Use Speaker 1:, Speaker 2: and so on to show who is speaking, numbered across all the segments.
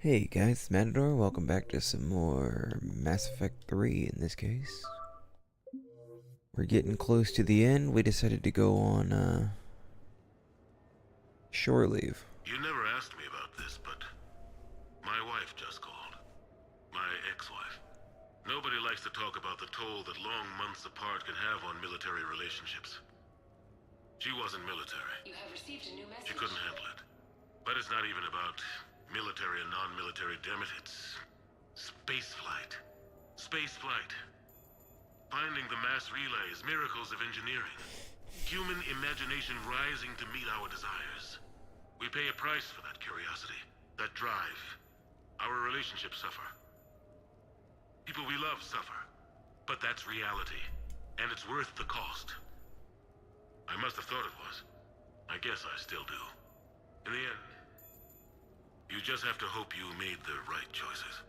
Speaker 1: Hey guys, it's Matador. Welcome back to some more Mass Effect 3 in this case. We're getting close to the end. We decided to go on shore leave.
Speaker 2: You never asked me about this, but my wife just called. My ex-wife. Nobody likes to talk about the toll that long months apart can have on military relationships. She wasn't military.
Speaker 3: You have received a new message.
Speaker 2: She couldn't handle it. But it's not even about military and non-military, damn it. It's space flight. Space flight. Finding the mass relays, miracles of engineering. Human imagination rising to meet our desires. We pay a price for that curiosity, that drive. Our relationships suffer. People we love suffer. But that's reality, and it's worth the cost. I must have thought it was. I guess I still do. In the end, you just have to hope you made the right choices.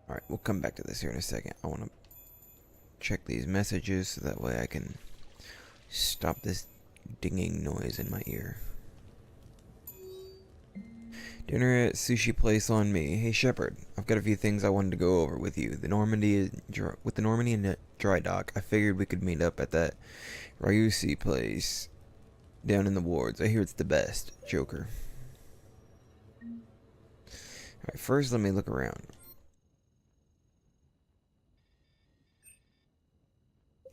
Speaker 1: Alright, we'll come back to this here in a second. I want to check these messages so that way I can stop this dinging noise in my ear. Dinner at Sushi Place on me. Hey Shepard, I've got a few things I wanted to go over with you. With the Normandy and dry dock, I figured we could meet up at that Ryushi place down in the wards. I hear it's the best. Joker. Alright, first let me look around.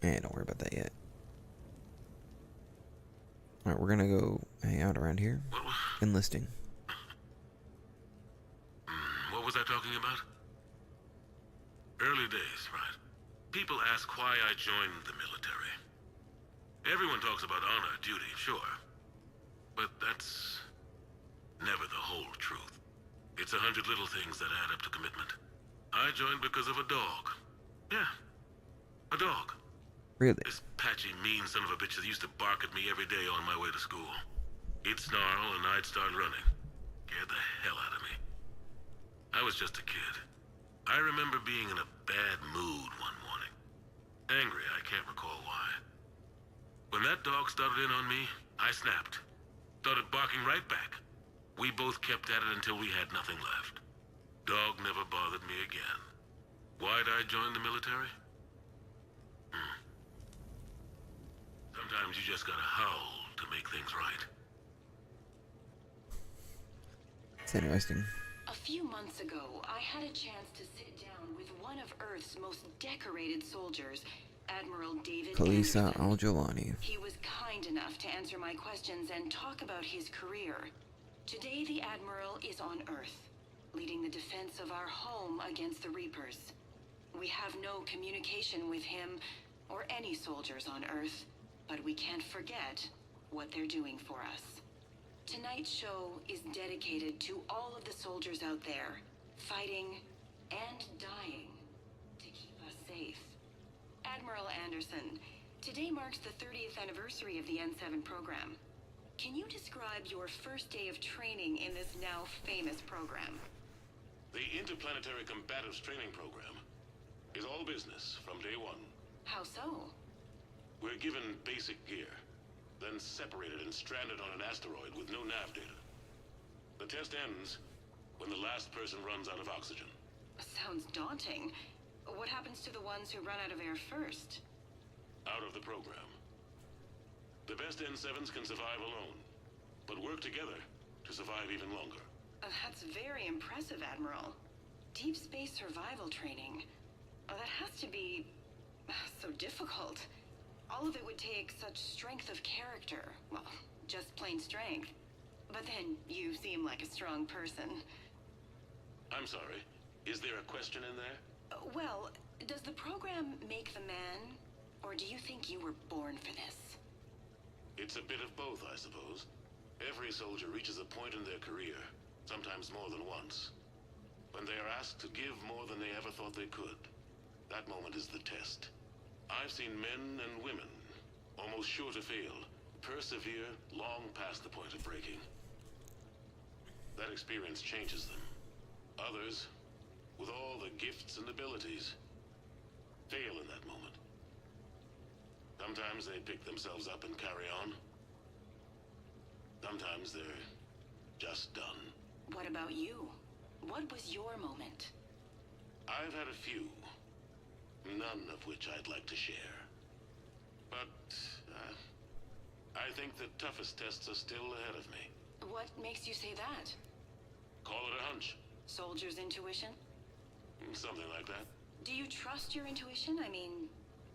Speaker 1: Don't worry about that yet. Alright, we're gonna go hang out around here. Enlisting.
Speaker 2: What was I talking about? Early days, right? People ask why I joined the military. Everyone talks about honor, duty, sure. But that's never the whole truth. It's 100 little things that add up to commitment. I joined because of a dog. Yeah, a dog.
Speaker 1: Really?
Speaker 2: This patchy, mean son of a bitch that used to bark at me every day on my way to school. He'd snarl and I'd start running. Scared the hell out of me. I was just a kid. I remember being in a bad mood one morning. Angry, I can't recall why. When that dog started in on me, I snapped. Started barking right back. We both kept at it until we had nothing left. Dog never bothered me again. Why'd I join the military? Sometimes you just gotta howl to make things right.
Speaker 1: It's interesting.
Speaker 3: A few months ago, I had a chance to sit down with one of Earth's most decorated soldiers, Admiral David
Speaker 1: Kalisa
Speaker 3: Anderson.
Speaker 1: Al-Jolani.
Speaker 3: He was kind enough to answer my questions and talk about his career. Today, the Admiral is on Earth, leading the defense of our home against the Reapers. We have no communication with him or any soldiers on Earth, but we can't forget what they're doing for us. Tonight's show is dedicated to all of the soldiers out there, fighting and dying to keep us safe. Admiral Anderson, today marks the 30th anniversary of the N7 program. Can you describe your first day of training in this now famous program?
Speaker 2: The Interplanetary Combatives Training Program is all business from day one.
Speaker 3: How so?
Speaker 2: We're given basic gear, then separated and stranded on an asteroid with no nav data. The test ends when the last person runs out of oxygen.
Speaker 3: Sounds daunting. What happens to the ones who run out of air first?
Speaker 2: Out of the program. The best N7s can survive alone, but work together to survive even longer.
Speaker 3: That's very impressive, Admiral. Deep space survival training. That has to be so difficult. All of it would take such strength of character. Well, just plain strength. But then, you seem like a strong person.
Speaker 2: I'm sorry, is there a question in there?
Speaker 3: Well, does the program make the man? Or do you think you were born for this?
Speaker 2: It's a bit of both, I suppose. Every soldier reaches a point in their career, sometimes more than once, when they are asked to give more than they ever thought they could. That moment is the test. I've seen men and women, almost sure to fail, persevere long past the point of breaking. That experience changes them. Others, with all the gifts and abilities, fail in that moment. Sometimes they pick themselves up and carry on. Sometimes they're just done.
Speaker 3: What about you? What was your moment?
Speaker 2: I've had a few, none of which I'd like to share. But, I think the toughest tests are still ahead of me.
Speaker 3: What makes you say that?
Speaker 2: Call it a hunch.
Speaker 3: Soldier's intuition?
Speaker 2: Something like that.
Speaker 3: Do you trust your intuition? I mean,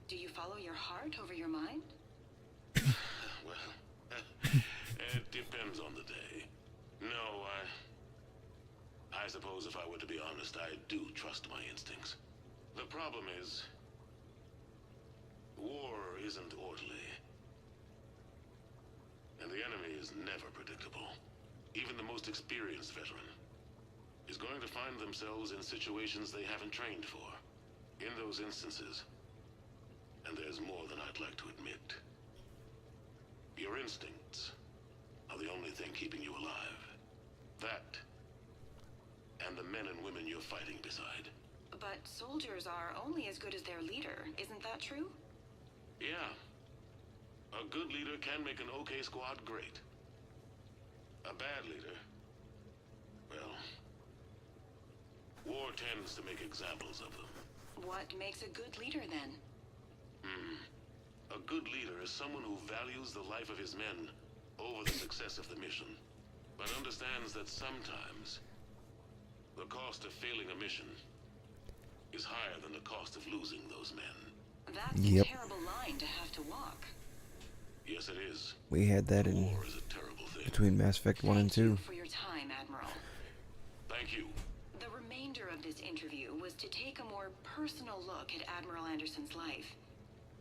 Speaker 3: do you follow your heart over your mind?
Speaker 2: Well, it depends on the day. No, I suppose if I were to be honest, I do trust my instincts. The problem is, war isn't orderly. And the enemy is never predictable. Even the most experienced veteran is going to find themselves in situations they haven't trained for. In those instances, and there's more than I'd like to admit, your instincts are the only thing keeping you alive. That, and the men and women you're fighting beside.
Speaker 3: But soldiers are only as good as their leader, isn't that true?
Speaker 2: Yeah. A good leader can make an okay squad great. A bad leader, well, war tends to make examples of them.
Speaker 3: What makes a good leader then?
Speaker 2: A good leader is someone who values the life of his men over the success of the mission, but understands that sometimes the cost of failing a mission is higher than the cost of losing those men.
Speaker 3: That's
Speaker 1: Yep.
Speaker 3: a terrible line to have to walk.
Speaker 2: Yes, it is.
Speaker 1: We had that in
Speaker 2: War is a terrible thing.
Speaker 1: between Mass Effect 1 and
Speaker 3: Thank you
Speaker 1: 2.
Speaker 3: for your time, Admiral.
Speaker 2: Thank you.
Speaker 3: The remainder of this interview was to take a more personal look at Admiral Anderson's life.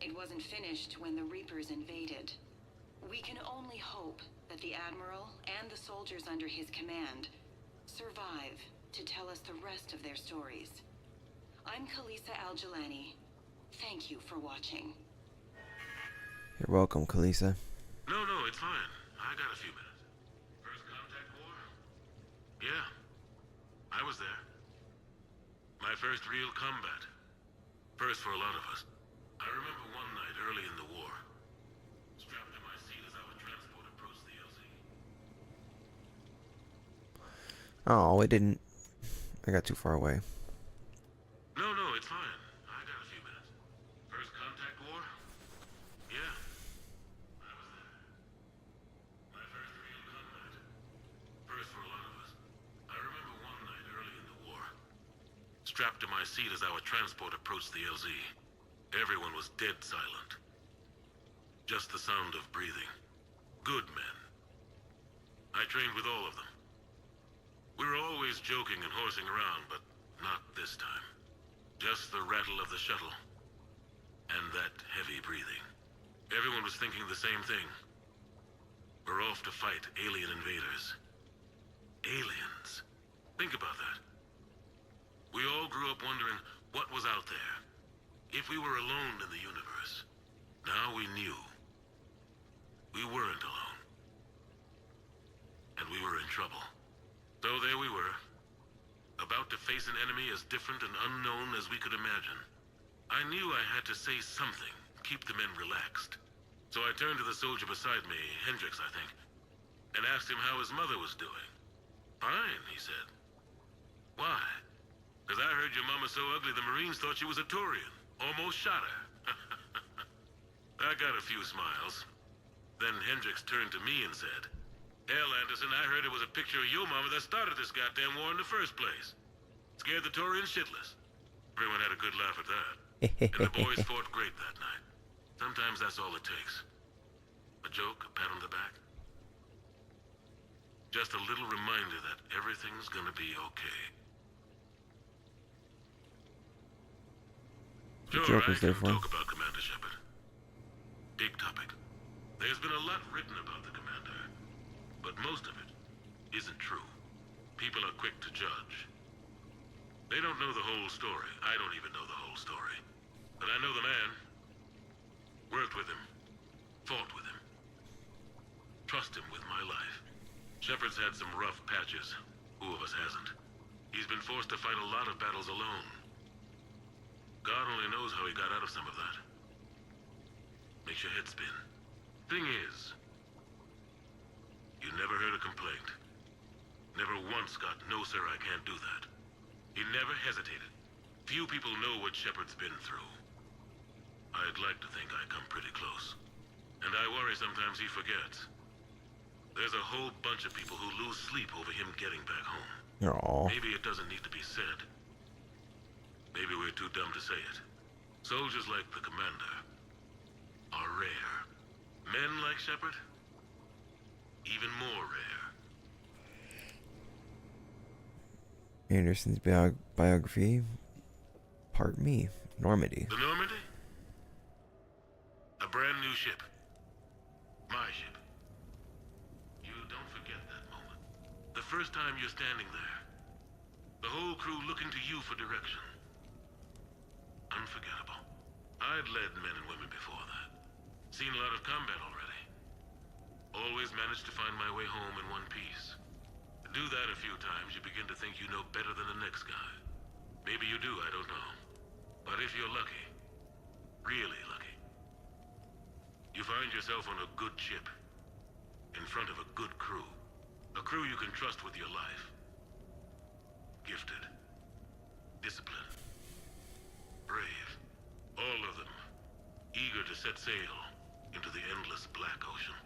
Speaker 3: It wasn't finished when the Reapers invaded. We can only hope that the Admiral and the soldiers under his command survive to tell us the rest of their stories. I'm Kalisa Al-Jalani. Thank you for watching.
Speaker 1: You're welcome, Kalisa.
Speaker 2: No, it's fine. I got a few minutes. First contact war? Yeah. I was there. My first real combat. First for a lot of us. I remember one night early in the war. Strapped to my seat as our transport approached the LZ.
Speaker 1: Oh, it didn't. I got too far away.
Speaker 2: No, it's fine. I got a few minutes. First contact war? Yeah. I was there. My first real combat. First for a lot of us. I remember one night early in the war. Strapped to my seat as our transport approached the LZ. Everyone was dead silent. Just the sound of breathing. Good men. I trained with all of them. We were always joking and horsing around, but not this time. Just the rattle of the shuttle. And that heavy breathing. Everyone was thinking the same thing. We're off to fight alien invaders. Aliens. Think about that. We all grew up wondering what was out there. If we were alone in the universe. Now we knew. We weren't alone. And we were in trouble. So there we were. About to face an enemy as different and unknown as we could imagine. I knew I had to say something, keep the men relaxed. So I turned to the soldier beside me, Hendricks, I think, and asked him how his mother was doing. Fine, he said. Why? Because I heard your mama's so ugly the Marines thought she was a Turian. Almost shot her. I got a few smiles. Then Hendricks turned to me and said, Hell, Anderson, I heard it was a picture of your mama that started this goddamn war in the first place. Scared the Turians shitless. Everyone had a good laugh at that. And the boys fought great that night. Sometimes that's all it takes. A joke, a pat on the back. Just a little reminder that everything's gonna be okay. Sure,
Speaker 1: joke
Speaker 2: I
Speaker 1: was there
Speaker 2: can
Speaker 1: for?
Speaker 2: talk about Commander Shepard. Big topic. There's been a lot written about the Commander, but most of it isn't true. People are quick to judge. They don't know the whole story. I don't even know the whole story. But I know the man. Worked with him. Fought with him. Trust him with my life. Shepard's had some rough patches. Who of us hasn't? He's been forced to fight a lot of battles alone. God only knows how he got out of some of that. Makes your head spin. Thing is, you never heard a complaint. Never once, Scott. No, sir, I can't do that. He never hesitated. Few people know what Shepard's been through. I'd like to think I come pretty close. And I worry sometimes he forgets. There's a whole bunch of people who lose sleep over him getting back home.
Speaker 1: Aw.
Speaker 2: Maybe it doesn't need to be said. Maybe we're too dumb to say it. Soldiers like the Commander are rare. Men like Shepard, even more rare.
Speaker 1: Anderson's biography, part me, Normandy.
Speaker 2: The Normandy? A brand new ship. My ship. You don't forget that moment. The first time you're standing there. The whole crew looking to you for direction. Unforgettable. I'd led men and women before that. Seen a lot of combat already. Always managed to find my way home in one piece. Do that a few times, you begin to think you know better than the next guy. Maybe you do, I don't know. But if you're lucky, really lucky, you find yourself on a good ship, in front of a good crew. A crew you can trust with your life. Gifted. Disciplined. Brave. All of them. Eager to set sail into the endless black ocean.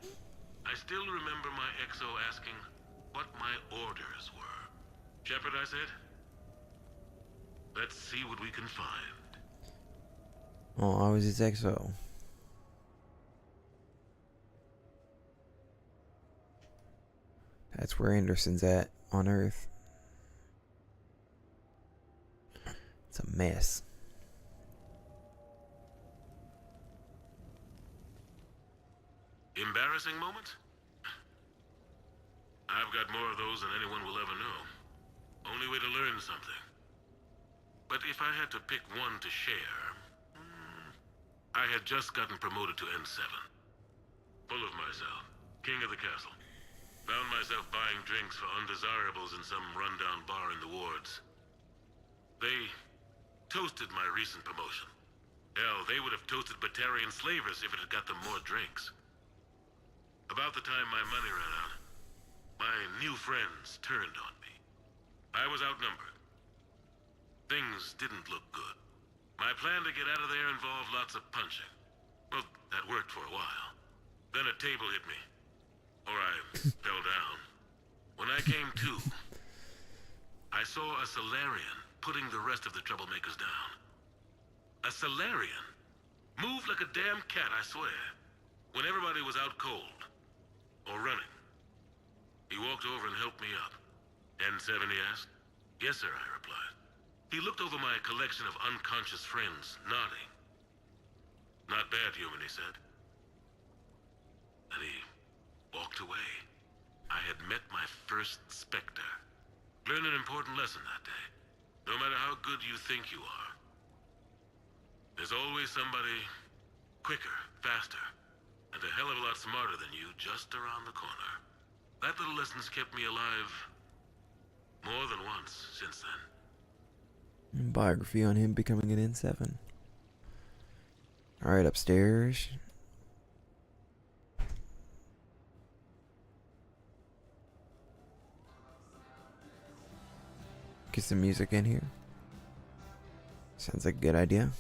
Speaker 2: I still remember my XO asking what my orders were. Shepard, I said, let's see what we can find.
Speaker 1: Oh, I was his XO. That's where Anderson's at on Earth. It's a mess.
Speaker 2: Embarrassing moments? I've got more of those than anyone will ever know. Only way to learn something. But if I had to pick one to share, I had just gotten promoted to N7. Full of myself. King of the castle. Found myself buying drinks for undesirables in some rundown bar in the wards. They toasted my recent promotion. Hell, they would have toasted Batarian slavers if it had got them more drinks. About the time my money ran out, my new friends turned on me. I was outnumbered. Things didn't look good. My plan to get out of there involved lots of punching. Well, that worked for a while. Then a table hit me. Or I fell down. When I came to, I saw a Salarian putting the rest of the troublemakers down. A Salarian? Moved like a damn cat, I swear. When everybody was out cold. Or running. He walked over and helped me up. N7, he asked. Yes, sir, I replied. He looked over my collection of unconscious friends, nodding. Not bad, human, he said. And he walked away. I had met my first Spectre. Learned an important lesson that day. No matter how good you think you are, there's always somebody quicker, faster, and a hell of a lot smarter than you just around the corner. That little lesson's kept me alive more than once since then.
Speaker 1: Biography on him becoming an N7. Alright, upstairs. Get some music in here. Sounds like a good idea.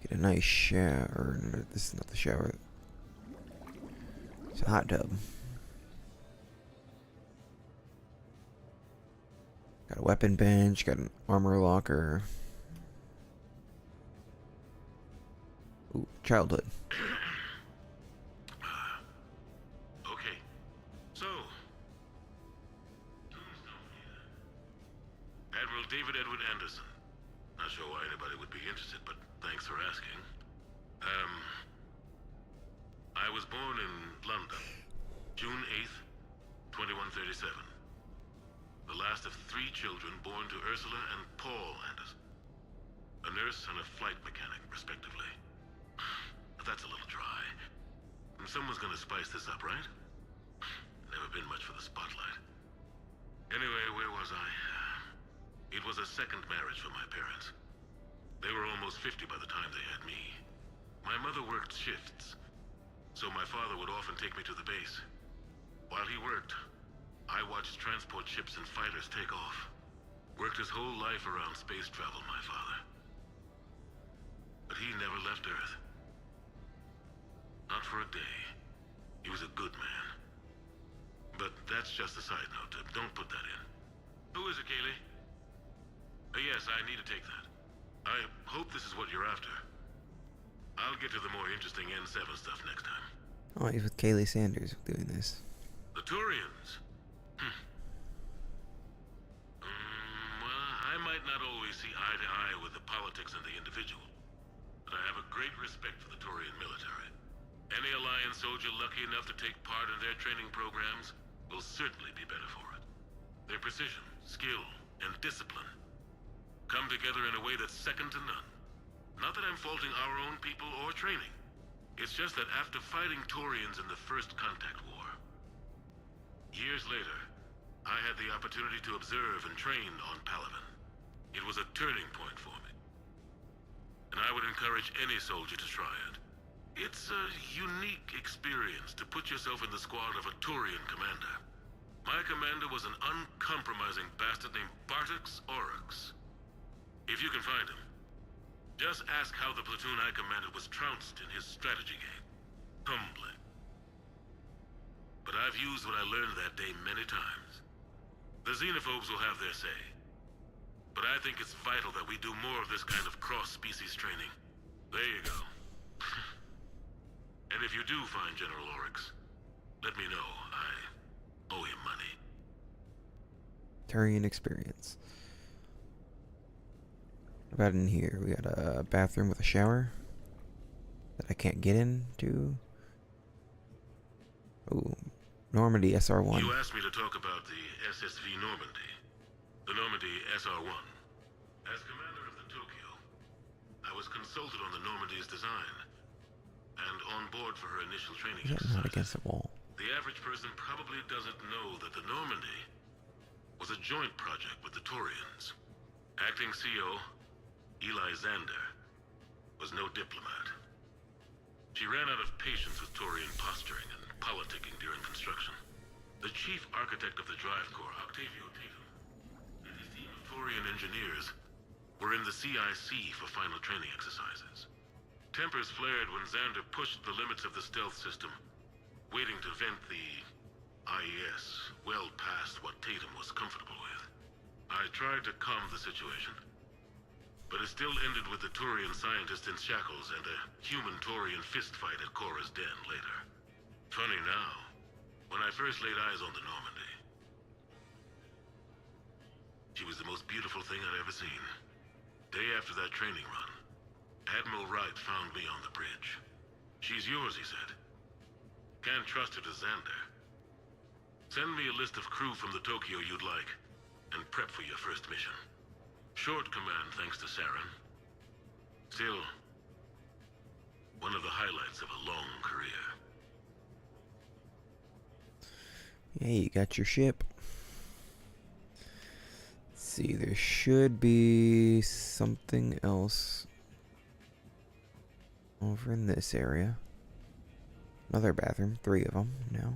Speaker 1: Get a nice shower. No, this is not the shower. It's a hot tub. Got a weapon bench, got an armor locker. Ooh, childhood.
Speaker 2: Okay. So, Admiral David Edward Anderson. Not sure why anybody would be interested, but thanks for asking. I was born in London, June 8th, 2137. The last of 3 children born to Ursula and Paul Anderson. A nurse and a flight mechanic, respectively. But that's a little dry. And someone's gonna spice this up, right? Never been much for the spotlight. Anyway, where was I? It was a second marriage for my parents. They were almost 50 by the time they had me. My mother worked shifts. so my father would often take me to the base. While he worked, I watched transport ships and fighters take off. Worked his whole life around space travel, my father. But he never left Earth. Not for a day. He was a good man. But that's just a side note. Don't put that in. Who is it, Kaylee? Yes, I need to take that. I hope this is what you're after. I'll get to the more interesting N7 stuff next time.
Speaker 1: Oh, he's with Kaylee Sanders doing this.
Speaker 2: The Turians. Well, I might not always see eye to eye with the politics and the individual, but I have a great respect for the Turian military. Any Alliance soldier lucky enough to take part in their training programs will certainly be better for it. Their precision, skill, and discipline come together in a way that's second to none. Not that I'm faulting our own people or training. It's just that after fighting Turians in the First Contact War, years later, I had the opportunity to observe and train on Palaven. It was a turning point for me. And I would encourage any soldier to try it. It's a unique experience to put yourself in the squad of a Turian commander. My commander was an uncompromising bastard named Bartix Oryx. If you can find him, just ask how the platoon I commanded was trounced in his strategy game. Humbling. But I've used what I learned that day many times. The xenophobes will have their say. But I think it's vital that we do more of this kind of cross-species training. There you go. And if you do find General Oryx, let me know. I owe him money.
Speaker 1: Turian experience. What about in here? We got a bathroom with a shower that I can't get into. Ooh, Normandy SR-1.
Speaker 2: You asked me to talk about the SSV Normandy. The Normandy SR-1. As commander of the Tokyo, I was consulted on the Normandy's design and on board for her initial training
Speaker 1: Is that not
Speaker 2: exercises.
Speaker 1: against the wall?
Speaker 2: The average person probably doesn't know that the Normandy was a joint project with the Turians. Acting CO, Eli Xander, was no diplomat. She ran out of patience with Turian posturing and politicking during construction. The chief architect of the Drive Corps, Octavio Tatum, and his team of Turian engineers were in the CIC for final training exercises. Tempers flared when Xander pushed the limits of the stealth system, waiting to vent the IES well past what Tatum was comfortable with. I tried to calm the situation, but it still ended with the Turian scientist in shackles and a human-Turian fistfight at Korra's den later. Funny now, when I first laid eyes on the Normandy, she was the most beautiful thing I'd ever seen. Day after that training run, Admiral Wright found me on the bridge. She's yours, he said. Can't trust her to Xander. Send me a list of crew from the Tokyo you'd like, and prep for your first mission. Short command thanks to Saren. Still, one of the highlights of a long career.
Speaker 1: Yeah, you got your ship. Let's see, there should be something else over in this area. Another bathroom, 3 of them now.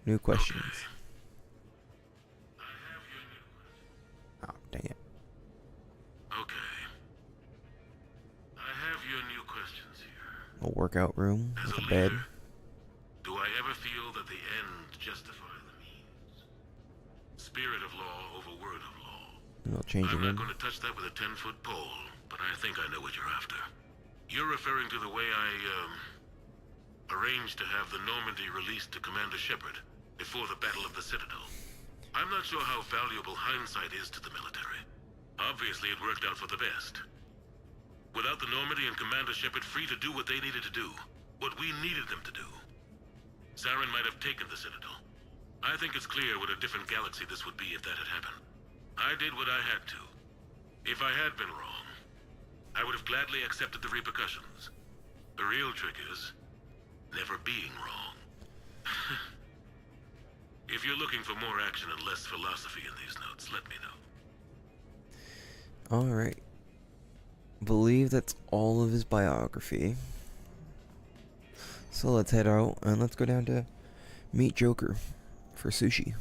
Speaker 1: New questions.
Speaker 2: Okay. I have your new question.
Speaker 1: Oh, dang it.
Speaker 2: Okay. I have your new questions here.
Speaker 1: A workout room
Speaker 2: As
Speaker 1: with
Speaker 2: a
Speaker 1: a bed.
Speaker 2: leader, do I ever feel that the end justify the means? Spirit of law over word of law.
Speaker 1: Little changing
Speaker 2: I'm not
Speaker 1: room.
Speaker 2: going to touch that with a 10-foot pole, but I think I know what you're after. You're referring to the way I, arranged to have the Normandy released to Commander Shepard before the Battle of the Citadel. I'm not sure how valuable hindsight is to the military. Obviously, it worked out for the best. Without the Normandy and Commander Shepard free to do what they needed to do, what we needed them to do, Saren might have taken the Citadel. I think it's clear what a different galaxy this would be if that had happened. I did what I had to. If I had been wrong, I would have gladly accepted the repercussions. The real trick is never being wrong. If you're looking for more action and less philosophy in these notes, let me know.
Speaker 1: Alright. Believe that's all of his biography. So let's head out and let's go down to meet Joker for sushi.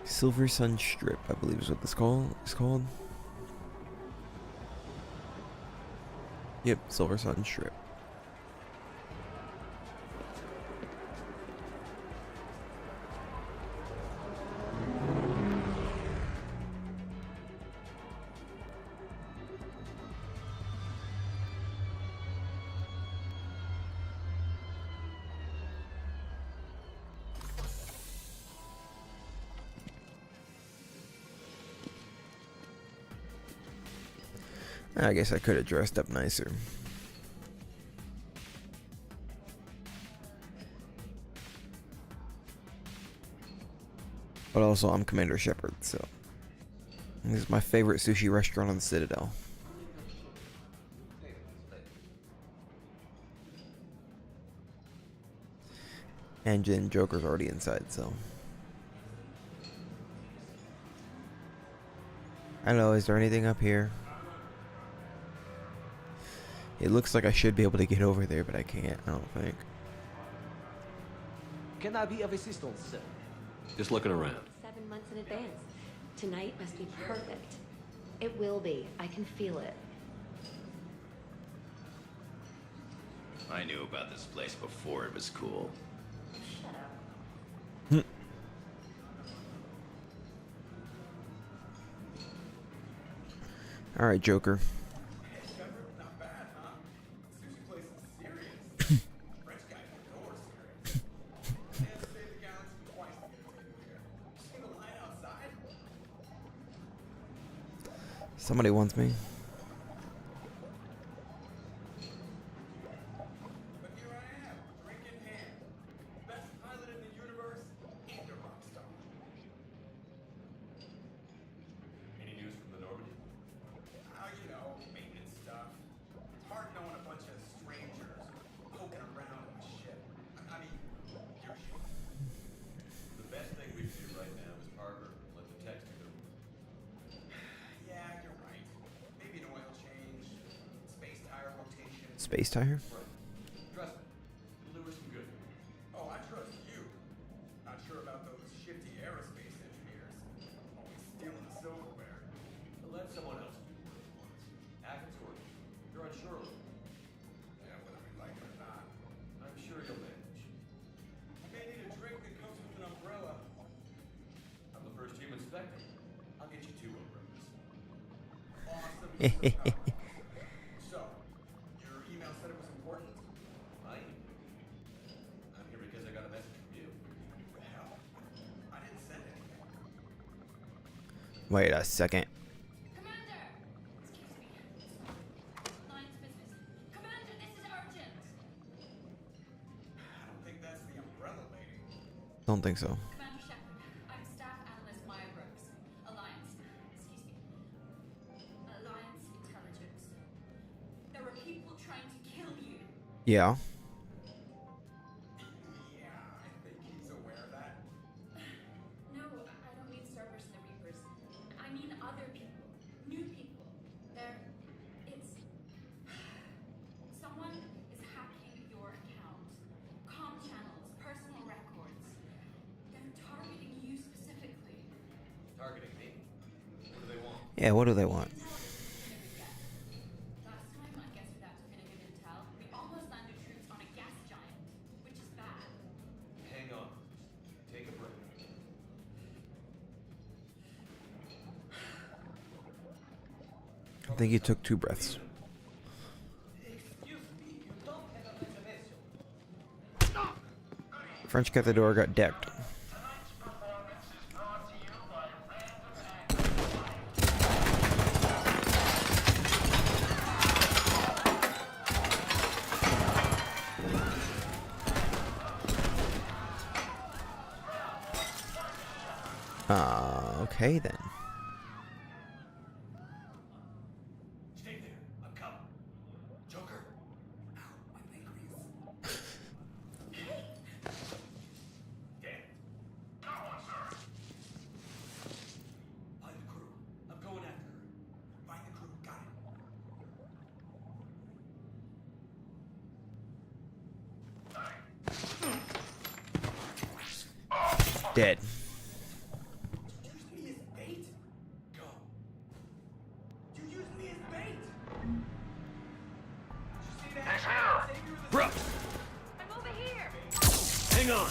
Speaker 1: Silver Sun Strip, I believe is what this is called. Yep, Silver Sun Strip. I guess I could have dressed up nicer. But also, I'm Commander Shepard, so this is my favorite sushi restaurant on the Citadel. And then Joker's already inside, so. I don't know, is there anything up here? It looks like I should be able to get over there, but I can't, I don't think.
Speaker 4: Can I be of assistance, sir?
Speaker 5: Just looking around.
Speaker 6: 7 months in advance. Tonight must be perfect. It will be. I can feel it.
Speaker 7: I knew about this place before it was cool.
Speaker 6: Shut up.
Speaker 1: Alright, Joker.
Speaker 8: Not bad, huh? Sushi place is serious. French guy for door serious. Can't save the galaxy twice to get a table here. See the line outside?
Speaker 1: Somebody wants me.
Speaker 8: But here I am, drink in hand. Best pilot in the universe and a rock star. Any news from the Normandy? You know, maintenance stuff. It's hard knowing a bunch of strangers poking around in the ship. I mean, your ship.
Speaker 5: The best thing we can do right now is harbor and let the text do.
Speaker 8: Yeah, you're right. Maybe an oil change, space tire rotation.
Speaker 1: Space tire?
Speaker 5: Trust me, it'll do us some good.
Speaker 8: Oh, I trust you. Not sure about those shifty aerospace engineers. Always stealing the silverware.
Speaker 5: But let someone else do the work for us. Acton's working. You're on Shirley.
Speaker 8: Yeah, whether we like it or not.
Speaker 5: I'm sure you'll manage.
Speaker 8: I may need a drink that comes with an umbrella.
Speaker 5: I'm the first team inspector. I'll get you 2 umbrellas.
Speaker 8: Awesome. superpower. So, your email said it was important?
Speaker 5: Mine? I'm here because I got a message from you.
Speaker 8: The hell? I didn't send anything.
Speaker 1: Wait a second.
Speaker 9: Commander! Excuse me. Line's business. Commander, this is urgent!
Speaker 8: I don't think that's the umbrella lady.
Speaker 1: Don't think so.
Speaker 9: Commander Shepard, I'm Staff Analyst Maya Brooks. Alliance. Excuse me. Alliance Intelligence. There are people trying to kill you.
Speaker 1: Yeah.
Speaker 8: Yeah, I think he's aware of that.
Speaker 9: No, I don't mean Cerberus and the Reapers. I mean other people. New people. It's... Someone is hacking your account. Comm channels, personal records. They're targeting you specifically.
Speaker 5: Targeting me. What do they want?
Speaker 1: Yeah, what do they want?
Speaker 9: Last time, I guess without definitive intel, we almost landed troops on a gas giant, which is bad.
Speaker 5: Hang on. Take a breath.
Speaker 1: I think he took 2 breaths.
Speaker 4: Excuse me, you don't have a reservation.
Speaker 1: French Cathedral got decked.
Speaker 8: Tonight's performance is brought to you by
Speaker 1: Okay then.
Speaker 8: Stay there. I'm coming. Joker. Ow, my pancreas. Damn. Come on, sir.
Speaker 1: Dead.
Speaker 8: Did you use me as bait? Go. Did you use me as bait? Did you see that?
Speaker 2: He's here.
Speaker 8: Xavier was a-
Speaker 7: Brooks,
Speaker 9: I'm over here.
Speaker 7: hang on.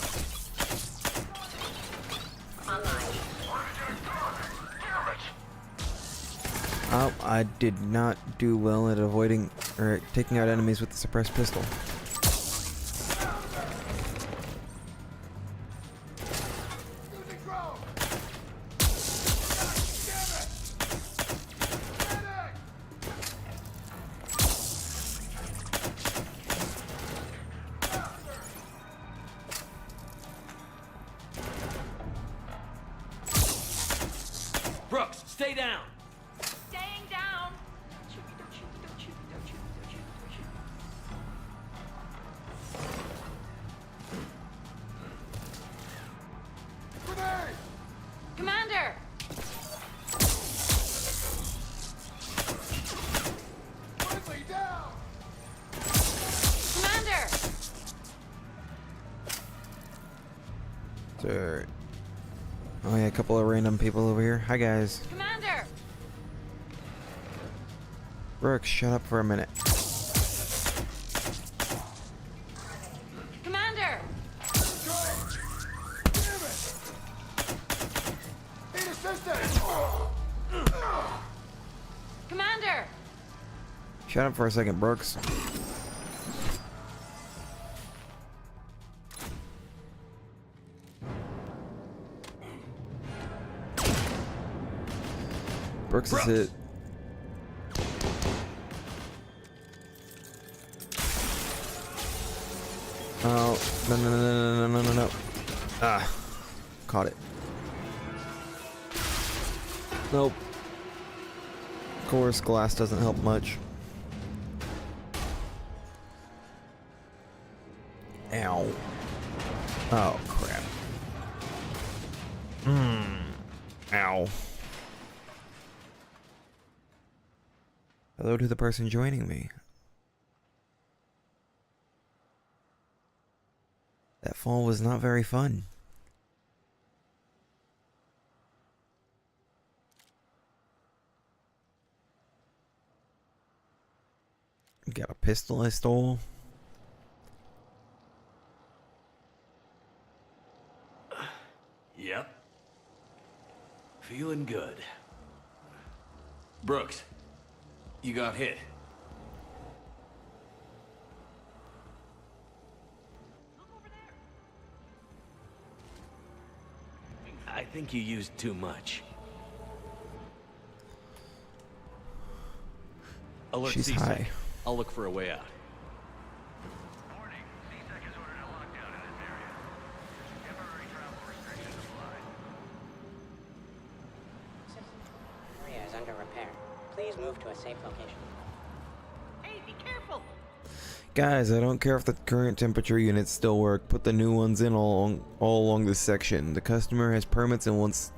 Speaker 1: Oh, I did not do well at avoiding or taking out enemies with the suppressed pistol.
Speaker 7: Brooks, stay down.
Speaker 9: Staying down. Don't shoot me, don't shoot me, don't shoot me, don't shoot me, don't shoot me, don't shoot me. Commander! Commander!
Speaker 1: Sir. Oh yeah, a couple of random people over here. Hi guys.
Speaker 9: Commander!
Speaker 1: Brooks, shut up for a minute.
Speaker 9: Commander! Commander!
Speaker 1: Shut up for a second, Brooks. Brooks is hit. Oh, no, no, no, no, no, no, no, no. Ah, caught it. Nope. Of course, glass doesn't help much. Ow. Oh, crap. Ow. Hello to the person joining me. That fall was not very fun. Got a pistol I stole.
Speaker 7: Yep. Feeling good. Brooks, you got hit. I think you used too much. Alert
Speaker 1: She's
Speaker 7: CSEC.
Speaker 1: high.
Speaker 7: I'll look for a way out.
Speaker 2: Warning. CSEC has ordered a lockdown in this area. Temporary travel restrictions apply.
Speaker 10: Area is under repair. Please move to a safe location.
Speaker 9: Hey, be careful!
Speaker 1: Guys, I don't care if the current temperature units still work. Put the new ones in all along this section. The customer has permits and wants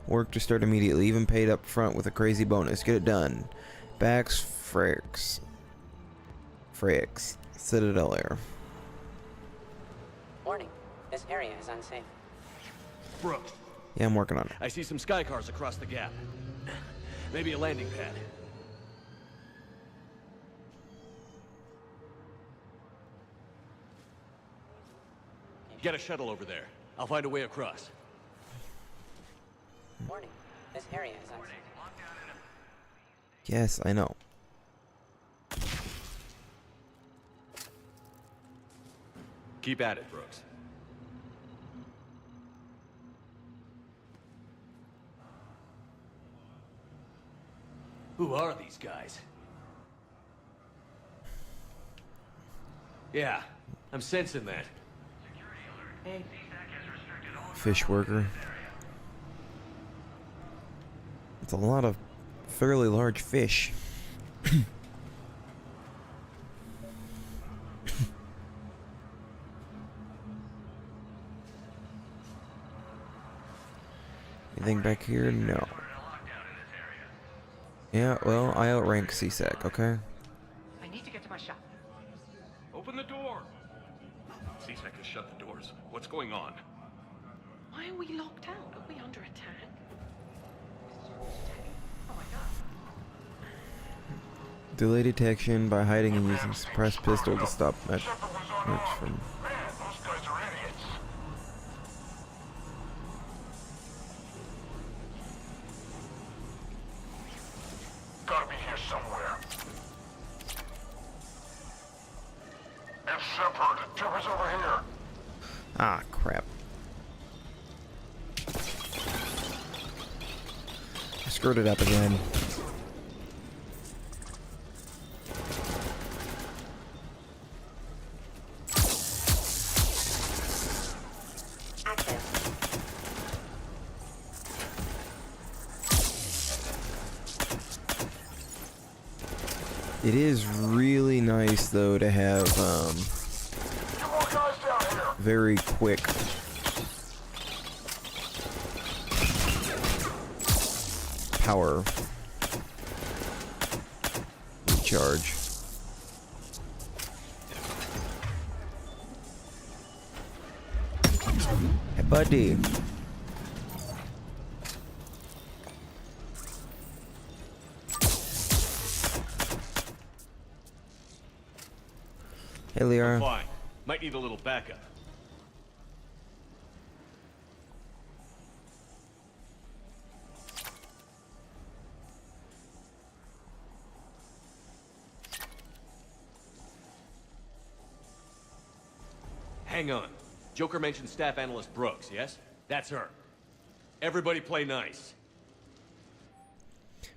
Speaker 1: work to start immediately. Even paid up front with a crazy bonus. Get it done. Bax Frakes. Citadel Air.
Speaker 10: Warning. This area is unsafe.
Speaker 7: Brooks,
Speaker 1: Yeah, I'm working on it.
Speaker 7: I see some sky cars across the gap. Maybe a landing pad. Get a shuttle over there. I'll find a way across.
Speaker 10: Warning. This area is unsafe.
Speaker 1: Yes, I know.
Speaker 7: Keep at it, Brooks. Who are these guys? Yeah, I'm sensing that.
Speaker 1: Fish worker. It's a lot of fairly large fish. Anything back here? No. Yeah, well, I outrank CSEC, okay?
Speaker 4: I need to get to my shop.
Speaker 2: Open the door. CSEC has shut the doors. What's going on?
Speaker 11: Why are we locked out? Are we under attack? Oh my god.
Speaker 1: Delay detection by hiding and using suppressed pistol to stop mercs from...
Speaker 12: Gotta be here somewhere. It's Shepard. Shepard's over here.
Speaker 1: Ah, crap. I screwed it up again. It is really nice though to have very quick power recharge. Hey buddy. Hey, Liara.
Speaker 5: Fine. Might need a little backup. Hang on. Joker mentioned Staff Analyst Brooks, yes? That's her. Everybody play nice.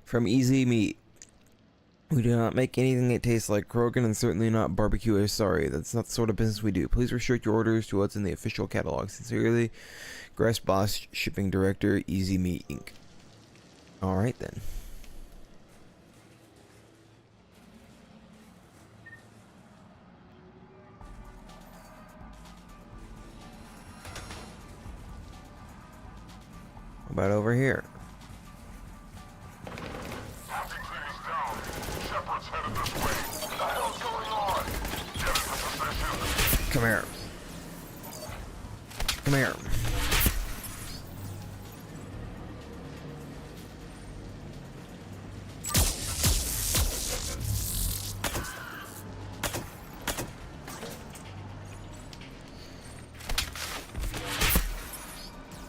Speaker 1: From Easy Meat. We do not make anything that tastes like Krogan, and certainly not barbecue. Sorry, that's not the sort of business we do. Please restrict your orders to what's in the official catalog. Sincerely, Grass Boss, Shipping Director, Easy Meat Inc. Alright then. How about over here? Come here. Come here.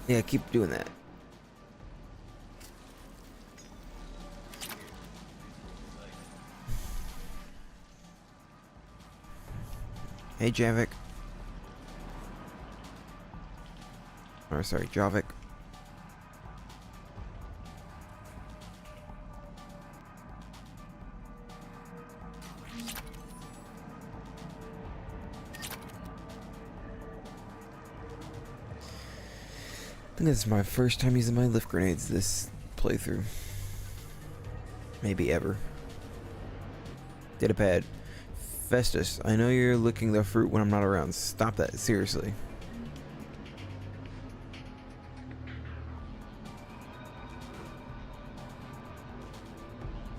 Speaker 1: Yeah, keep doing that. Hey, Javik. Or sorry, Javik. I think this is my first time using my lift grenades this playthrough. Maybe ever. Datapad. Festus, I know you're licking the fruit when I'm not around. Stop that, seriously.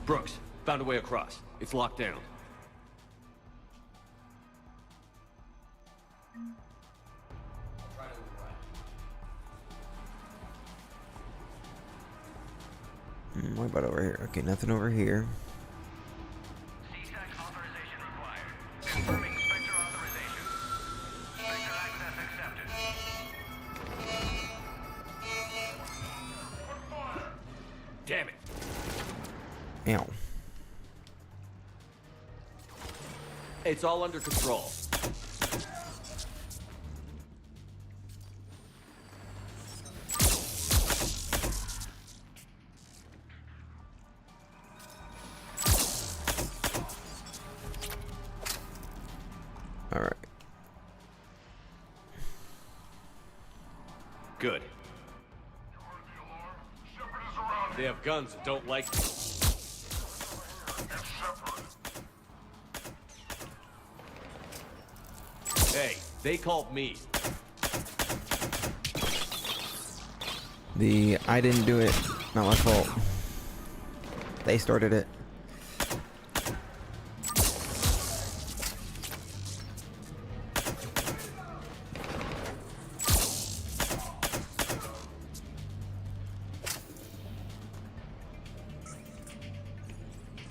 Speaker 5: Brooks, found a way across. It's locked down.
Speaker 1: What about over here? Okay, nothing over here.
Speaker 5: Damn it.
Speaker 1: Ow.
Speaker 5: It's all under control.
Speaker 1: All right.
Speaker 5: Good. They have guns and don't like me. Hey, they called me.
Speaker 1: I didn't do it. Not my fault. They started it.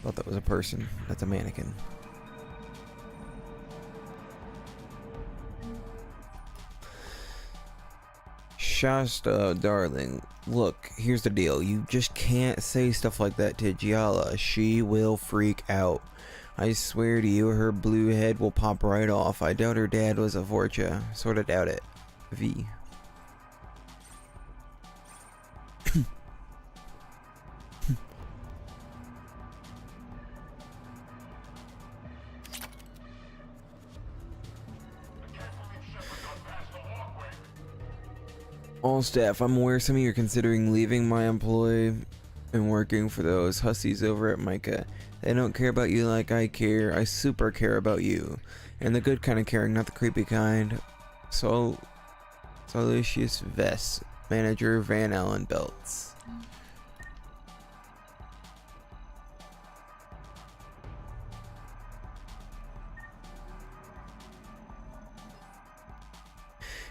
Speaker 1: Thought that was a person. That's a mannequin. Shasta, darling, look, here's the deal. You just can't say stuff like that to Giala. She will freak out. I swear to you, her blue head will pop right off. I doubt her dad was a Vorcha. Sorta doubt it. V. All staff, I'm aware some of you are considering leaving my employ and working for those hussies over at Micah. They don't care about you like I care. I super care about you. And the good kind of caring, not the creepy kind. Lucius Vess, Manager Van Allen Belts.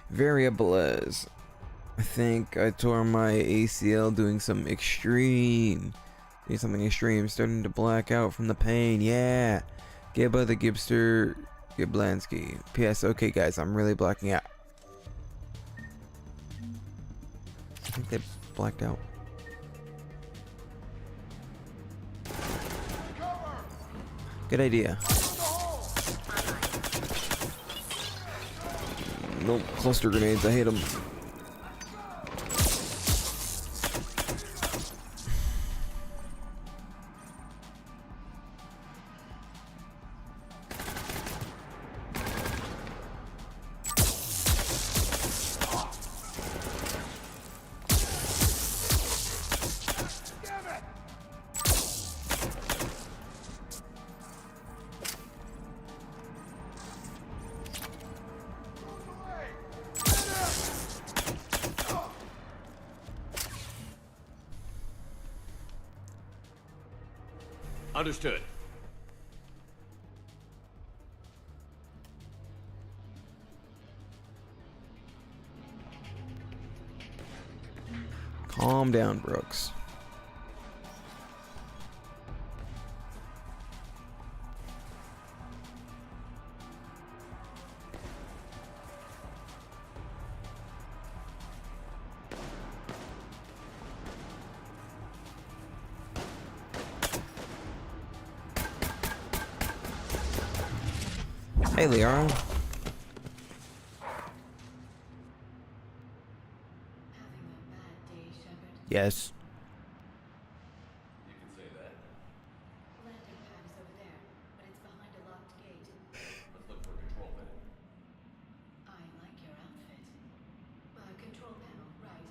Speaker 1: Variables. I think I tore my ACL doing something extreme. Starting to black out from the pain. Yeah. Get by the Gibster Giblansky. P.S. Okay, guys, I'm really blacking out. I think they blacked out. Good idea. Nope, cluster grenades. I hate them.
Speaker 5: Understood.
Speaker 1: Calm down, Brooks. Hey, Liara. Yes.
Speaker 5: You can say that.
Speaker 9: Landing pad is over there, but it's behind a locked gate.
Speaker 5: Let's look for a control panel.
Speaker 9: I like your outfit. Control panel, right.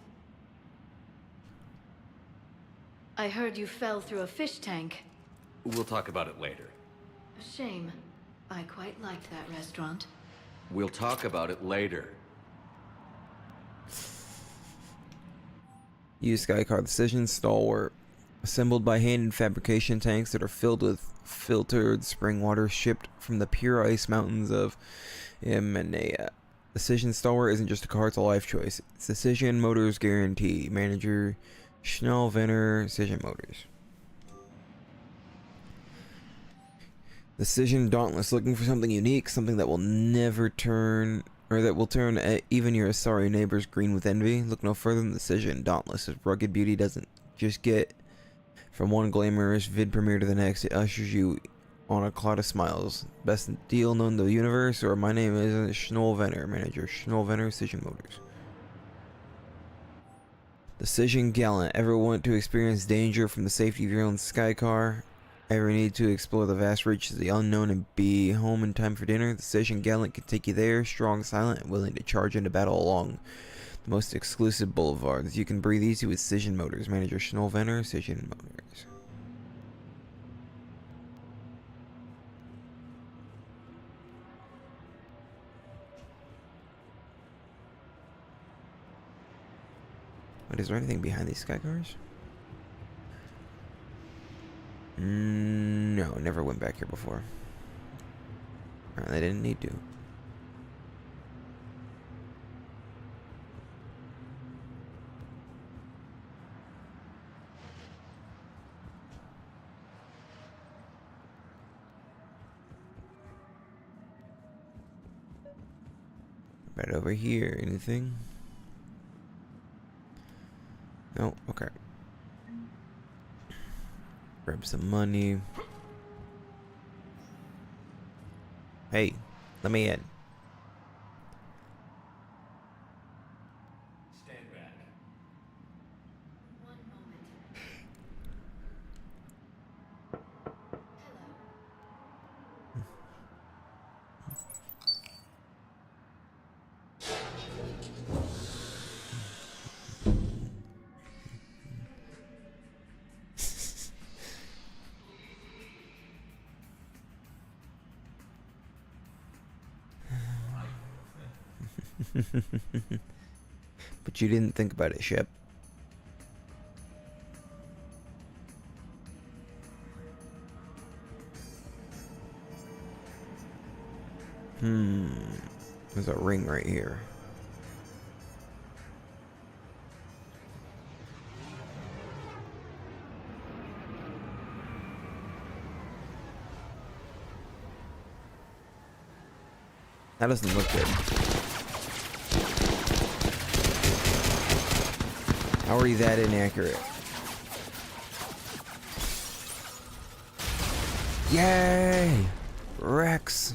Speaker 9: I heard you fell through a fish tank.
Speaker 5: We'll talk about it later.
Speaker 9: A shame. I quite liked that restaurant.
Speaker 5: We'll talk about it later.
Speaker 1: Use Skycar Decision Stalwart. Assembled by hand in fabrication tanks that are filled with filtered spring water shipped from the pure ice mountains of Imanea. Decision Stalwart isn't just a car, it's a life choice. It's Decision Motors Guarantee. Manager Schnellvenner, Decision Motors. Decision Dauntless, looking for something unique, something that will never turn, or that will turn even your sorry neighbors green with envy. Look no further than Decision Dauntless. Its rugged beauty doesn't just get from one glamorous vid premiere to the next. It ushers you on a cloud of smiles. Best deal known to the universe, or my name is Schnellvenner, Manager Schnellvenner, Decision Motors. Decision Gallant. Ever want to experience danger from the safety of your own Skycar? Ever need to explore the vast reaches of the unknown and be home in time for dinner? Decision Gallant can take you there, strong, silent, and willing to charge into battle along the most exclusive boulevards. You can breathe easy with Decision Motors. Manager Schnellvenner, Decision Motors. Wait, is there anything behind these Skykars? No, never went back here before. Apparently I didn't need to. Right over here. Anything? No? Okay. Grab some money. Hey, let me in.
Speaker 5: Stand back.
Speaker 6: One moment.
Speaker 1: But you didn't think about it, Shep. There's a ring right here. That doesn't look good. How are you that inaccurate? Yay! Rex!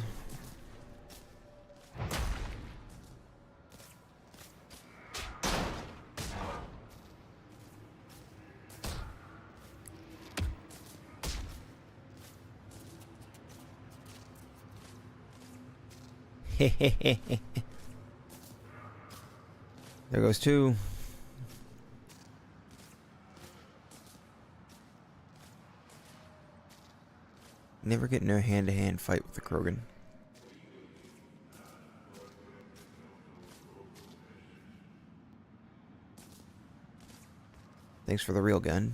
Speaker 1: There goes two. Never get in a hand-to-hand fight with the Krogan. Thanks for the real gun.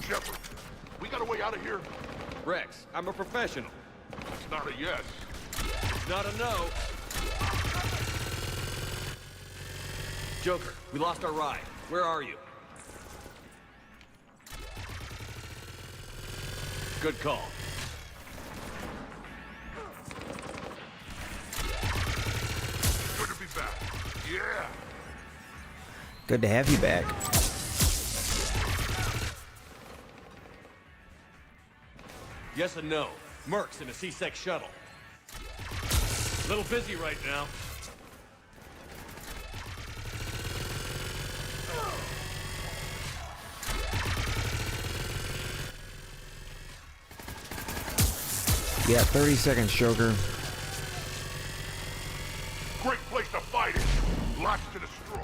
Speaker 12: Shepard, we got a way out of here?
Speaker 5: Rex, I'm a professional.
Speaker 12: It's not a yes.
Speaker 5: It's not a no. Joker, we lost our ride. Where are you? Good call.
Speaker 12: Good to be back. Yeah.
Speaker 1: Good to have you back.
Speaker 5: Yes and no. Mercs in a C-Sec shuttle. A little busy right now.
Speaker 1: Yeah, 30 seconds, Joker.
Speaker 12: Great place to fight it. Lots to destroy.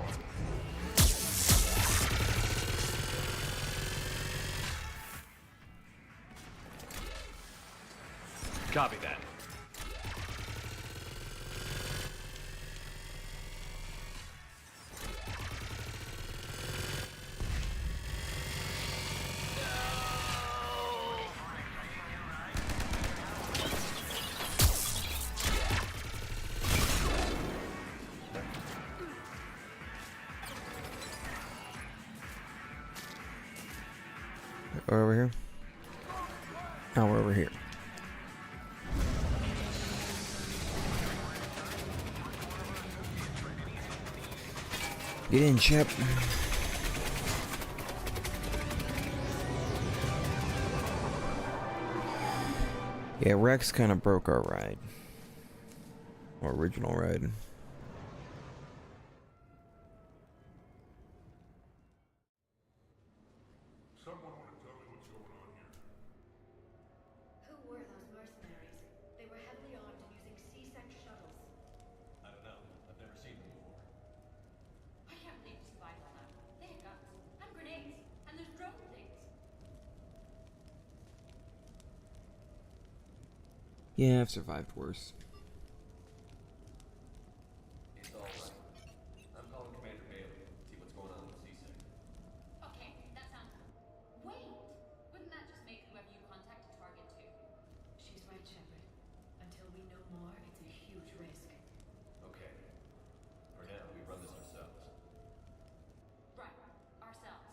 Speaker 5: Copy that.
Speaker 1: We're over here. Oh, we're over here. Get in, Chip. Yeah, Rex kind of broke our ride. Our original ride.
Speaker 12: Someone want to tell me what's going on here?
Speaker 6: Who were those mercenaries? They were heavily armed and using C-Sec shuttles.
Speaker 5: I don't know. I've never seen them before.
Speaker 9: I can't believe you survived all that. They had guns and grenades, and there's drone things.
Speaker 1: Yeah, I've survived worse.
Speaker 5: It's all right. I'm calling Commander Bailey. See what's going on with C-Sec.
Speaker 9: Okay, that sounds. Wait! Wouldn't that just make whoever you contact a target too?
Speaker 11: She's right, Shepard. Until we know more, it's a huge risk.
Speaker 5: Okay. For now, we run this ourselves.
Speaker 9: Right, ourselves.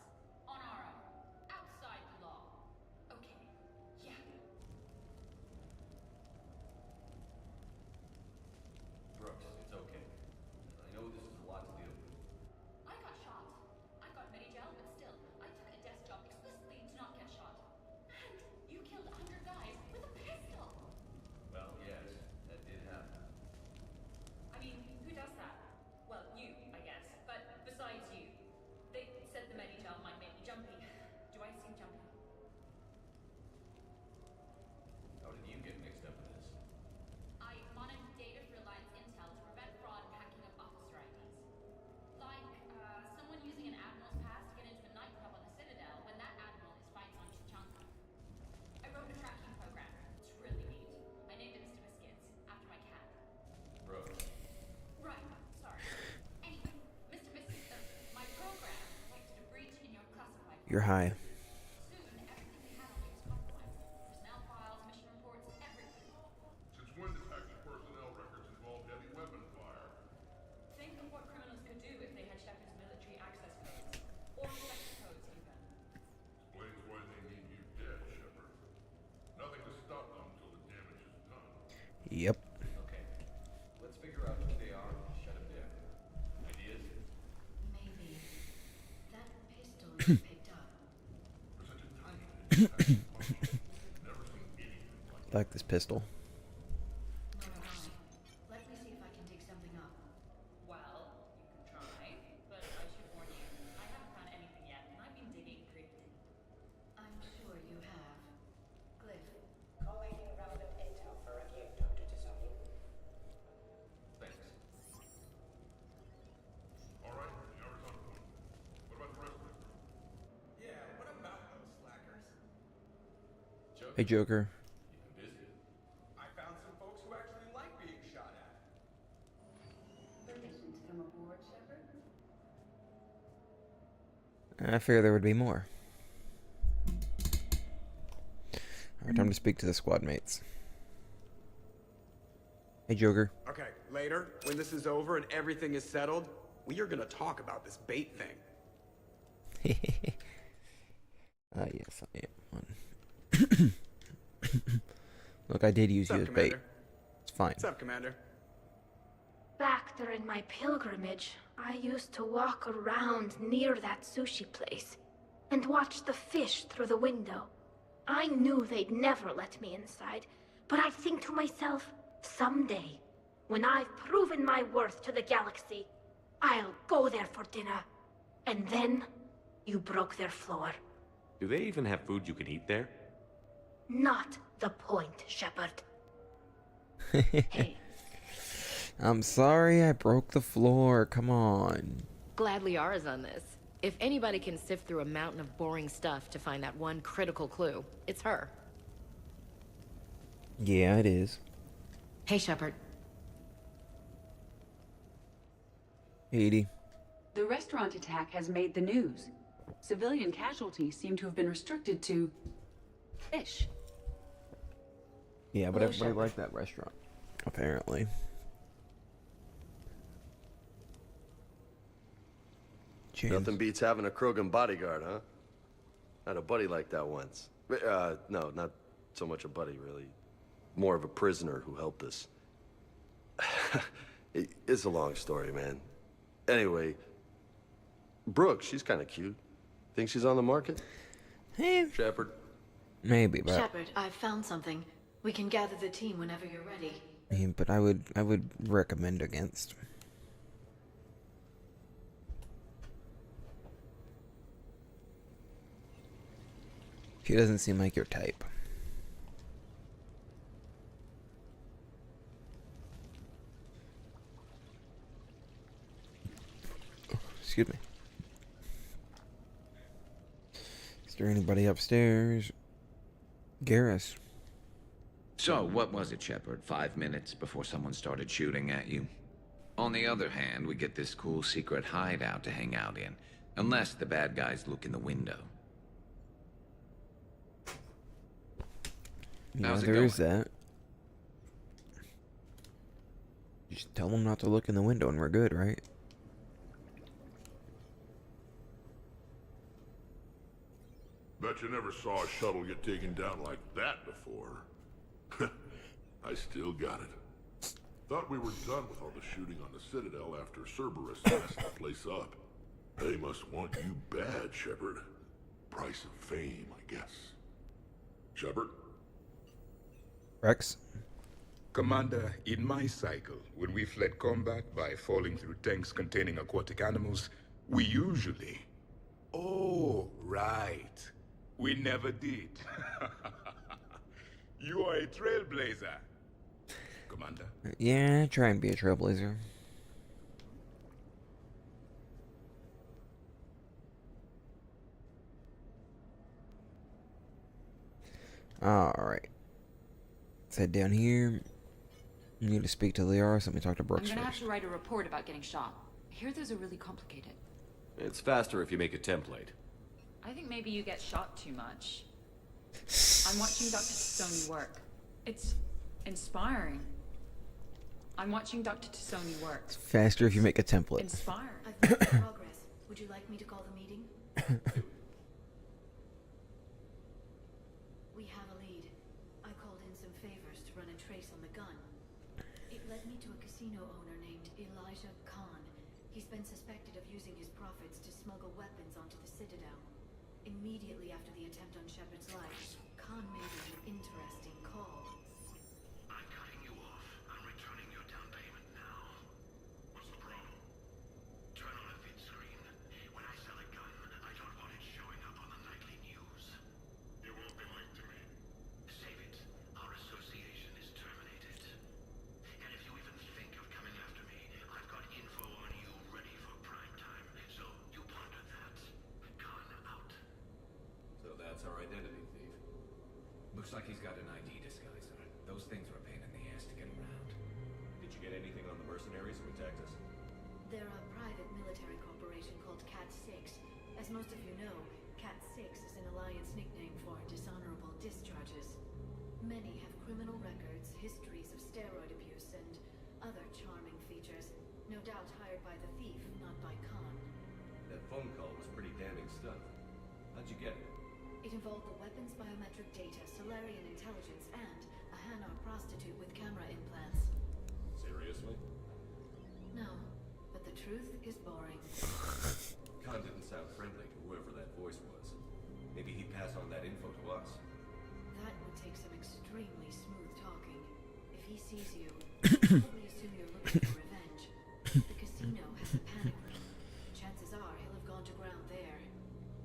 Speaker 1: You're high.
Speaker 9: Personnel files, mission reports, everything.
Speaker 12: Since when do active personnel records involve heavy weapon fire?
Speaker 9: Think of what criminals could do if they had Shepard's military access codes. Or sex codes, even.
Speaker 12: Explains why they need you dead, Shepard. Nothing to stop them until the damage is done.
Speaker 1: Yep.
Speaker 5: Okay. Let's figure out who they are and shut them down. Ideas?
Speaker 11: Maybe. That pistol you picked up.
Speaker 12: For such a tiny thing, never seen anything like
Speaker 1: Like this pistol.
Speaker 11: Nor have I. Let me see if I can dig something up.
Speaker 9: Well, you can try, but I should warn you, I haven't found anything yet, and I've been digging pretty deep.
Speaker 11: I'm sure you have. Glyph.
Speaker 10: Collating relevant intel for review, Dr. Tassoni.
Speaker 5: Thanks.
Speaker 12: All right, the hour's on point. What about the rest of the crew?
Speaker 8: Yeah, what about those slackers?
Speaker 1: Hey, Joker.
Speaker 5: Keep them busy.
Speaker 8: I found some folks who actually like being shot at.
Speaker 11: Permission to come aboard, Shepard?
Speaker 1: I figured there would be more. Alright, time to speak to the squad mates. Hey, Joker.
Speaker 8: Okay, later, when this is over and everything is settled, we are gonna talk about this bait thing.
Speaker 1: Yes, I am one. Look, I did use
Speaker 8: What's
Speaker 1: you
Speaker 8: up,
Speaker 1: as bait.
Speaker 8: Commander?
Speaker 1: It's fine.
Speaker 8: What's up, Commander?
Speaker 13: Back during my pilgrimage, I used to walk around near that sushi place and watch the fish through the window. I knew they'd never let me inside, but I'd think to myself, someday, when I've proven my worth to the galaxy, I'll go there for dinner. And then, you broke their floor.
Speaker 5: Do they even have food you can eat there?
Speaker 13: Not the point, Shepard.
Speaker 6: Hey,
Speaker 1: I'm sorry I broke the floor. Come on.
Speaker 6: glad Liara's on this. If anybody can sift through a mountain of boring stuff to find that one critical clue, it's her.
Speaker 1: Yeah, it is.
Speaker 6: Hey, Shepard.
Speaker 1: Hey, Edie.
Speaker 14: The restaurant attack has made the news. Civilian casualties seem to have been restricted to fish.
Speaker 1: Yeah, but
Speaker 14: Hello,
Speaker 1: everybody
Speaker 14: Shepard.
Speaker 1: liked that restaurant. Apparently. James.
Speaker 15: Nothing beats having a Krogan bodyguard, huh? I had a buddy like that once. No, not so much a buddy, really. More of a prisoner who helped us. It's a long story, man. Anyway, Brooke, she's kind of cute. Think she's on the market?
Speaker 1: Hey.
Speaker 15: Shepard?
Speaker 1: Maybe, but
Speaker 11: Shepard, I've found something. We can gather the team whenever you're ready.
Speaker 1: but I would recommend against. She doesn't seem like your type. Excuse me. Is there anybody upstairs? Garrus.
Speaker 7: So, what was it, Shepard? 5 minutes before someone started shooting at you? On the other hand, we get this cool secret hideout to hang out in. Unless the bad guys look in the window.
Speaker 1: Yeah,
Speaker 7: How's it
Speaker 1: there is
Speaker 7: going?
Speaker 1: that. Just tell them not to look in the window and we're good, right?
Speaker 12: Bet you never saw a shuttle get taken down like that before. I still got it. Thought we were done with all the shooting on the Citadel after Cerberus messed the place up. They must want you bad, Shepard. Price of fame, I guess. Shepard?
Speaker 1: Rex?
Speaker 16: Commander, in my cycle, when we fled combat by falling through tanks containing aquatic animals, we usually... Oh, right. We never did. You are a trailblazer, Commander.
Speaker 1: Yeah, try and be a trailblazer. Alright. Let's head down here. We need to speak to Liara, so let me talk to
Speaker 17: I'm
Speaker 1: Brooks
Speaker 17: gonna have
Speaker 1: first.
Speaker 17: to write a report about getting shot. I hear those are really complicated.
Speaker 5: It's faster if you make a template.
Speaker 14: I think maybe you get shot too much. I'm watching Dr. Tassoni work. It's inspiring. I'm watching Dr. Tassoni work.
Speaker 1: It's faster if you make a template.
Speaker 14: Inspiring.
Speaker 11: I've made progress. Would you like me to call the meeting? We have a lead. I called in some favors to run a trace on the gun. It led me to a casino owner named Elijah Khan. He's been suspected of using his profits to smuggle weapons onto the Citadel. Immediately after the attempt on Shepard's life, Khan made an interesting call.
Speaker 2: I'm cutting you off. I'm returning your down payment now. What's the problem? Turn on a vid screen. When I sell a gun, I don't want it showing up on the nightly news. You won't be linked to me. Save it. Our association is terminated. And if you even think of coming after me, I've got info on you ready for prime time. So you ponder that. Gun out.
Speaker 7: So that's our identity thief. Looks like he's got an ID disguiser. Those things are a pain in the ass to get around.
Speaker 5: Did you get anything on the mercenaries who attacked us?
Speaker 11: They're a private military corporation called Cat-6. As most of you know, Cat-6 is an Alliance nickname for dishonorable discharges. Many have criminal records, histories of steroid abuse, and other charming features. No doubt hired by the thief, not by Khan.
Speaker 5: That phone call was pretty damning stuff. How'd you get it?
Speaker 11: It involved the weapons biometric data, Solarian intelligence, and a Hanar prostitute with camera implants.
Speaker 5: Seriously?
Speaker 11: No, but the truth is boring.
Speaker 5: Khan didn't sound friendly to whoever that voice was. Maybe he'd pass on that info to us.
Speaker 11: That would take some extremely smooth talking. If he sees you, he'll probably assume you're looking for revenge. The casino has a panic room. Chances are he'll have gone to ground there.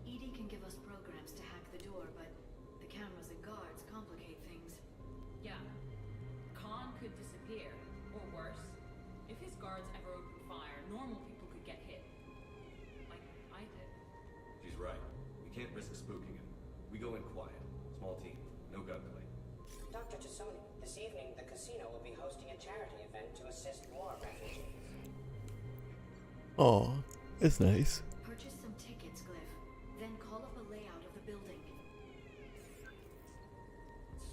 Speaker 11: EDI can give us programs to hack the door, but the cameras and guards complicate things.
Speaker 14: Yeah. Khan could disappear. Or worse. If his guards ever opened fire, normal people could get hit. Like I did.
Speaker 5: She's right. We can't risk spooking him. We go in quiet. Small team. No gunplay.
Speaker 10: Dr. Tassoni, this evening the casino will be hosting a charity event to assist war refugees.
Speaker 1: Oh, it's nice.
Speaker 11: Purchase some tickets, Glyph. Then call up a layout of the building.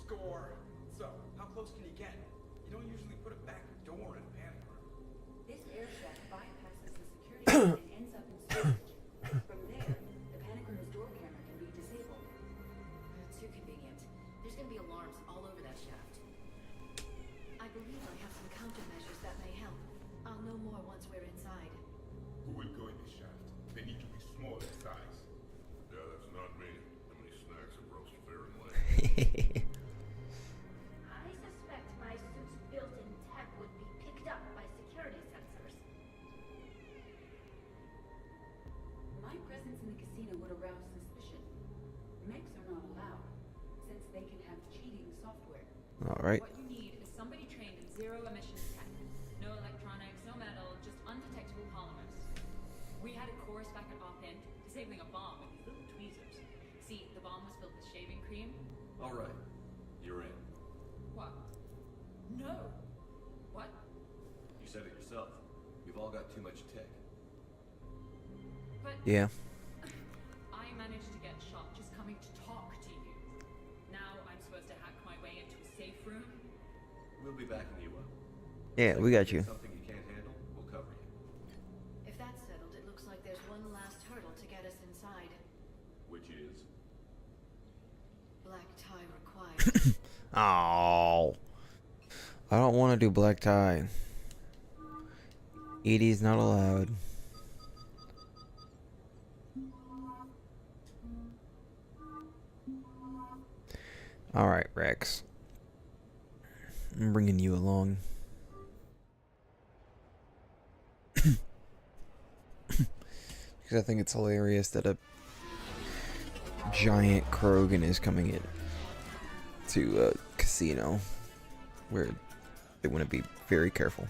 Speaker 8: Score. So, how close can you get? You don't usually put a back door in a panic room.
Speaker 14: This air shaft bypasses the security and ends up in storage. From there, the panic room's door camera can be disabled.
Speaker 6: Too convenient. There's gonna be alarms all over that shaft.
Speaker 11: I believe I have some countermeasures that may help. I'll know more once we're inside.
Speaker 16: Who will go in the shaft? They need to be small in size.
Speaker 12: Yeah, that's not me. How many snacks and roast fair and leg?
Speaker 13: I suspect my suit's built-in tech would be picked up by security sensors.
Speaker 14: My presence in the casino would arouse suspicion. Mechs are not allowed, since they can have cheating software.
Speaker 1: Alright.
Speaker 14: What you need is somebody trained in zero-emissions tech. No electronics, no metal, just undetectable polymers. We had a course back at Op End, disabling a bomb with these little tweezers. See, the bomb was filled with shaving cream.
Speaker 5: All right. You're in.
Speaker 14: What? No! What?
Speaker 5: You said it yourself. We've all got too much tech.
Speaker 14: But
Speaker 1: Yeah.
Speaker 14: I managed to get shot just coming to talk to you. Now I'm supposed to hack my way into a safe room?
Speaker 5: We'll be back in Iwa.
Speaker 1: Yeah, we got you.
Speaker 5: Something you can't handle, we'll cover you.
Speaker 11: If that's settled, it looks like there's one last hurdle to get us inside.
Speaker 5: Which is?
Speaker 11: Black tie required.
Speaker 1: Oh, I don't want to do black tie. EDI's not allowed. Alright, Rex. I'm bringing you along. Because I think it's hilarious that a giant Krogan is coming in to a casino where they want to be very careful.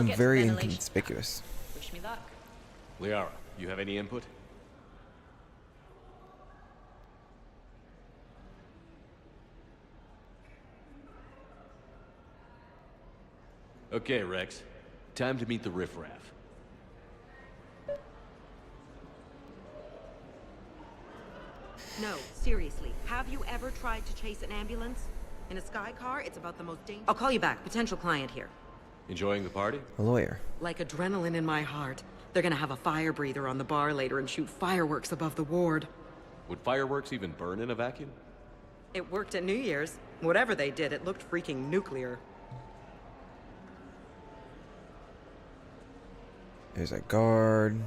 Speaker 1: I'm
Speaker 14: get to
Speaker 1: very
Speaker 14: ventilation.
Speaker 1: inconspicuous.
Speaker 14: Wish me luck.
Speaker 5: Liara, you have any input? Okay, Rex. Time to meet the riffraff.
Speaker 17: No, seriously. Have you ever tried to chase an ambulance? In a sky car, it's about the most dangerous. I'll call you back. Potential client here.
Speaker 5: Enjoying the party?
Speaker 1: A lawyer.
Speaker 17: Like adrenaline in my heart. They're gonna have a fire breather on the bar later and shoot fireworks above the ward.
Speaker 5: Would fireworks even burn in a vacuum?
Speaker 17: It worked at New Year's. Whatever they did, it looked freaking nuclear.
Speaker 1: There's a guard.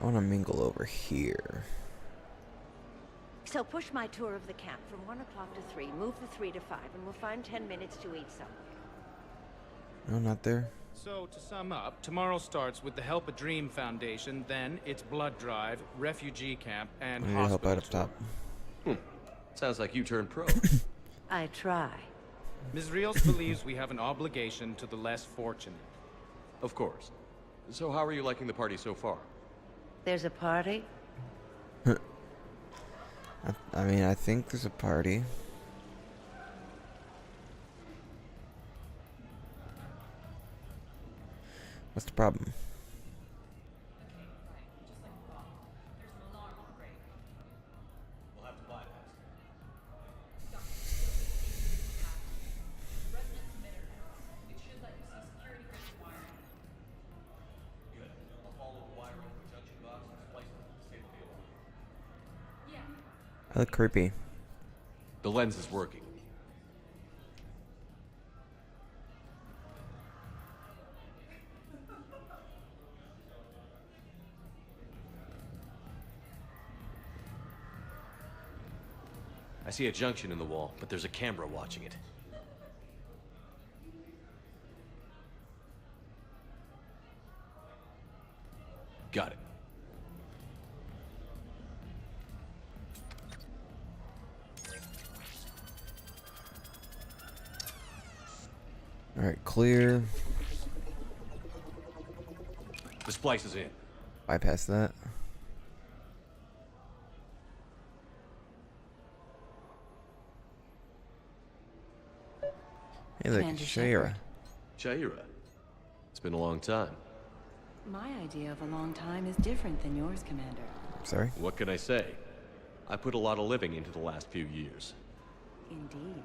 Speaker 1: I want to mingle over here.
Speaker 18: So push my tour of the camp from 1 o'clock to 3, move the 3 to 5, and we'll find 10 minutes to eat somewhere.
Speaker 1: No, not there.
Speaker 19: So, to sum up, tomorrow starts with the Help a Dream Foundation, then it's blood drive, refugee camp, and
Speaker 1: I need help
Speaker 19: hospital
Speaker 1: out up top.
Speaker 5: Sounds like you turned pro.
Speaker 18: I try.
Speaker 19: Ms. Rios believes we have an obligation to the less fortunate.
Speaker 5: Of course. So how are you liking the party so far?
Speaker 18: There's a party?
Speaker 1: I mean, I think there's a party. What's the problem? I look creepy.
Speaker 5: The lens is working. I see a junction in the wall, but there's a camera watching it. Got it.
Speaker 1: Alright, clear.
Speaker 5: The splice is in.
Speaker 1: Bypass that. Hey, look,
Speaker 3: Commander
Speaker 1: Shaira.
Speaker 5: Shaira. It's been a long time.
Speaker 3: My idea of a long time is different than yours, Commander.
Speaker 1: Sorry?
Speaker 5: What can I say? I put a lot of living into the last few years.
Speaker 3: Indeed.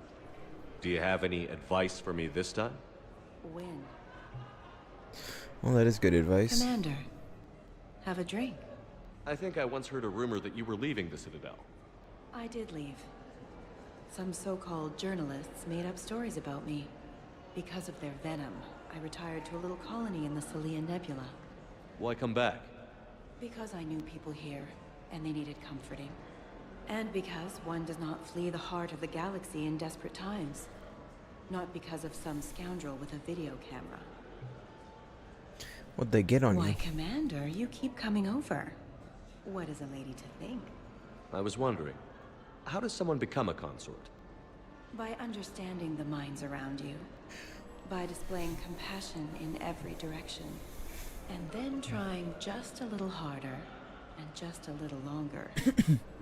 Speaker 5: Do you have any advice for me this time?
Speaker 3: When?
Speaker 1: Well, that is good advice.
Speaker 3: Commander, have a drink.
Speaker 5: I think I once heard a rumor that you were leaving the Citadel.
Speaker 3: I did leave. Some so-called journalists made up stories about me. Because of their venom, I retired to a little colony in the Celia Nebula.
Speaker 5: Why come back?
Speaker 3: Because I knew people here, and they needed comforting. And because one does not flee the heart of the galaxy in desperate times. Not because of some scoundrel with a video camera.
Speaker 1: What'd they get on
Speaker 3: Why,
Speaker 1: you?
Speaker 3: Commander, you keep coming over. What is a lady to think?
Speaker 5: I was wondering, how does someone become a consort?
Speaker 3: By understanding the minds around you. By displaying compassion in every direction. And then trying just a little harder, and just a little longer,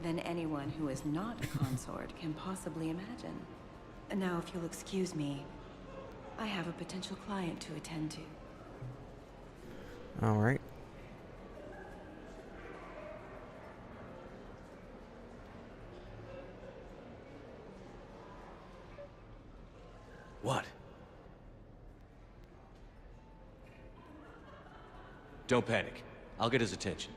Speaker 3: than anyone who is not a consort can possibly imagine. Now, if you'll excuse me, I have a potential client to attend to.
Speaker 1: Alright.
Speaker 5: What? Don't panic. I'll get his attention.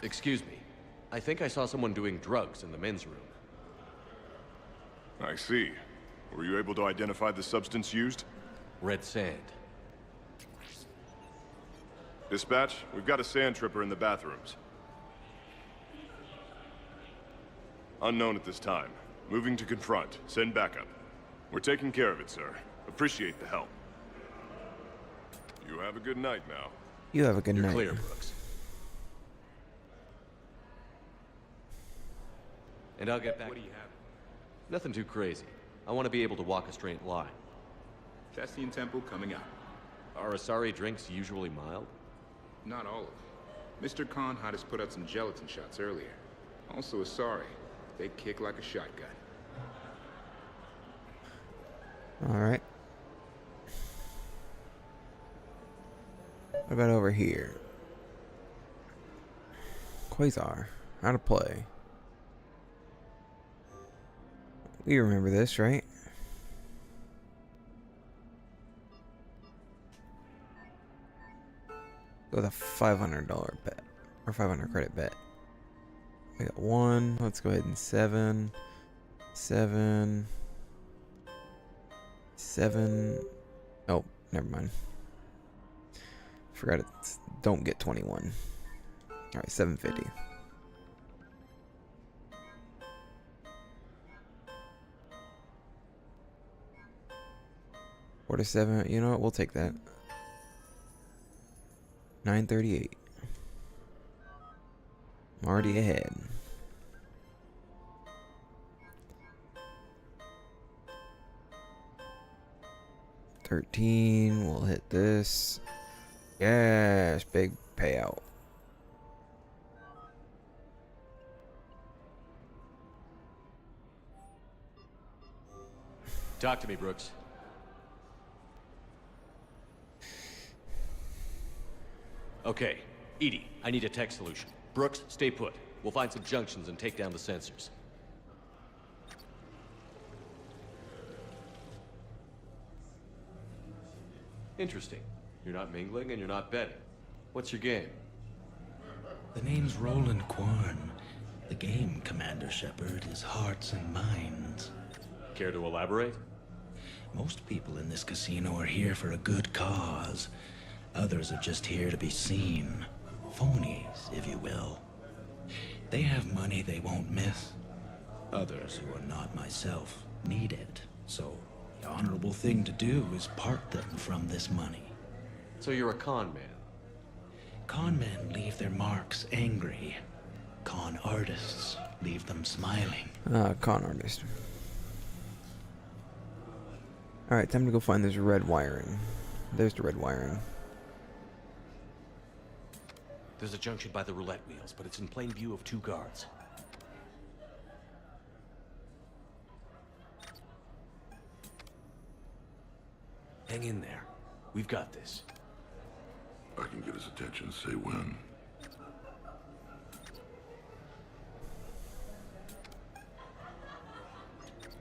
Speaker 5: Excuse me. I think I saw someone doing drugs in the men's room.
Speaker 20: I see. Were you able to identify the substance used?
Speaker 5: Red sand.
Speaker 20: Dispatch, we've got a sand tripper in the bathrooms. Unknown at this time. Moving to confront. Send backup. We're taking care of it, sir. Appreciate the help. You have a good night now.
Speaker 1: You have a good
Speaker 5: You're
Speaker 1: night.
Speaker 5: clear, Brooks. and I'll get back.
Speaker 15: What do you have?
Speaker 5: Nothing too crazy. I want to be able to walk a straight line.
Speaker 16: Thessian Temple coming up.
Speaker 5: Are Asari drinks usually mild?
Speaker 16: Not all of them. Mr. Khan had us put out some gelatin shots earlier. Also Asari. They kick like a shotgun.
Speaker 1: Alright. What about over here? Quasar. How to play. We remember this, right? With a $500 bet. Or 500 credit bet. We got 1. Let's go ahead and 7. 7. 7. Oh, never mind. Forgot it. Don't get 21. Alright, 750. Quarter 7. You know what? We'll take that. 938. I'm already ahead. $13. We'll hit this. Yes, big payout.
Speaker 5: Talk to me, Brooks. Okay, EDI, I need a tech solution. Brooks, stay put. We'll find some junctions and take down the sensors. Interesting. You're not mingling and you're not betting. What's your game?
Speaker 21: The name's Roland Quorn. The game, Commander Shepard, is hearts and minds.
Speaker 5: Care to elaborate?
Speaker 21: Most people in this casino are here for a good cause. Others are just here to be seen. Phonies, if you will. They have money they won't miss. Others, who are not myself, need it. So, the honorable thing to do is part them from this money.
Speaker 5: So you're a con man?
Speaker 21: Con men leave their marks angry. Con artists leave them smiling.
Speaker 1: Con artist. Alright, time to go find this red wiring. There's the red wiring.
Speaker 5: There's a junction by the roulette wheels, but it's in plain view of 2 guards. Hang in there. We've got this.
Speaker 12: I can get his attention, say when.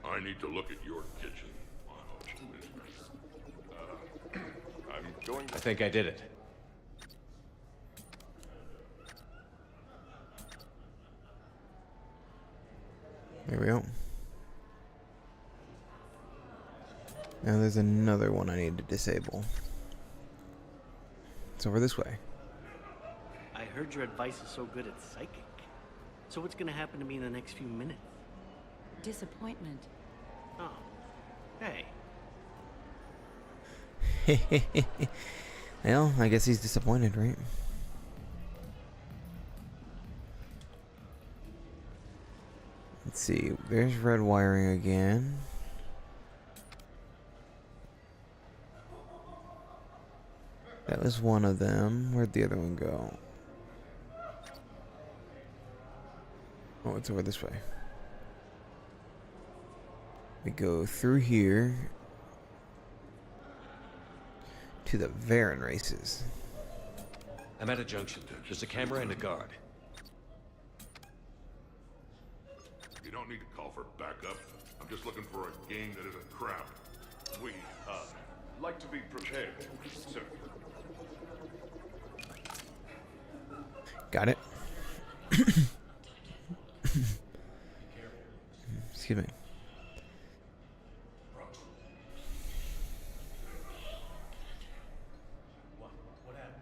Speaker 12: I need to look at your kitchen.
Speaker 20: I'm going to...
Speaker 5: I think I did it.
Speaker 1: There we go. Now there's another one I need to disable. It's over this way.
Speaker 22: I heard your advice is so good at psychic. So what's gonna happen to me in the next few minutes?
Speaker 3: Disappointment.
Speaker 22: Oh. Hey.
Speaker 1: Well, I guess he's disappointed, right? Let's see. There's red wiring again. That was one of them. Where'd the other one go? Oh, it's over this way. We go through here to the Varen races.
Speaker 5: I'm at a junction. There's a camera and a guard.
Speaker 12: You don't need to call for backup. I'm just looking for a gang that isn't crap.
Speaker 20: We, like to be prepared, sir.
Speaker 1: Got it. Excuse me.
Speaker 22: What happened?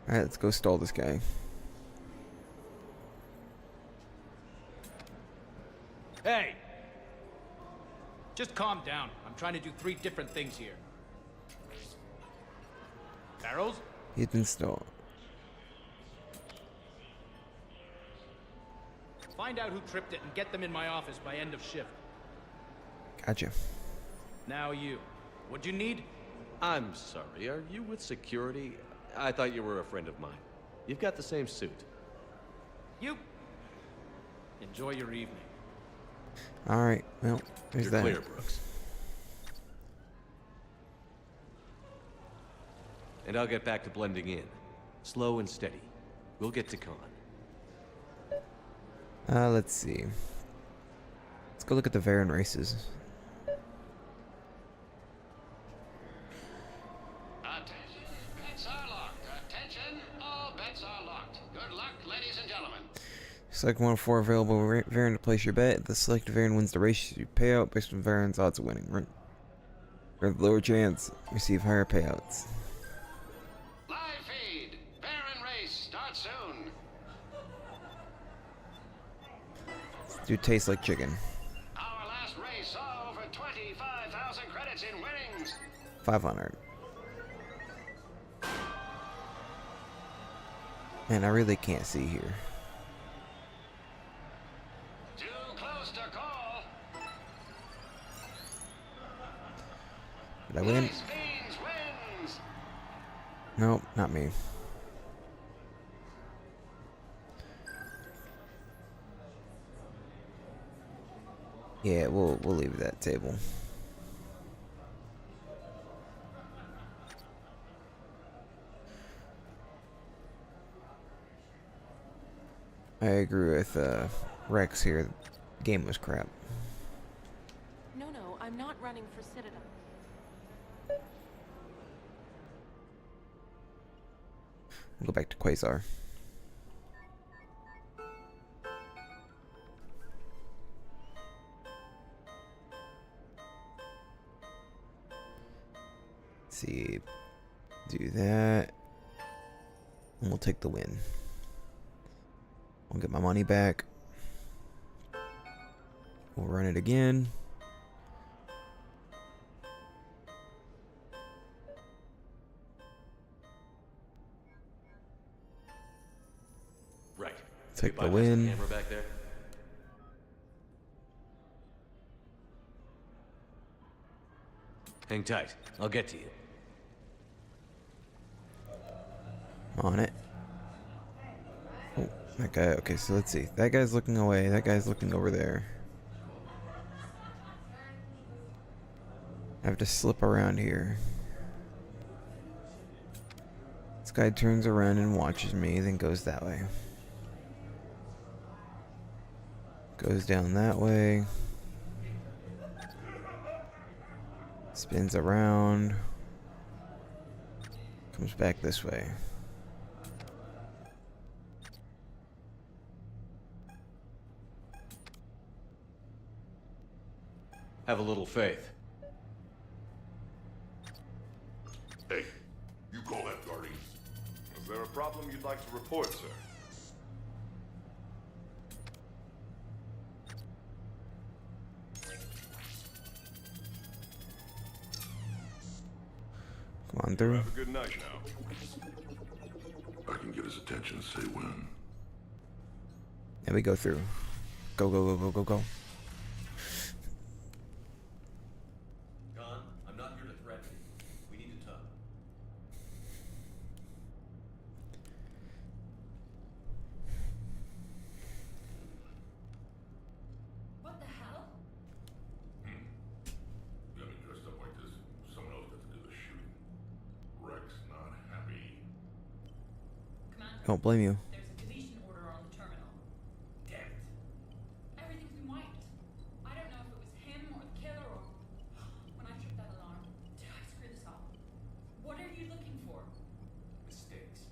Speaker 1: Alright, let's go stall this guy.
Speaker 19: Hey! Just calm down. I'm trying to do 3 different things here. Barrels?
Speaker 1: It's installed.
Speaker 19: Find out who tripped it and get them in my office by end of shift.
Speaker 1: Gotcha.
Speaker 19: Now you. What'd you need?
Speaker 4: I'm sorry, are you with security? I thought you were a friend of mine. You've got the same suit.
Speaker 19: You. Enjoy your evening.
Speaker 1: Alright, well, there's
Speaker 4: You're
Speaker 1: that.
Speaker 4: clear, Brooks. And I'll get back to blending in. Slow and steady. We'll get to con.
Speaker 1: Let's see. Let's go look at the Varen races.
Speaker 9: Bets are locked. Attention, all bets are locked. Good luck, ladies and gentlemen.
Speaker 1: Select one of 4 available Varen to place your bet. The selected Varen wins the race. You pay out based on Varen's odds of winning. Or the lower chance, receive higher payouts.
Speaker 9: Live feed. Baron race starts soon.
Speaker 1: Do taste like chicken.
Speaker 9: Our last race saw over 25,000 credits in winnings.
Speaker 1: 500. And I really can't see here.
Speaker 9: Too close to call.
Speaker 1: Did I win?
Speaker 9: Nice Beans wins.
Speaker 1: Nope, not me. Yeah, we'll leave that table. I agree with Rex here. The game was crap.
Speaker 23: No, I'm not running for Citadel.
Speaker 1: We'll go back to Quasar. Let's see. Do that. And we'll take the win. I'll get my money back. We'll run it again.
Speaker 4: Right.
Speaker 1: Take
Speaker 4: You
Speaker 1: the
Speaker 4: bypass
Speaker 1: win.
Speaker 4: Camera back there. Hang tight. I'll get to you.
Speaker 1: I'm on it. Oh, that guy. Okay, so let's see. That guy's looking away. That guy's looking over there. I have to slip around here. This guy turns around and watches me, then goes that way. Goes down that way. Spins around. Comes back this way.
Speaker 4: Have a little faith.
Speaker 12: Hey, you call that guarding?
Speaker 20: Is there a problem you'd like to report, sir?
Speaker 1: Come on through.
Speaker 20: Have a good night now.
Speaker 12: I can get his attention, say when.
Speaker 1: And we go through. Go, go, go, go, go, go.
Speaker 4: Gone. I'm not here to threaten you. We need to talk.
Speaker 14: What the hell?
Speaker 12: Got me dressed up like this. Someone else got to do the shooting. Rex not happy.
Speaker 14: Commander,
Speaker 1: Don't blame you.
Speaker 14: there's a deletion order on the terminal. Damn it. Everything's been wiped. I don't know if it was him or the killer or... When I tripped that alarm, did I screw this up? What are you looking for?
Speaker 4: Mistakes.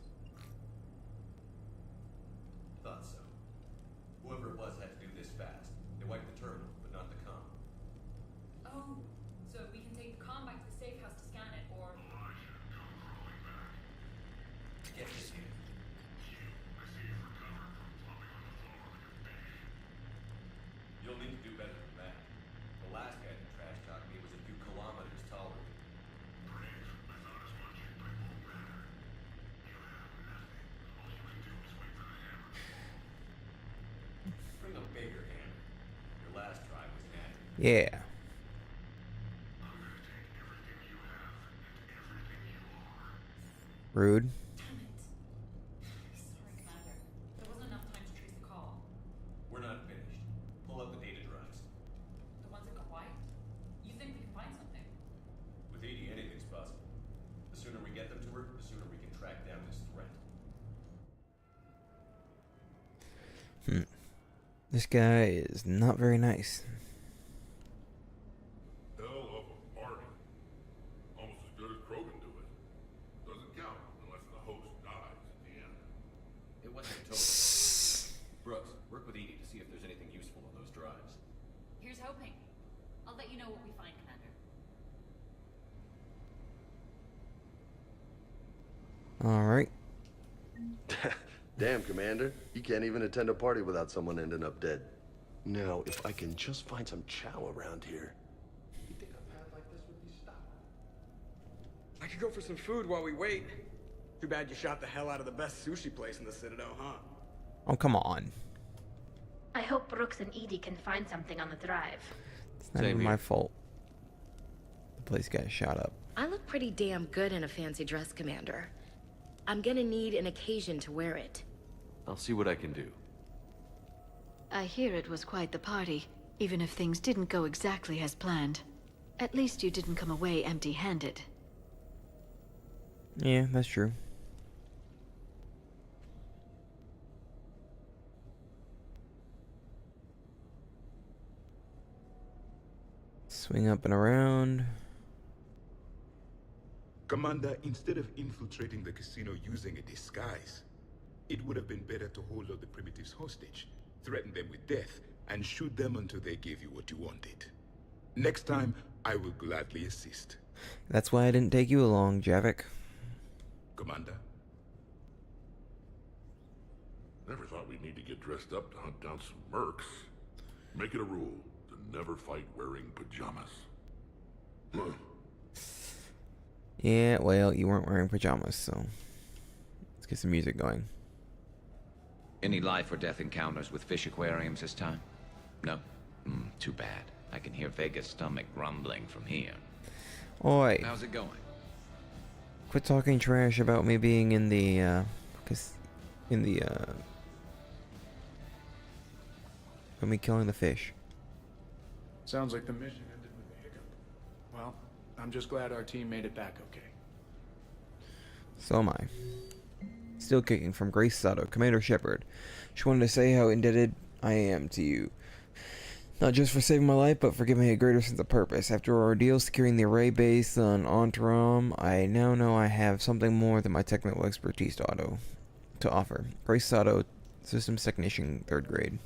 Speaker 4: Thought so. Whoever it was had to do this fast. They wiped the terminal, but not the comm.
Speaker 14: Oh, so we can take the comm back to the safe house to scan it, or...
Speaker 4: Get this here.
Speaker 5: You'll need to do better than that. The last guy that trash talked me was a few kilometers taller. Bring a bigger hammer. Your last try was natty.
Speaker 1: Yeah. Rude.
Speaker 14: There wasn't enough time to trace the call.
Speaker 5: We're not finished. Pull up the data drives.
Speaker 14: The ones that got wiped? You think we can find something?
Speaker 5: With Edie, anything's possible. The sooner we get them to her, the sooner we can track down this threat.
Speaker 1: This guy is not very nice.
Speaker 12: Hell of a party. Almost as good as Krogan do it. Doesn't count unless the host dies at the end.
Speaker 5: It wasn't a total. Brooks, work with Edie to see if there's anything useful on those drives.
Speaker 14: Here's hoping. I'll let you know what we find, Commander.
Speaker 1: Alright.
Speaker 15: Damn, Commander. You can't even attend a party without someone ending up dead. Now, if I can just find some chow around here. You think a path like this would be stopped?
Speaker 8: I could go for some food while we wait. Too bad you shot the hell out of the best sushi place in the Citadel, huh?
Speaker 1: Oh, come on.
Speaker 13: I hope Brooks and Edie can find something on the drive.
Speaker 1: It's not even my fault. The place got shot up.
Speaker 6: I look pretty damn good in a fancy dress, Commander. I'm gonna need an occasion to wear it.
Speaker 4: I'll see what I can do.
Speaker 11: I hear it was quite the party, even if things didn't go exactly as planned. At least you didn't come away empty-handed.
Speaker 1: Yeah, that's true. Swing up and around.
Speaker 16: Commander, instead of infiltrating the casino using a disguise, it would have been better to hold all the primitives hostage, threaten them with death, and shoot them until they gave you what you wanted. Next time, I will gladly assist.
Speaker 1: That's why I didn't take you along, Javik.
Speaker 16: Commander?
Speaker 12: Never thought we'd need to get dressed up to hunt down some mercs. Make it a rule to never fight wearing pajamas.
Speaker 1: Yeah, well, you weren't wearing pajamas, so let's get some music going.
Speaker 2: Any life or death encounters with fish aquariums this time? No? Too bad. I can hear Vega's stomach rumbling from here.
Speaker 1: Oi.
Speaker 2: How's it going?
Speaker 1: Quit talking trash about me being in the, me killing the fish.
Speaker 19: Sounds like the mission ended with a hiccup. Well, I'm just glad our team made it back okay.
Speaker 1: So am I. Still kicking from Grace Sato, Commander Shepard. Just wanted to say how indebted I am to you. Not just for saving my life, but for giving me a greater sense of purpose. After our ordeal securing the array base on Antram, I now know I have something more than my technical expertise to offer. Grace Sato, Systems Technician, 3rd grade.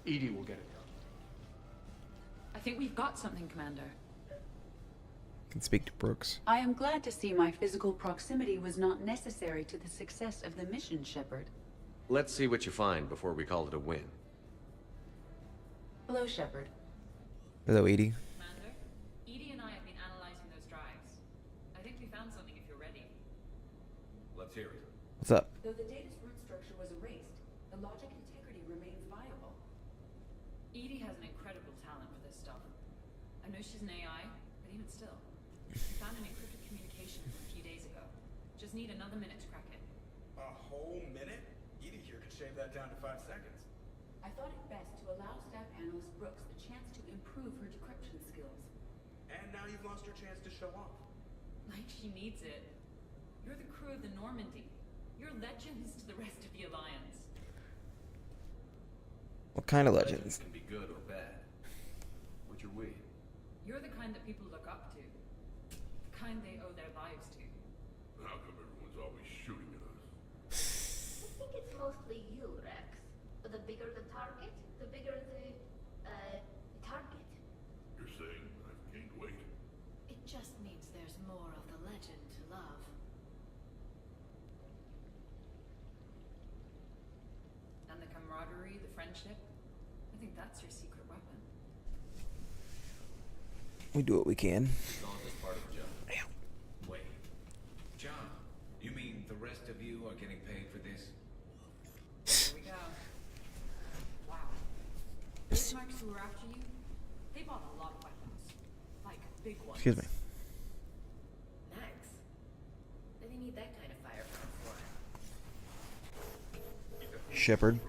Speaker 19: Edie will get it done.
Speaker 14: I think we've got something, Commander.
Speaker 1: Can speak to Brooks.
Speaker 3: I am glad to see my physical proximity was not necessary to the success of the mission, Shepard.
Speaker 4: Let's see what you find before we call it a win.
Speaker 3: Hello, Shepard.
Speaker 1: Hello, Edie.
Speaker 14: Commander, Edie and I have been analyzing those drives. I think we found something if you're ready.
Speaker 4: Let's hear it.
Speaker 1: What's up?
Speaker 3: Though the data's root structure was erased, the logic integrity remains viable.
Speaker 14: Edie has an incredible talent for this stuff. I know she's an AI, but even still. We found an encrypted communication from a few days ago. Just need another minute to crack it.
Speaker 8: A whole minute? Edie here could shave that down to 5 seconds.
Speaker 3: I thought it best to allow Staff Analyst Brooks the chance to improve her decryption skills.
Speaker 8: And now you've lost your chance to show off.
Speaker 14: Like she needs it. You're the crew of the Normandy. You're legends to the rest of the Alliance.
Speaker 1: What kind of legends?
Speaker 4: Can be good or bad. Which are we?
Speaker 14: You're the kind that people look up to. The kind they owe their lives to.
Speaker 12: How come everyone's always shooting at us?
Speaker 13: I think it's mostly you, Rex. The bigger the target, the bigger the, target.
Speaker 12: You're saying I've gained weight?
Speaker 11: It just means there's more of the legend to love.
Speaker 14: And the camaraderie, the friendship. think that's your secret weapon.
Speaker 1: We do what we can.
Speaker 2: Gone as part of John. Wait. John, you mean the rest of you are getting paid for this?
Speaker 14: Here we go. Wow. Those marks who were after you, they bought a lot of weapons. Like, big ones.
Speaker 1: Excuse me.
Speaker 6: Nice. What do you need that kind of firepower for?
Speaker 1: Shepard.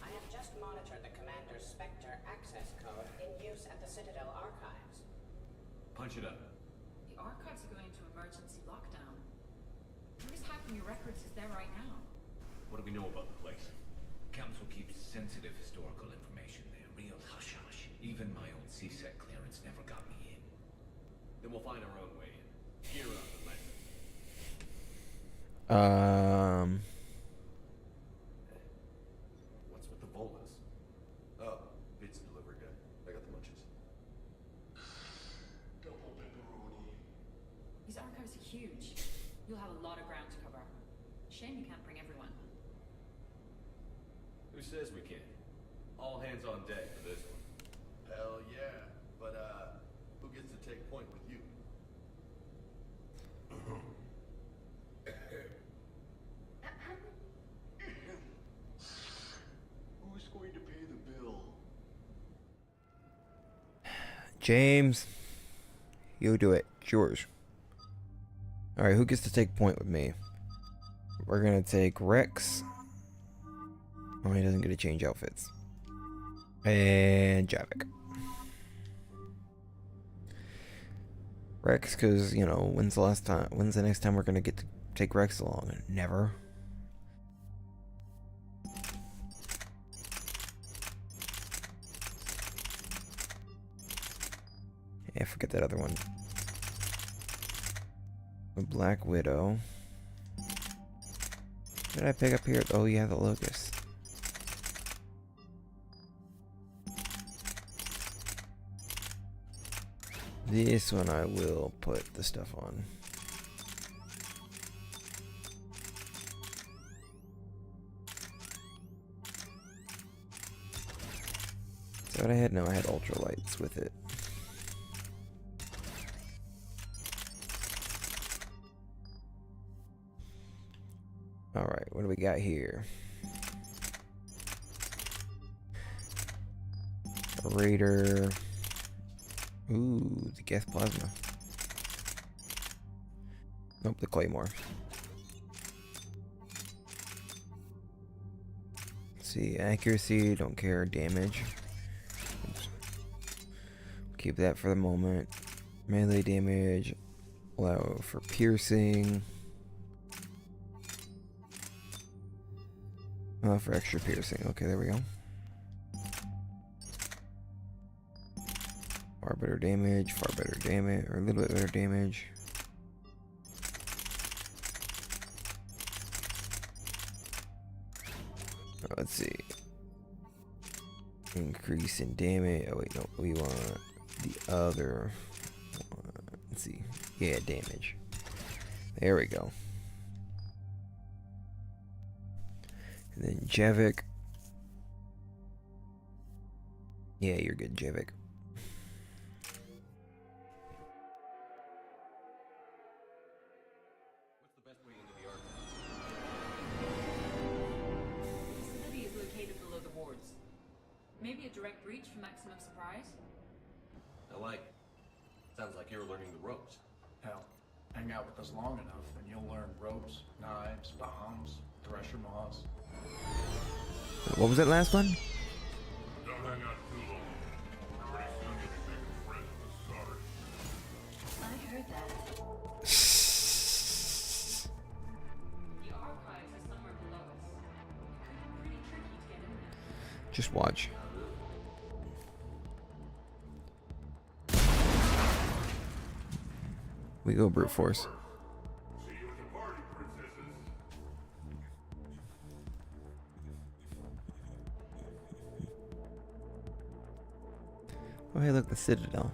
Speaker 7: I have just monitored the Commander's Spectre access code in use at the Citadel archives.
Speaker 5: Punch it up.
Speaker 14: The archives are going into emergency lockdown. Who's hacking your records is there right now?
Speaker 5: What do we know about the place?
Speaker 2: Council keeps sensitive historical information there. Real hush-hush. Even my old CSEC clearance never got me in.
Speaker 5: Then we'll find our own way in. Gear up and let's... What's with the bolas?
Speaker 15: Oh, pizza delivery guy. I got the munchies.
Speaker 8: Double pepperoni.
Speaker 14: These archives are huge. You'll have a lot of ground to cover. Shame you can't bring everyone.
Speaker 5: Who says we can't? All hands on deck for this one.
Speaker 15: Hell yeah. But, who gets to take point with you?
Speaker 8: Who's going to pay the bill?
Speaker 1: James, you do it. It's yours. Alright, who gets to take point with me? We're gonna take Rex. Oh, he doesn't get to change outfits. And Javik. Rex, because, you know, when's the next time we're gonna get to take Rex along? Never. Yeah, forget that other one. A Black Widow. What did I pick up here? Oh yeah, the Locust. This one I will put the stuff on. Is that what I had? No, I had ultralights with it. Alright, what do we got here? A Raider. Ooh, the gas plasma. Nope, the Claymore. Let's see, accuracy, don't care, damage. Oops. Keep that for the moment. Melee damage, allow for piercing. For extra piercing. Okay, there we go. Far better damage, or a little bit better damage. Let's see. Increase in damage. Oh wait, no, we want the other one. Let's see. Yeah, damage. There we go. And then Javik. Yeah, you're good, Javik.
Speaker 5: What's the best way into the archives?
Speaker 14: The facility is located below the wards. Maybe a direct breach for maximum surprise?
Speaker 5: I like it. Sounds like you're learning the ropes.
Speaker 10: Hell, hang out with us long enough and you'll learn ropes, knives, bombs, thresher maws.
Speaker 1: What was that last one?
Speaker 12: Don't hang out too long. Pretty soon you'll be making friends with Sarge.
Speaker 11: I heard that.
Speaker 14: The archives are somewhere below us. It could be pretty tricky to get in there.
Speaker 1: Just watch. We go brute force.
Speaker 12: See you at the party, princesses.
Speaker 1: Oh hey, look, the Citadel.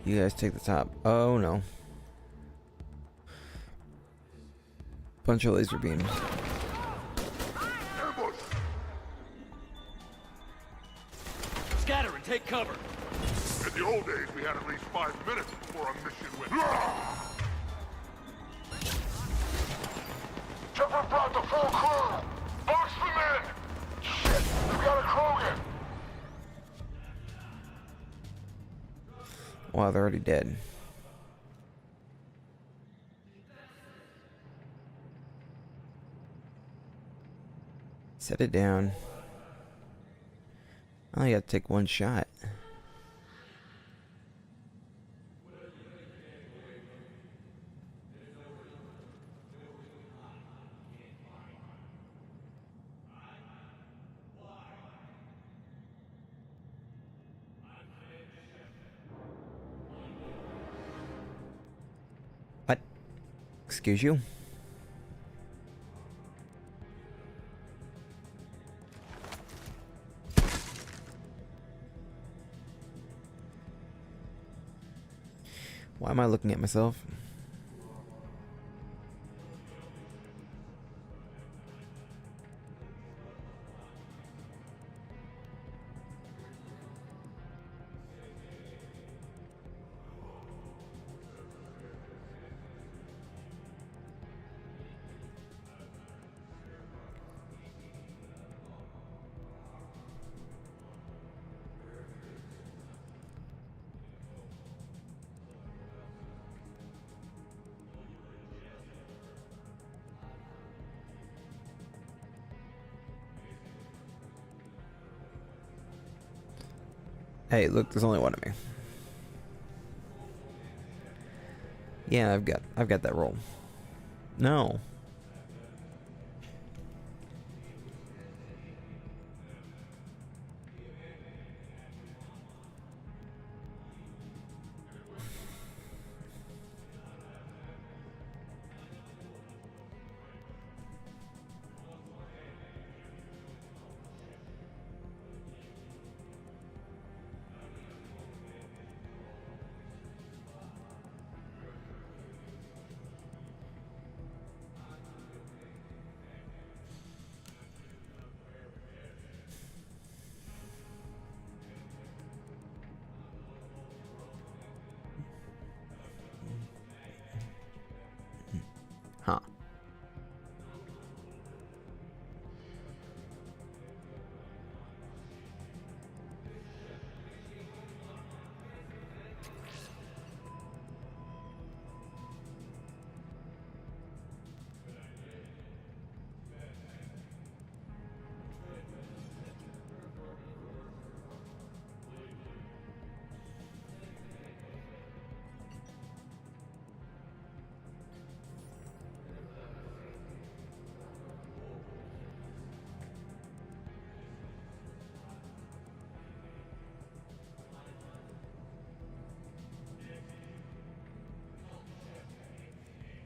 Speaker 1: You guys take the top. Oh no. Bunch of laser beams.
Speaker 5: Scatter and take cover.
Speaker 12: In the old days, we had at least 5 minutes before a mission went. Chopper brought the full crew! Box them in! Shit, we've got a Krogan!
Speaker 1: Wow, they're already dead. Set it down. I only gotta take one shot. What? Excuse you? Why am I looking at myself? Hey, look, there's only one of me. Yeah, I've got that roll. No. Huh.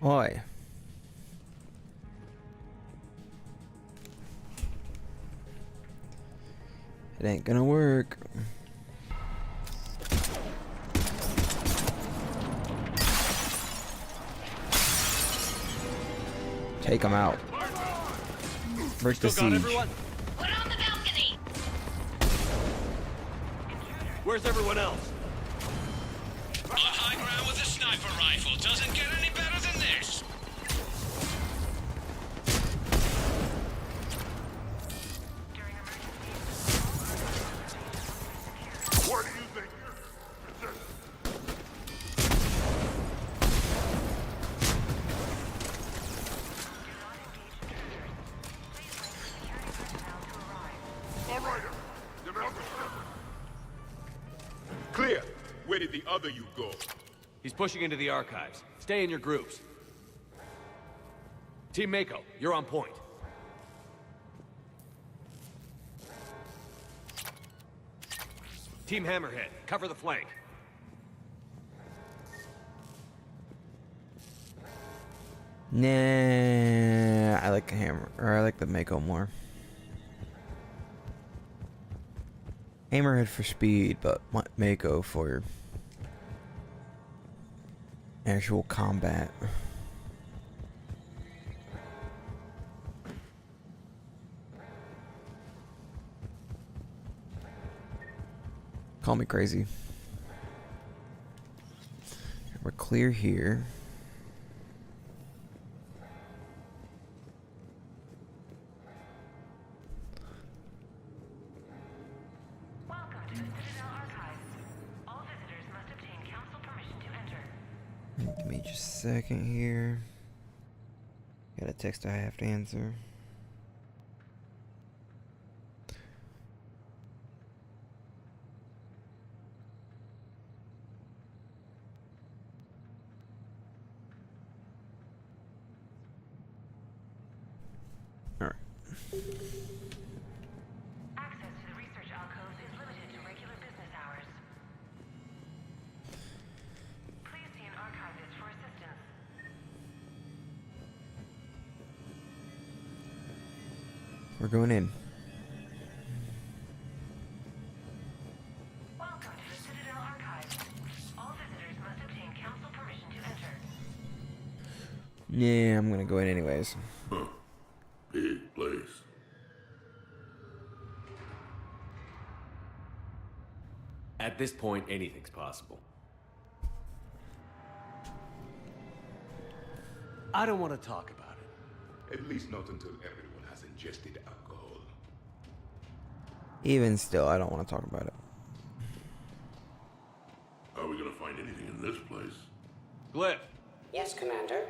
Speaker 1: Oi. It ain't gonna work. Take them out. Break the siege.
Speaker 5: Where's everyone else?
Speaker 9: On high ground with a sniper rifle. Doesn't get any better than this.
Speaker 12: Where do you think you're
Speaker 16: Clear. Where did the other you go?
Speaker 5: He's pushing into the archives. Stay in your groups. Team Mako, you're on point. Team Hammerhead, cover the flank.
Speaker 1: Nah, I like the hammer, or I like the Mako more. Hammerhead for speed, but Mako for Actual combat. Call me crazy. We're clear here. Give me just a second here. Got a text I have to answer. All right.
Speaker 17: Access to the research alcoves is limited to regular business hours. Please see an archivist for assistance.
Speaker 1: We're going in.
Speaker 17: Welcome to the Citadel Archives. All visitors must obtain council permission to enter.
Speaker 1: Yeah, I'm gonna go in anyways.
Speaker 12: Huh. Big place.
Speaker 5: At this point, anything's possible. I don't want to talk about it.
Speaker 16: At least not until everyone has ingested alcohol.
Speaker 1: Even still, I don't want to talk about it.
Speaker 12: Are we gonna find anything in this place?
Speaker 5: Glyph,
Speaker 7: Yes, Commander.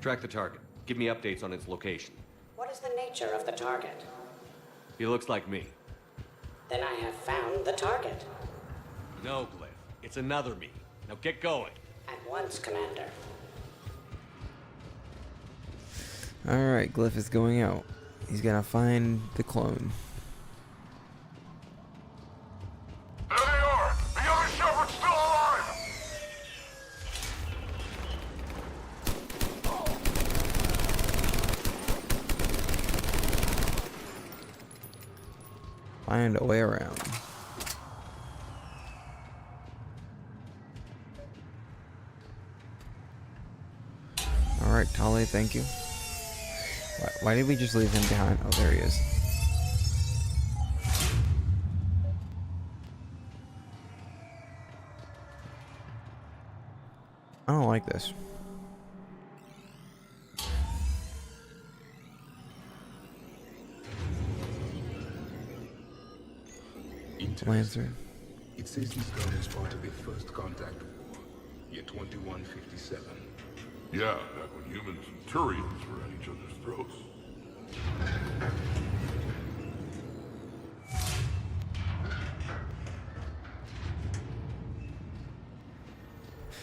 Speaker 5: track the target. Give me updates on its location.
Speaker 7: What is the nature of the target?
Speaker 5: He looks like me.
Speaker 7: Then I have found the target.
Speaker 5: No, Glyph. It's another me. Now get going.
Speaker 7: At once, Commander.
Speaker 1: Alright, Glyph is going out. He's gonna find the clone.
Speaker 12: There they are! The other Shepard's still alive!
Speaker 1: Find a way around. Alright, Tali, thank you. Why did we just leave him behind? Oh, there he is. I don't like this. Lancer.
Speaker 16: It says this gun was part of the First Contact War, year 2157.
Speaker 12: Yeah, back when humans and Turians were at each other's throats.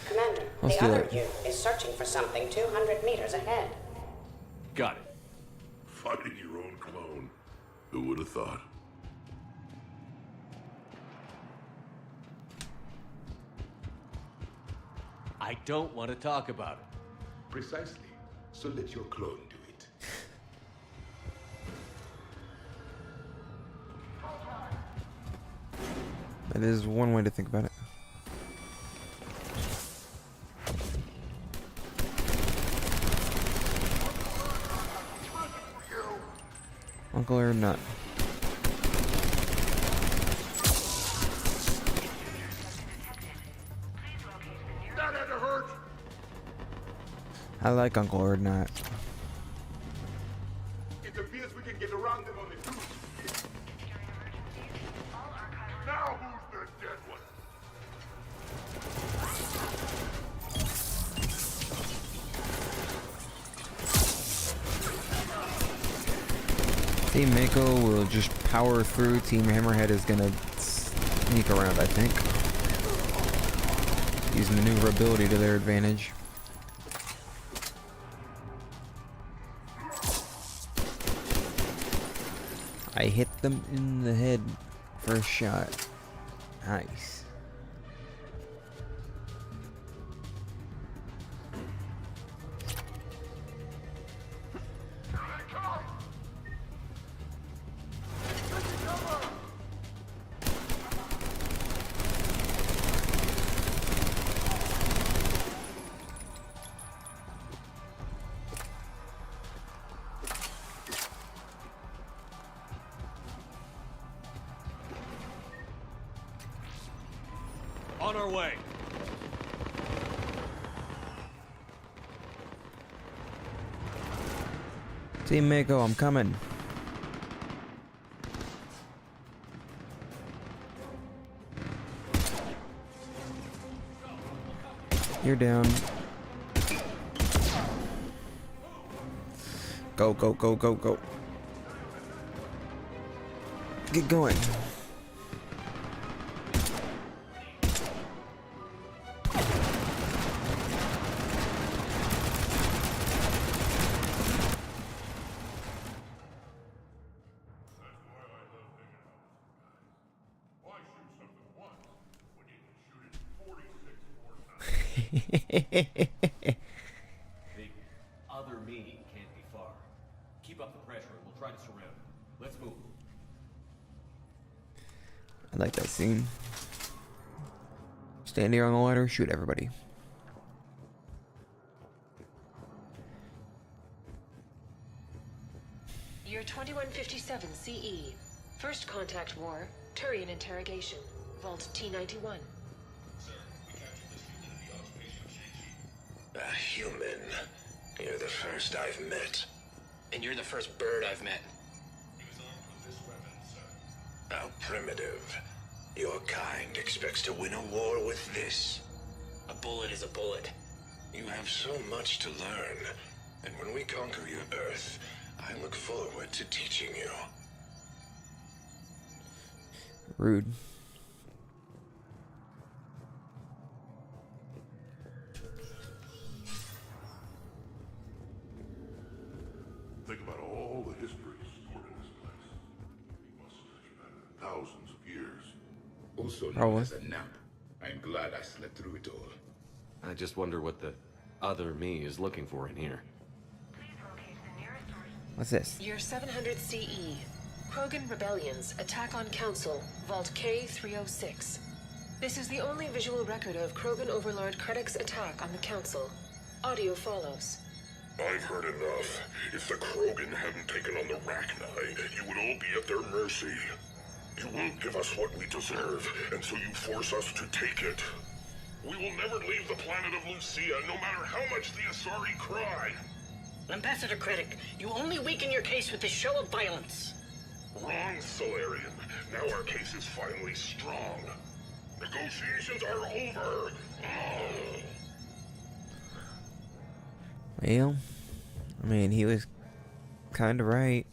Speaker 7: Commander,
Speaker 1: Let's
Speaker 7: the
Speaker 1: do
Speaker 7: other
Speaker 1: it.
Speaker 7: you is searching for something 200 meters ahead.
Speaker 5: Got it.
Speaker 12: Fighting your own clone. Who would have thought?
Speaker 5: I don't want to talk about it.
Speaker 16: Precisely. So let your clone do it.
Speaker 1: That is one way to think about it. Uncle or not.
Speaker 12: That had to hurt!
Speaker 1: I like Uncle or not.
Speaker 12: It appears we can get around them on the two. Now who's the dead one?
Speaker 1: Team Mako will just power through. Team Hammerhead is gonna sneak around, I think. Use maneuverability to their advantage. I hit them in the head first shot. Nice.
Speaker 5: On our way.
Speaker 1: Team Mako, I'm coming. You're down. Go, go, go, go, go. Get going.
Speaker 5: The other me can't be far. Keep up the pressure and we'll try to surround him. Let's move.
Speaker 1: I like that scene. Stand here on the ladder, shoot everybody.
Speaker 18: Year 2157 CE. First contact war. Turian interrogation. Vault T91.
Speaker 21: A human. You're the first I've met. And you're the first bird I've met. He was armed with this weapon, sir. How primitive. Your kind expects to win a war with this. A bullet is a bullet. You have so much to learn. And when we conquer your Earth, I look forward to teaching you.
Speaker 1: Rude.
Speaker 12: Think about all the history stored in this place. It must have been thousands of years.
Speaker 16: Also known
Speaker 1: Probably.
Speaker 16: as a nap. I'm glad I slept through it all.
Speaker 4: I just wonder what the other me is looking for in here.
Speaker 1: What's this?
Speaker 18: Year 700 CE. Krogan Rebellions. Attack on Council. Vault K306. This is the only visual record of Krogan Overlord Krennic's attack on the Council. Audio follows.
Speaker 12: I've heard enough. If the Krogan hadn't taken on the Rachni, you would all be at their mercy. You won't give us what we deserve, and so you force us to take it. We will never leave the planet of Lucia, no matter how much the Asari cry.
Speaker 22: Ambassador Krennic, you only weaken your case with this show of violence.
Speaker 12: Wrong, Solarian. Now our case is finally strong. Negotiations are over.
Speaker 1: Well, I mean, he was kind of right.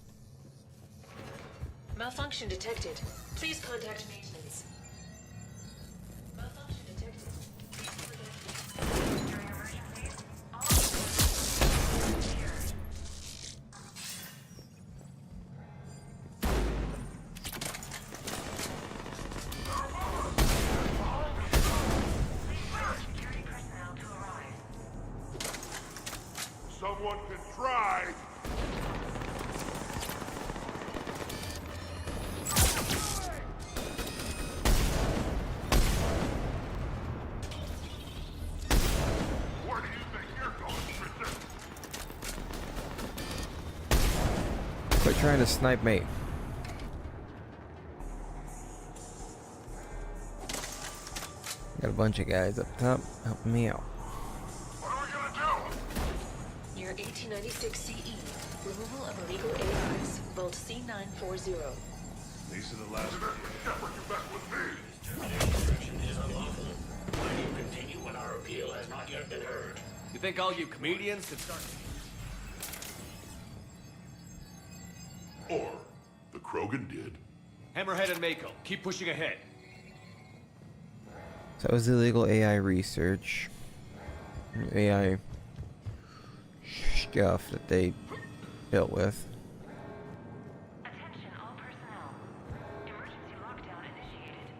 Speaker 18: Malfunction detected. Please contact maintenance. Malfunction detected.
Speaker 12: Someone can try. Where do you think you're going, Tristan?
Speaker 1: Quit trying to snipe me. Got a bunch of guys up top helping me out.
Speaker 18: Year 1896 CE. Removal of illegal AIs. Vault C940.
Speaker 12: These are the last. Shepard, you back with me.
Speaker 22: Extraction is unlawful. Why do you continue when our appeal has not yet been heard?
Speaker 5: You think all you comedians could start...
Speaker 12: Or the Krogan did.
Speaker 5: Hammerhead and Mako, keep pushing ahead.
Speaker 1: So that was illegal AI research. AI stuff that they built with.
Speaker 17: Attention all personnel. Emergency lockdown initiated.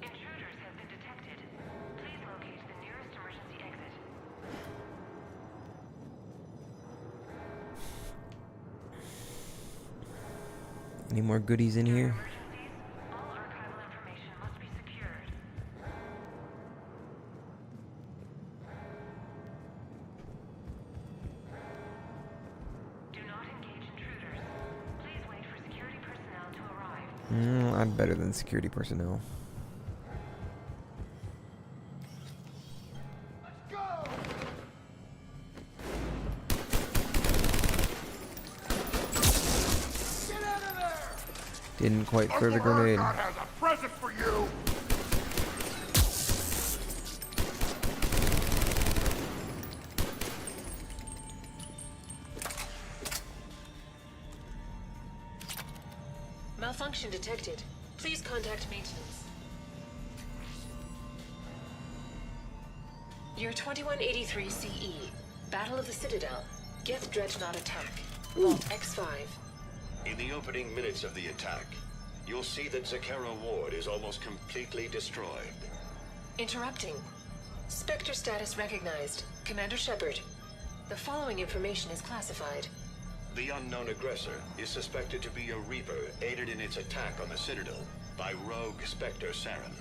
Speaker 17: Intruders have been detected. Please locate the nearest emergency exit.
Speaker 1: Any more goodies in here?
Speaker 17: All archival information must be secured. Do not engage intruders.
Speaker 1: I'm better than security personnel. Didn't quite throw the grenade.
Speaker 12: God has a present for you.
Speaker 18: Malfunction detected. Please contact maintenance. Year 2183 CE. Battle of the Citadel. Geth Dreadnought attack. Vault X5.
Speaker 21: In the opening minutes of the attack, you'll see that Zakera Ward is almost completely destroyed.
Speaker 18: Interrupting. Spectre status recognized. Commander Shepard. The following information is classified.
Speaker 21: The unknown aggressor is suspected to be a Reaper aided in its attack on the Citadel by rogue Spectre Saren.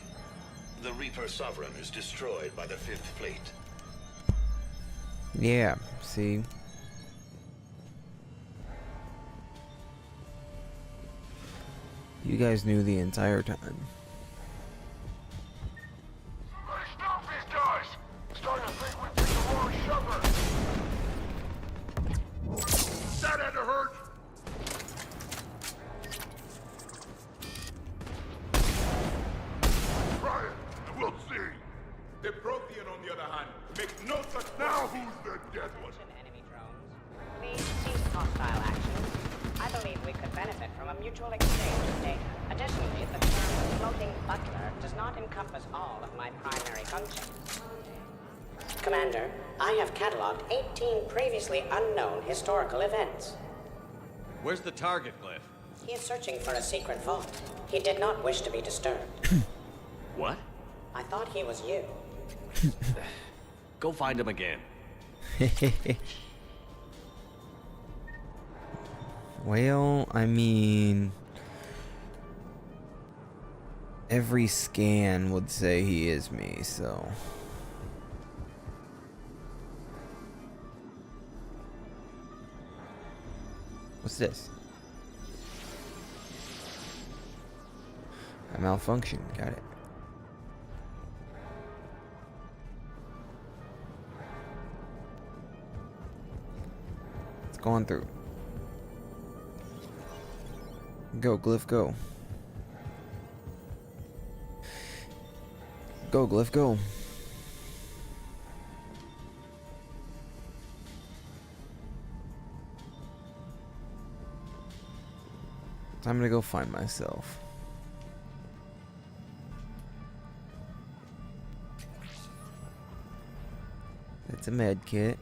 Speaker 21: The Reaper Sovereign is destroyed by the 5th Fleet.
Speaker 1: Yeah, see? You guys knew the entire time.
Speaker 12: Stop these guys! Starting to think we picked the wrong Shepard. That had to hurt. Try it, and we'll see.
Speaker 8: The Prothean, on the other hand, makes no such...
Speaker 12: Now who's the dead one?
Speaker 7: Please cease hostile actions. I believe we could benefit from a mutual exchange of data. Additionally, the term floating butler does not encompass all of my primary functions. Commander, I have cataloged 18 previously unknown historical events.
Speaker 5: Where's the target, Glyph?
Speaker 7: He is searching for a secret vault. He did not wish to be disturbed.
Speaker 5: What?
Speaker 7: I thought he was you.
Speaker 5: Go find him again.
Speaker 1: Well, I mean, every scan would say he is me, so. What's this? A malfunction, got it. It's going through. Go, Glyph, go. Go, Glyph, go. I'm gonna go find myself. It's a med kit.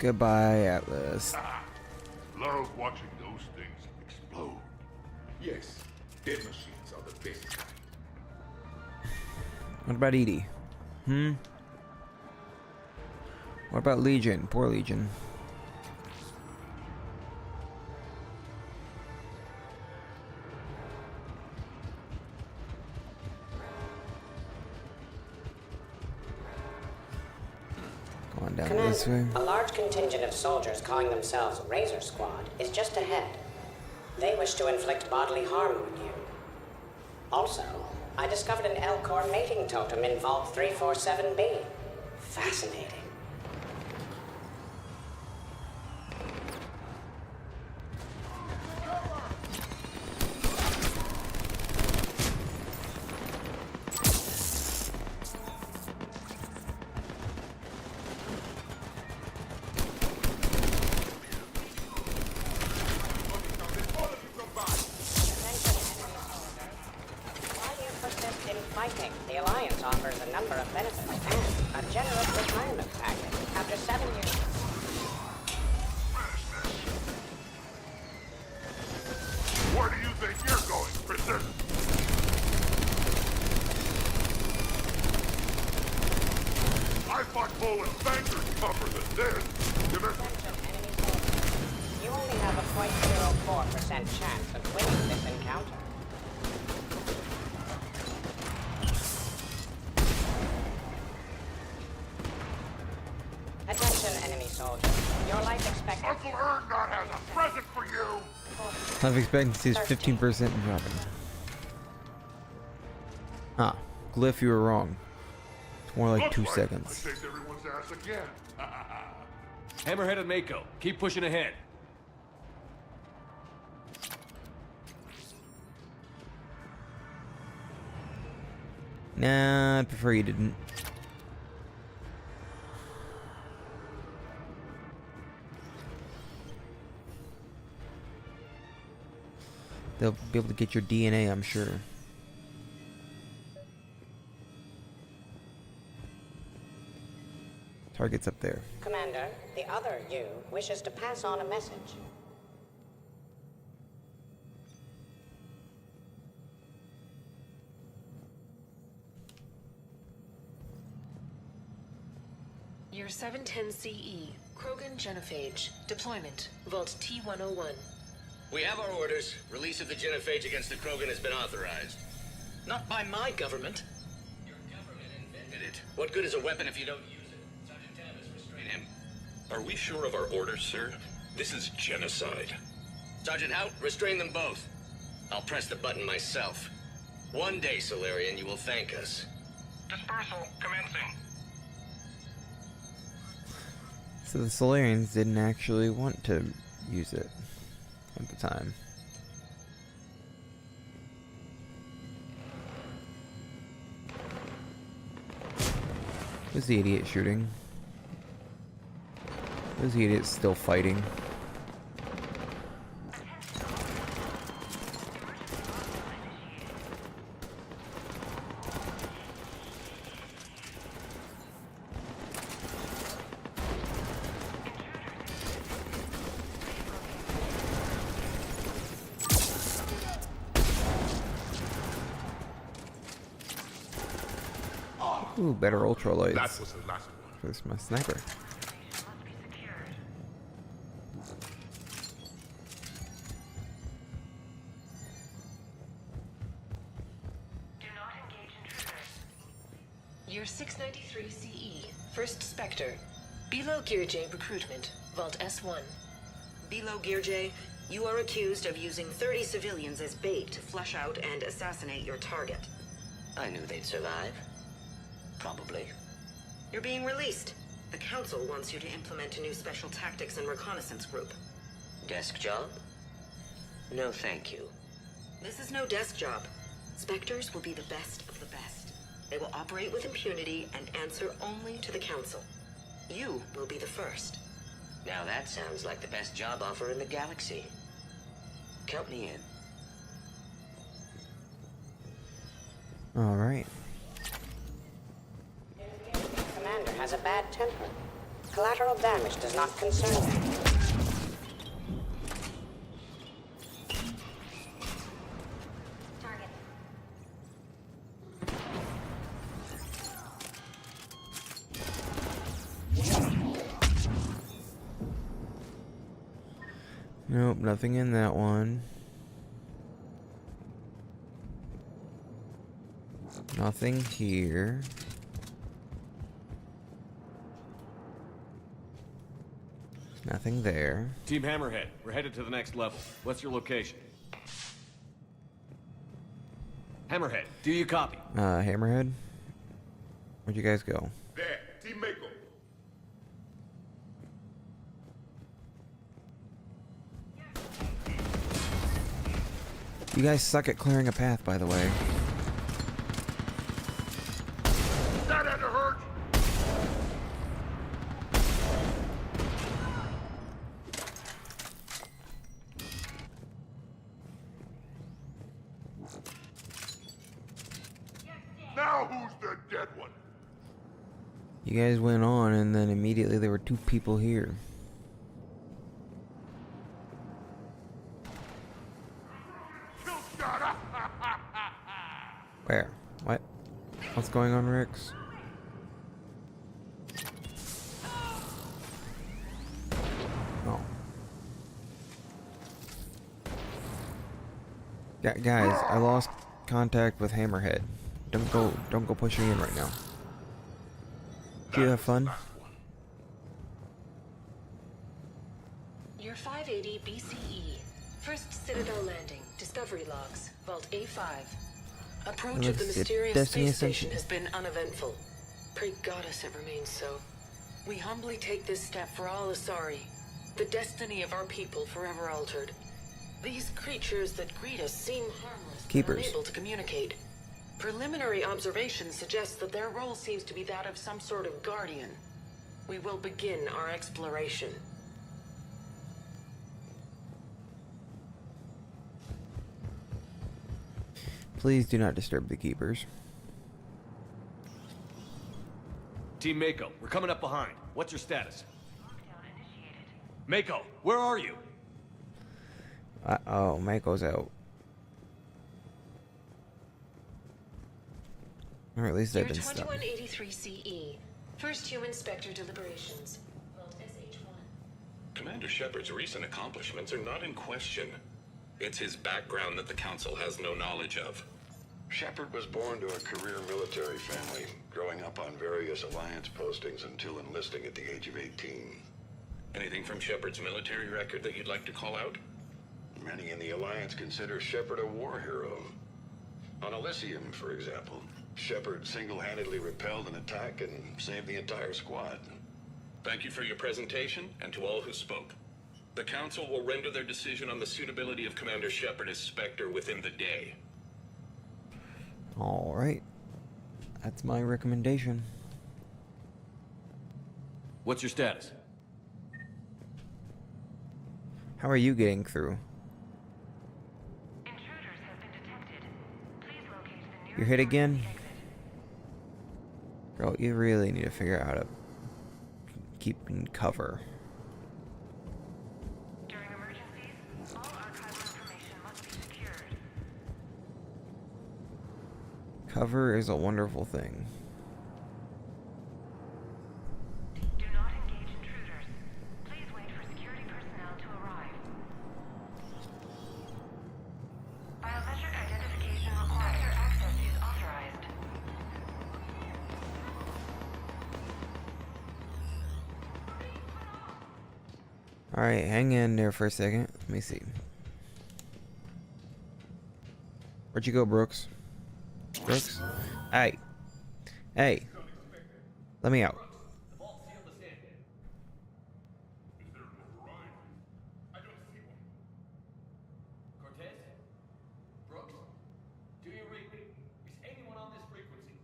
Speaker 1: Goodbye, Atlas.
Speaker 12: Love watching those things explode.
Speaker 16: Yes, dead machines are the best kind.
Speaker 1: What about Edie? What about Legion? Poor Legion. Going down this way.
Speaker 7: A large contingent of soldiers calling themselves Razor Squad is just ahead. They wish to inflict bodily harm on you. Also, I discovered an Elcor mating totem in Vault 347B. Fascinating. The Alliance offers a number of benefits and a generous retirement package after 7 years.
Speaker 12: Where do you think you're going, princess? pulling bankers tougher than this. You know,
Speaker 7: You only have a 0.04% chance of winning this encounter. Attention, enemy soldier. Your life expectancy...
Speaker 12: Uncle Erndot has a present for you!
Speaker 1: Life expectancy is 15% and dropping. Ah, Glyph, you were wrong. It's more like 2 seconds.
Speaker 12: I saved everyone's ass again.
Speaker 5: Hammerhead and Mako, keep pushing ahead.
Speaker 1: Nah, I'd prefer you didn't. They'll be able to get your DNA, I'm sure. Target's up there.
Speaker 7: Commander, the other you wishes to pass on a message.
Speaker 18: Year 710 CE, Krogan Genophage. Deployment, Vault T-101.
Speaker 21: We have our orders. Release of the genophage against the Krogan has been authorized. Not by my government. Your government invented it. What good is a weapon if you don't use it? Sergeant Davis, restrain him.
Speaker 19: Are we sure of our orders, sir? This is genocide.
Speaker 21: Sergeant Hout, restrain them both. I'll press the button myself. One day, Solarian, you will thank us.
Speaker 19: Dispersal commencing.
Speaker 1: So the Solarians didn't actually want to use it at the time. Who's the idiot shooting? Who's the idiot still fighting? Ooh, better ultralights.
Speaker 12: That was the last one.
Speaker 1: Where's my sniper?
Speaker 18: Year 693 CE, First Spectre. Below Gear J Recruitment, Vault S1.
Speaker 20: Below Gear J, you are accused of using 30 civilians as bait to flush out and assassinate your target.
Speaker 21: I knew they'd survive. Probably.
Speaker 20: You're being released. The Council wants you to implement a new special tactics and reconnaissance group.
Speaker 21: Desk job? No, thank you.
Speaker 20: This is no desk job. Spectres will be the best of the best. They will operate with impunity and answer only to the Council. You will be the first.
Speaker 21: Now that sounds like the best job offer in the galaxy. Count me in.
Speaker 1: Alright.
Speaker 7: Commander has a bad temper. Collateral damage does not concern him.
Speaker 1: Nope, nothing in that one. Nothing here. Nothing there.
Speaker 5: Team Hammerhead, we're headed to the next level. What's your location? Hammerhead, do you copy?
Speaker 1: Hammerhead? Where'd you guys go?
Speaker 12: There, Team Mako.
Speaker 1: You guys suck at clearing a path, by the way.
Speaker 12: That had to hurt. Now who's the dead one?
Speaker 1: You guys went on, and then immediately there were 2 people here. Where? What? What's going on, Rex? Guys, I lost contact with Hammerhead. Don't go pushing in right now. Do you have fun?
Speaker 18: You're 580 BCE. First Citadel landing. Discovery logs. Vault A5. Approach of the mysterious
Speaker 1: Destiny
Speaker 18: space
Speaker 1: Ascension.
Speaker 18: station has been uneventful. Pray Goddess it remains so. We humbly take this step for all Asari. The destiny of our people forever altered. These creatures that greet us seem harmless
Speaker 1: Keepers.
Speaker 18: and unable to communicate. Preliminary observation suggests that their role seems to be that of some sort of guardian. We will begin our exploration.
Speaker 1: Please do not disturb the Keepers.
Speaker 5: Team Mako, we're coming up behind. What's your status? Mako, where are you?
Speaker 1: Oh, Mako's out. Or at least I've
Speaker 18: You're
Speaker 1: been stuck.
Speaker 18: 2183 CE. First human Spectre deliberations. Vault SH1.
Speaker 19: Commander Shepard's recent accomplishments are not in question. It's his background that the Council has no knowledge of.
Speaker 21: Shepard was born to a career military family, growing up on various Alliance postings until enlisting at the age of 18.
Speaker 19: Anything from Shepard's military record that you'd like to call out?
Speaker 21: Many in the Alliance consider Shepard a war hero. On Elysium, for example, Shepard single-handedly repelled an attack and saved the entire squad.
Speaker 19: Thank you for your presentation, and to all who spoke. The Council will render their decision on the suitability of Commander Shepard as Spectre within the day.
Speaker 1: Alright. That's my recommendation.
Speaker 5: What's your status?
Speaker 1: How are you getting through? You're hit again? Girl, you really need to figure out how to keep in cover. Cover is a wonderful thing.
Speaker 17: Do not engage intruders. Please wait for security personnel to arrive. Biometric identification required. Sector access is authorized.
Speaker 1: Alright, hang in there for a second. Let me see. Where'd you go, Brooks? Brooks? Hey. Hey. Let me out.
Speaker 5: Cortez? Brooks? Do you read me? Is anyone on this frequency?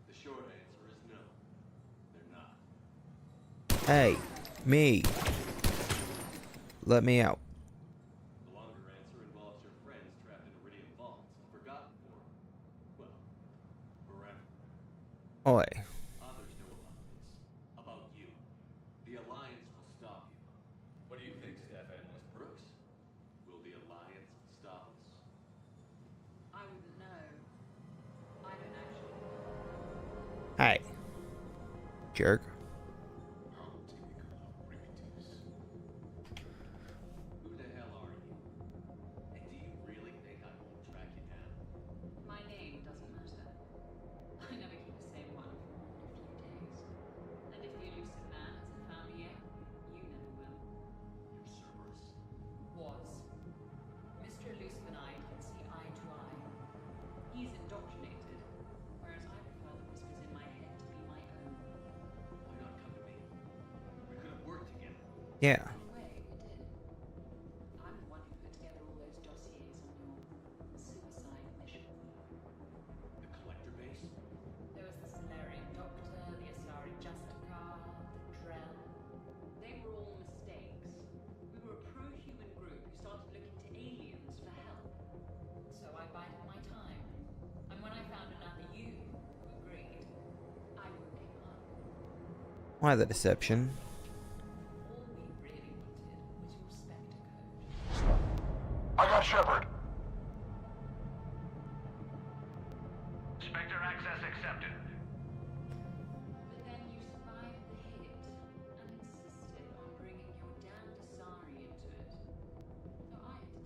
Speaker 5: The short answer is no. They're not.
Speaker 1: Hey. Me. Let me out.
Speaker 5: The longer answer involves your friends trapped in Iridium vaults and forgotten for, well, forever.
Speaker 1: Oi.
Speaker 5: Others know about this. About you. The Alliance will stop you. What do you think, Staff Analyst Brooks? Will the Alliance stop us?
Speaker 14: I wouldn't know. I don't actually.
Speaker 1: Hey. Jerk.
Speaker 5: Who the hell are you? And do you really think I won't track you down?
Speaker 14: My name doesn't matter. I never keep the same one for more than a few days. And if the elusive man hasn't found me yet, you never will.
Speaker 5: You're Cerberus.
Speaker 14: Was. Mr. Elusive and I can see eye to eye. He's indoctrinated, whereas I prefer the whispers in my head to be my own.
Speaker 5: Why not come to me? We could have worked together.
Speaker 1: Yeah.
Speaker 14: In a way, we did. I'm the one who put together all those dossiers on your suicide mission.
Speaker 5: The collector base?
Speaker 14: There was the Solarian Doctor, the Asari Justicar, the Drell. They were all mistakes. We were a pro-human group who started looking to aliens for help. So I bided my time. And when I found another you who agreed, I woke him up.
Speaker 1: Why the deception?
Speaker 14: All we really wanted was your Spectre code.
Speaker 21: I got Shepard.
Speaker 22: Spectre access accepted.
Speaker 14: But then you survived the hit and insisted on bringing your damned Asari into it. So I had to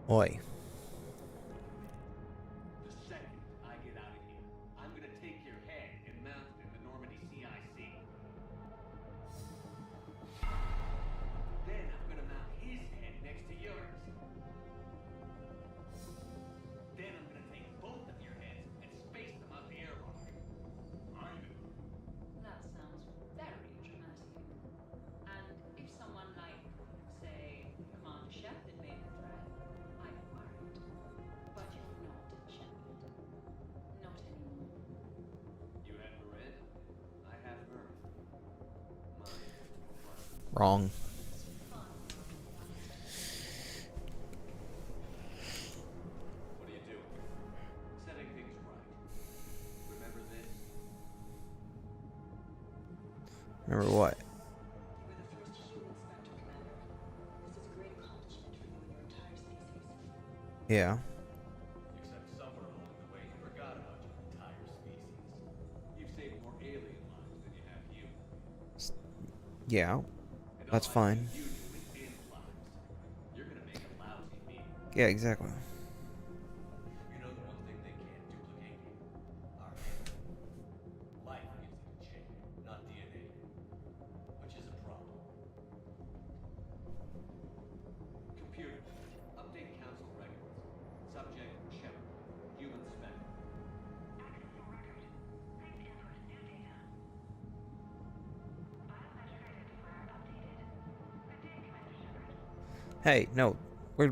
Speaker 1: Oi.
Speaker 5: The second I get out of here, I'm gonna take your head and mount it in the Normandy CIC. Then I'm gonna mount his head next to yours. Then I'm gonna take both of your heads and space them out the airlock.
Speaker 14: That sounds very dramatic. And if someone like, say, Commander Shepard made the threat, I'd be worried. But you're not Shepard. Not anymore.
Speaker 5: You have Miranda. I have her.
Speaker 1: Wrong.
Speaker 5: What are you doing? Setting things right. Remember this?
Speaker 1: Remember what? Yeah.
Speaker 5: Except somewhere along the way you forgot about your entire species. You've saved more alien lives than you have humans.
Speaker 1: Yeah. That's fine.
Speaker 5: You do with alien lives. You're gonna make a lousy meal.
Speaker 1: Yeah, exactly.
Speaker 5: You know the one thing they can't duplicate? Our DNA. Life gives it a chip, not DNA. Which is a problem. Computer, update council records. Subject, Shepard. Human spec.
Speaker 1: Hey, no. I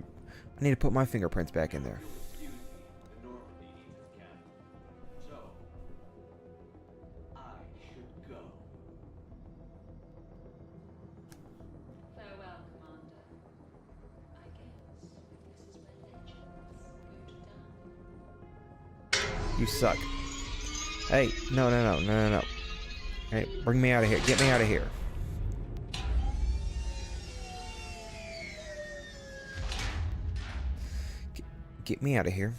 Speaker 1: need to put my fingerprints back in there.
Speaker 5: The Normandy needs its captain. So, I should go.
Speaker 14: Farewell, Commander. I guess this is where legends go to die.
Speaker 1: You suck. Hey, no. Hey, bring me out of here. Get me out of here. Get me out of here.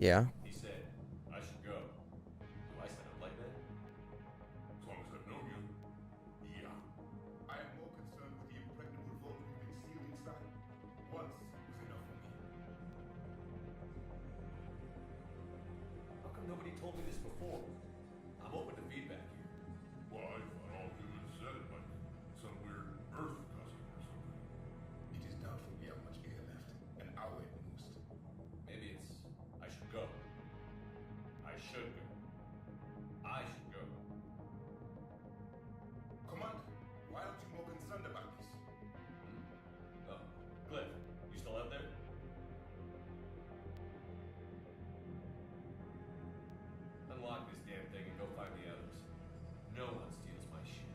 Speaker 1: Yeah.
Speaker 5: He said, I should go. Do I set up like that?
Speaker 12: As long as I've known you. Yeah. I am more concerned with the impregnable vault you conceal inside. Once was enough for me.
Speaker 5: How come nobody told me this before? I'm open to feedback here.
Speaker 12: Well, I thought all humans said it like some weird Earth custom or something. It is doubtful we have much air left. An hour at most.
Speaker 5: Maybe it's, I should go. I should go. I should go.
Speaker 12: Commander, why aren't you more concerned about this?
Speaker 5: Oh, Cliff, you still out there? Unlock this damn thing and go find the others. No one steals my shit.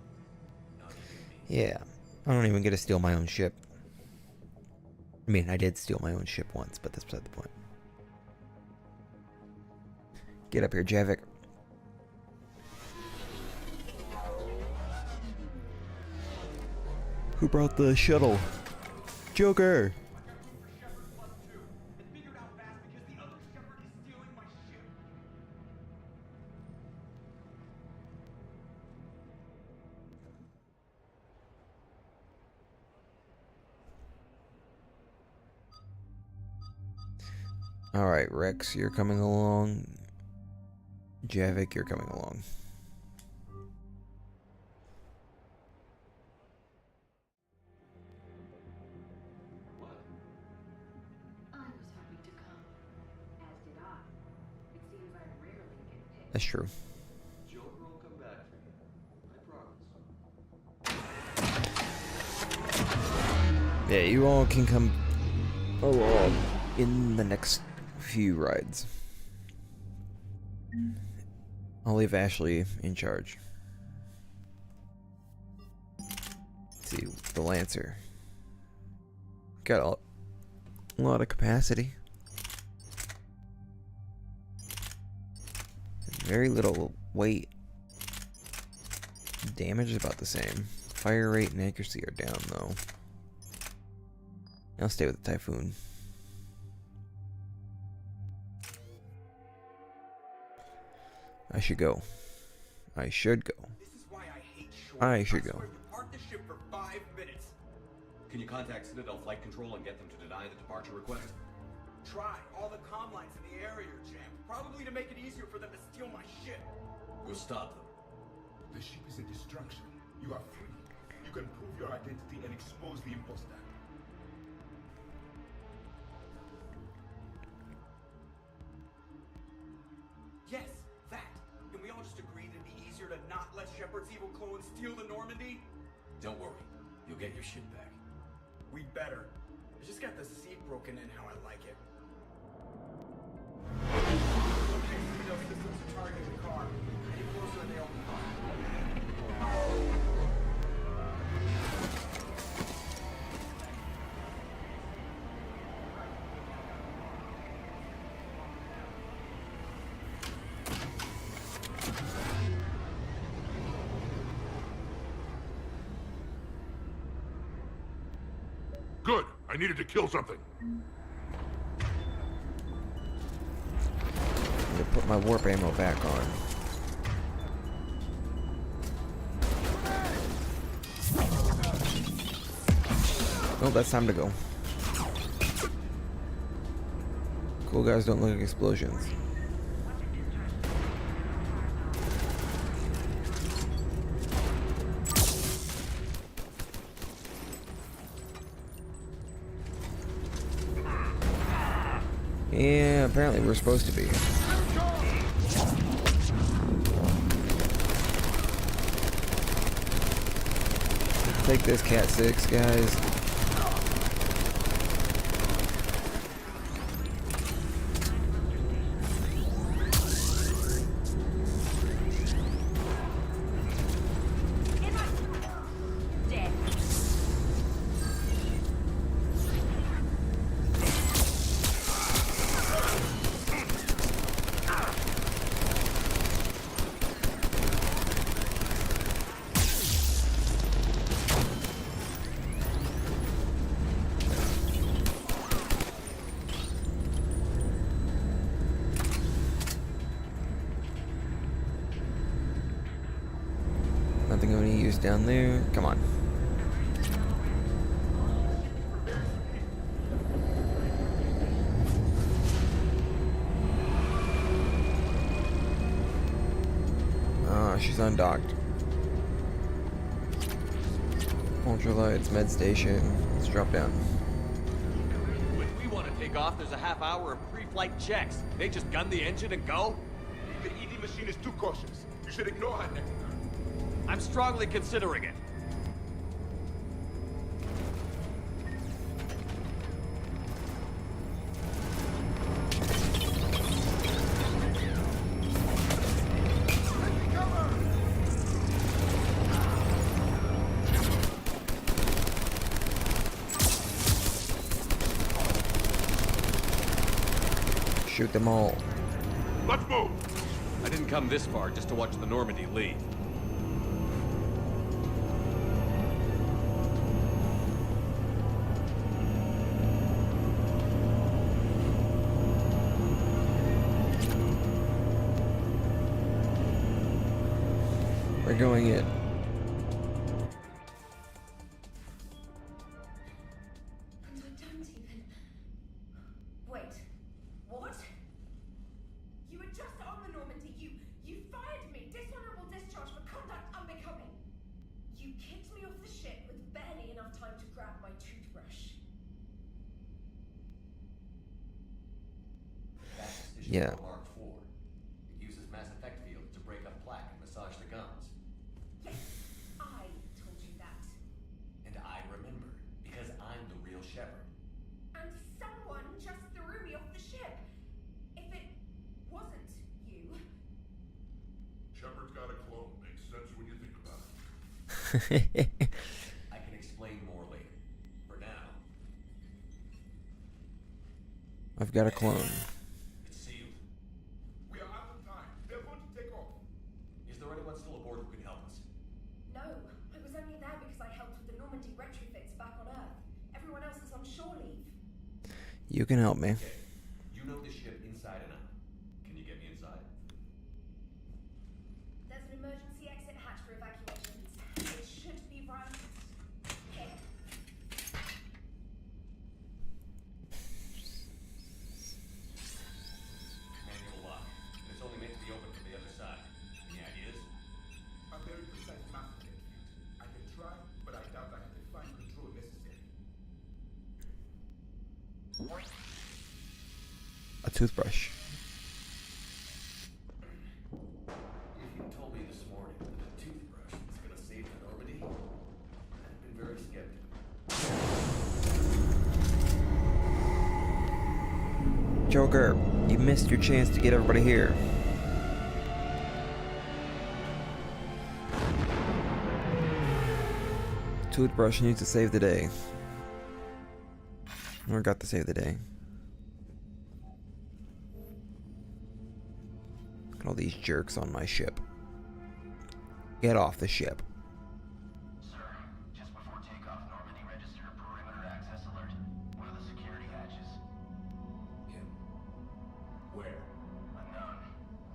Speaker 5: Not even me.
Speaker 1: Yeah. I don't even get to steal my own ship. I mean, I did steal my own ship once, but that's beside the point. Get up here, Javik. Who brought the shuttle? Joker! Alright, Rex, you're coming along. Javik, you're coming along.
Speaker 11: I was hoping to come. As did I. It seems I rarely get picked.
Speaker 1: That's true.
Speaker 5: Joker will come back for you. I promise.
Speaker 1: Yeah, you all can come along in the next few rides. I'll leave Ashley in charge. Let's see, the Lancer. Got a lot of capacity. Very little weight. Damage is about the same. Fire rate and accuracy are down though. I'll stay with the Typhoon. I should go. I should go.
Speaker 8: This is why I hate short.
Speaker 1: I should go.
Speaker 8: swear, you parked the ship for 5 5 minutes.
Speaker 5: Can you contact Citadel Flight Control and get them to deny the departure request?
Speaker 8: Try. All the comm lines in the area are jammed. Probably to make it easier for them to steal my ship.
Speaker 5: We'll stop them.
Speaker 16: The ship is in destruction. You are free. You can prove your identity and expose the imposter.
Speaker 8: Yes, that. Can we all just agree that it'd be easier to not let Shepard's evil clone steal the Normandy?
Speaker 5: Don't worry. You'll get your shit back.
Speaker 8: We'd better. I just got the seat broken in how I like it. Okay, Citadel systems are targeting the car. Any closer and they open fire.
Speaker 12: Good. I needed to kill something.
Speaker 1: I'm gonna put my warp ammo back on. Oh, that's time to go. Cool guys don't look like explosions. Yeah, apparently we're supposed to be. Take this Cat 6, guys. Nothing of any use down there. Come on. She's undocked. Ultralights, med station. Let's drop down.
Speaker 5: When we want to take off, there's a half hour of pre-flight checks. They just gun the engine and go?
Speaker 16: The ED machine is too cautious. You should ignore her next time.
Speaker 5: I'm strongly considering it.
Speaker 1: Shoot them all.
Speaker 12: Let's move!
Speaker 5: I didn't come this far just to watch the Normandy leave.
Speaker 1: We're going in.
Speaker 11: Wait, what? You were just on the Normandy. You fired me. Dishonorable discharge for conduct unbecoming. You kicked me off the ship with barely enough time to grab my toothbrush.
Speaker 1: Yeah.
Speaker 5: Mark IV. It uses mass effect fields to break up plaque and massage the gums.
Speaker 11: Yes, I told you that.
Speaker 5: And I remember, because I'm the real Shepard.
Speaker 11: And someone just threw me off the ship. If it wasn't you.
Speaker 12: Shepard's got a clone. Makes sense when you think about it.
Speaker 5: I can explain more later. For now,
Speaker 1: I've got a clone.
Speaker 5: it's sealed.
Speaker 16: We are out of time. They're going to take off.
Speaker 5: Is there anyone still aboard who can help us?
Speaker 11: No, I was only there because I helped with the Normandy retrofits back on Earth. Everyone else is on shore leave.
Speaker 1: You can help me.
Speaker 5: You know the ship inside and out. Can you get me inside?
Speaker 11: There's an emergency exit hatch for evacuations. It should be right
Speaker 1: a toothbrush.
Speaker 5: If you told me this morning that a toothbrush was gonna save the Normandy, I'd been very skeptical.
Speaker 1: Joker, you missed your chance to get everybody here. Toothbrush needs to save the day. Or got to save the day. Look at all these jerks on my ship. Get off the ship.
Speaker 21: Sir, just before takeoff, Normandy registered a perimeter access alert. One of the security hatches.
Speaker 5: Kim. Where?
Speaker 21: Unknown.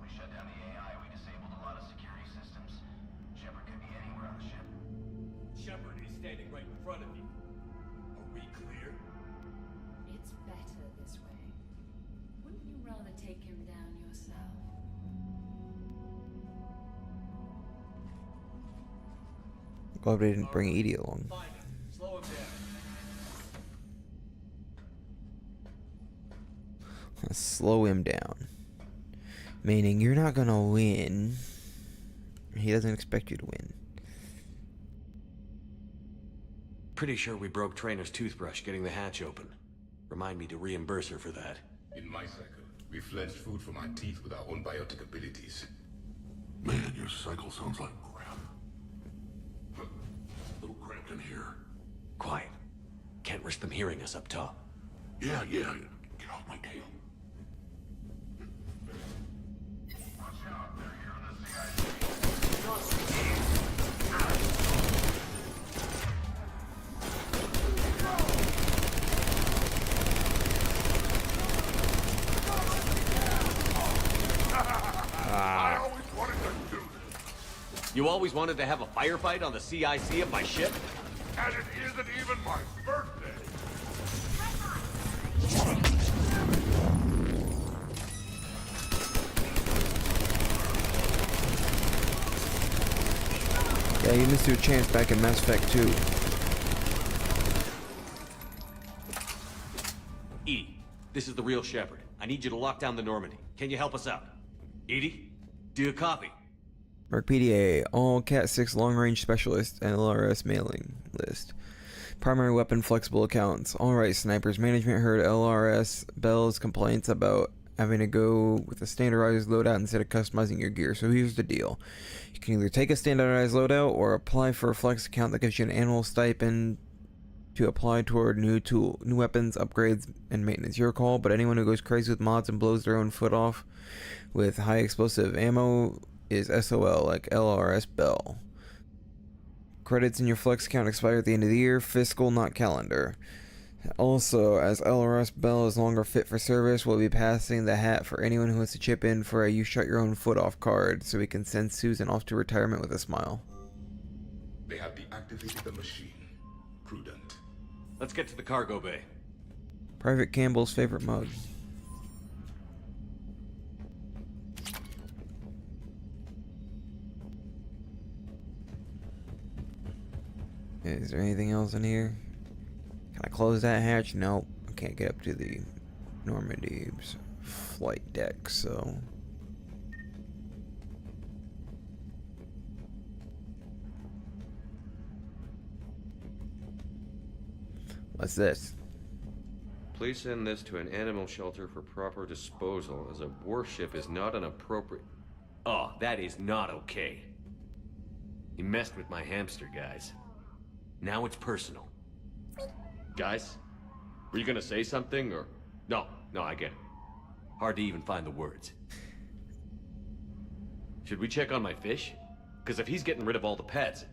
Speaker 21: We shut down the AI. We disabled a lot of security systems. Shepard could be anywhere on the ship.
Speaker 5: Shepard is standing right in front of you. Are we clear?
Speaker 14: It's better this way. Wouldn't you rather take him down yourself?
Speaker 1: Glad they didn't bring Edie along.
Speaker 5: Find him. Slow him down.
Speaker 1: Slow him down. Meaning you're not gonna win. He doesn't expect you to win.
Speaker 4: Pretty sure we broke Trainer's toothbrush getting the hatch open. Remind me to reimburse her for that.
Speaker 16: In my cycle, we flensed food from our teeth with our own biotic abilities.
Speaker 12: Man, your cycle sounds like crap. A little cramped in here.
Speaker 4: Quiet. Can't risk them hearing us up top.
Speaker 12: Yeah. Get off my tail.
Speaker 4: You always wanted to have a firefight on the CIC of my ship?
Speaker 12: And it isn't even my birthday.
Speaker 1: Yeah, you missed your chance back in Mass Effect 2.
Speaker 4: Edie, this is the real Shepard. I need you to lock down the Normandy. Can you help us out? Edie, do you copy?
Speaker 1: Merc PDA, all Cat 6 long-range specialists and LRS mailing list. Primary weapon flexible accounts. Alright, snipers. Management heard LRS Bell's complaints about having to go with a standardized loadout instead of customizing your gear. So here's the deal. You can either take a standardized loadout or apply for a flex account that gives you an annual stipend to apply toward new weapons, upgrades, and maintenance. Your call, but anyone who goes crazy with mods and blows their own foot off with high explosive ammo is SOL, like LRS Bell. Credits in your flex account expire at the end of the year, fiscal, not calendar. Also, as LRS Bell is longer fit for service, we'll be passing the hat for anyone who wants to chip in for a you shut your own foot off card, so we can send Susan off to retirement with a smile.
Speaker 16: They have deactivated the machine. Prudent.
Speaker 4: Let's get to the cargo bay.
Speaker 1: Private Campbell's favorite mug. Is there anything else in here? Can I close that hatch? Nope. I can't get up to the Normandy's flight deck, so... What's this?
Speaker 4: Please send this to an animal shelter for proper disposal, as a warship is not an appropriate... Oh, that is not okay. You messed with my hamster, guys. Now it's personal. Guys? Were you gonna say something, or... No, I get it. Hard to even find the words. Should we check on my fish? Because if he's getting rid of all the pets...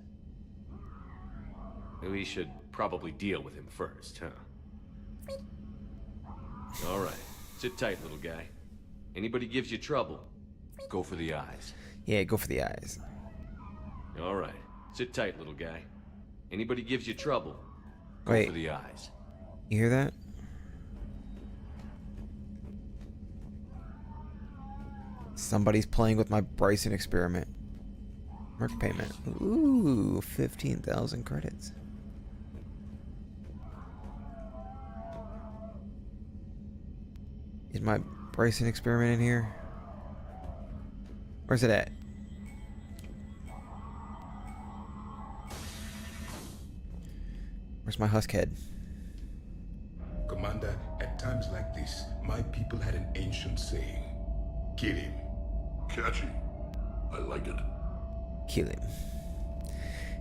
Speaker 4: we should probably deal with him first, huh? Alright. Sit tight, little guy. Anybody gives you trouble, go for the eyes.
Speaker 1: Yeah, go for the eyes.
Speaker 4: Alright. Sit tight, little guy. Anybody gives you trouble, go
Speaker 1: Wait.
Speaker 4: for the eyes.
Speaker 1: You hear that? Somebody's playing with my Bryson experiment. Merc payment. Ooh, 15,000 credits. Is my Bryson experiment in here? Where's it at? Where's my husk head?
Speaker 16: Commander, at times like this, my people had an ancient saying. Kill him.
Speaker 12: Catchy. I like it.
Speaker 1: Kill him.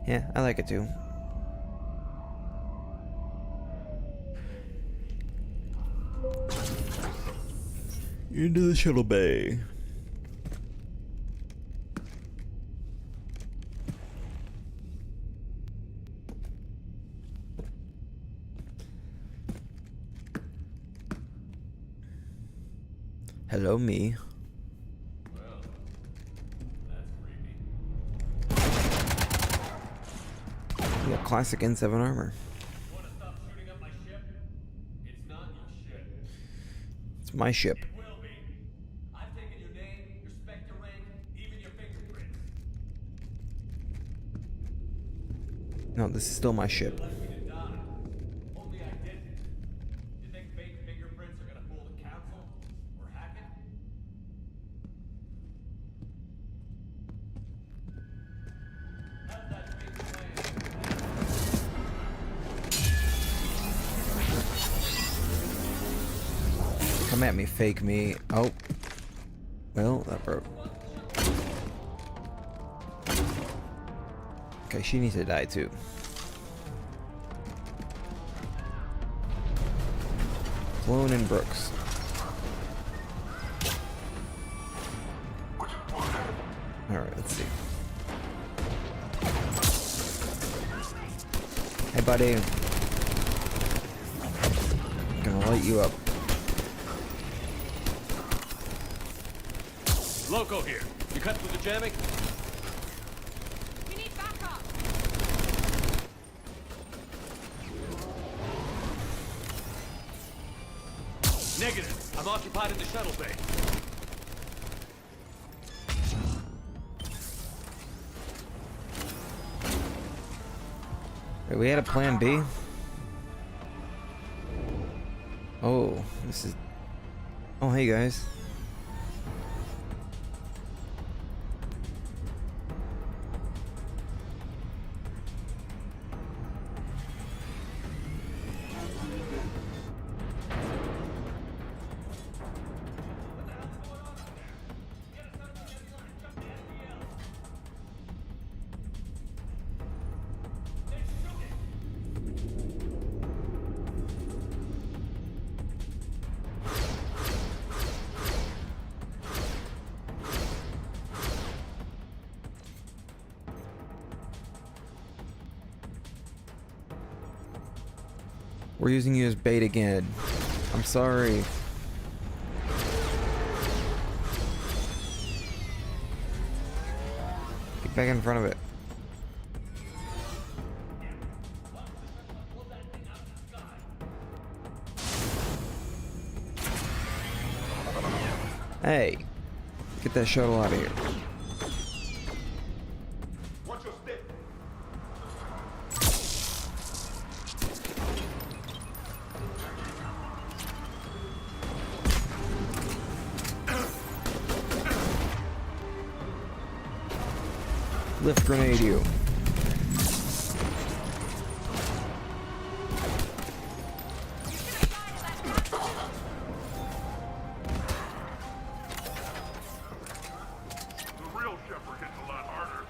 Speaker 1: Yeah, I like it too. Into the shuttle bay. Hello, me.
Speaker 5: Well, that's creepy.
Speaker 1: Yeah, classic N7 armor.
Speaker 5: Want to stop shooting up my ship? It's not your ship.
Speaker 1: It's my ship.
Speaker 5: It will be. I've taken your name, your Spectre rank, even your fingerprints.
Speaker 1: No, this is still my ship.
Speaker 5: Left me to die. Only I didn't. You think fake fingerprints are gonna fool the council? Or hack it? How's that fake plan?
Speaker 1: Come at me, fake me. Oh. Well, that broke. Okay, she needs to die too. Clone and Brooks. Alright, let's see. Hey, buddy. I'm gonna light you up.
Speaker 4: Loco here. You cut through the jamming?
Speaker 14: We need backup.
Speaker 4: Negative. I'm occupied in the shuttle bay.
Speaker 1: Wait, we had a plan B? Oh, this is... Oh, hey guys. We're using you as bait again. I'm sorry. Get back in front of it. Hey, get that shuttle out of here.
Speaker 12: Watch your step.
Speaker 1: Lift grenade you.
Speaker 12: The real Shepard hits a lot harder.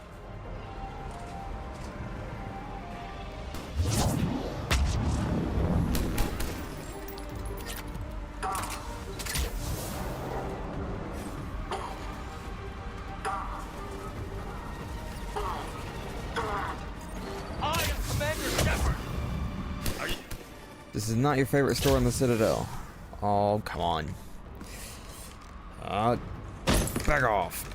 Speaker 4: I am Commander Shepard.
Speaker 1: This is not your favorite store in the Citadel. Oh, come on. Back off.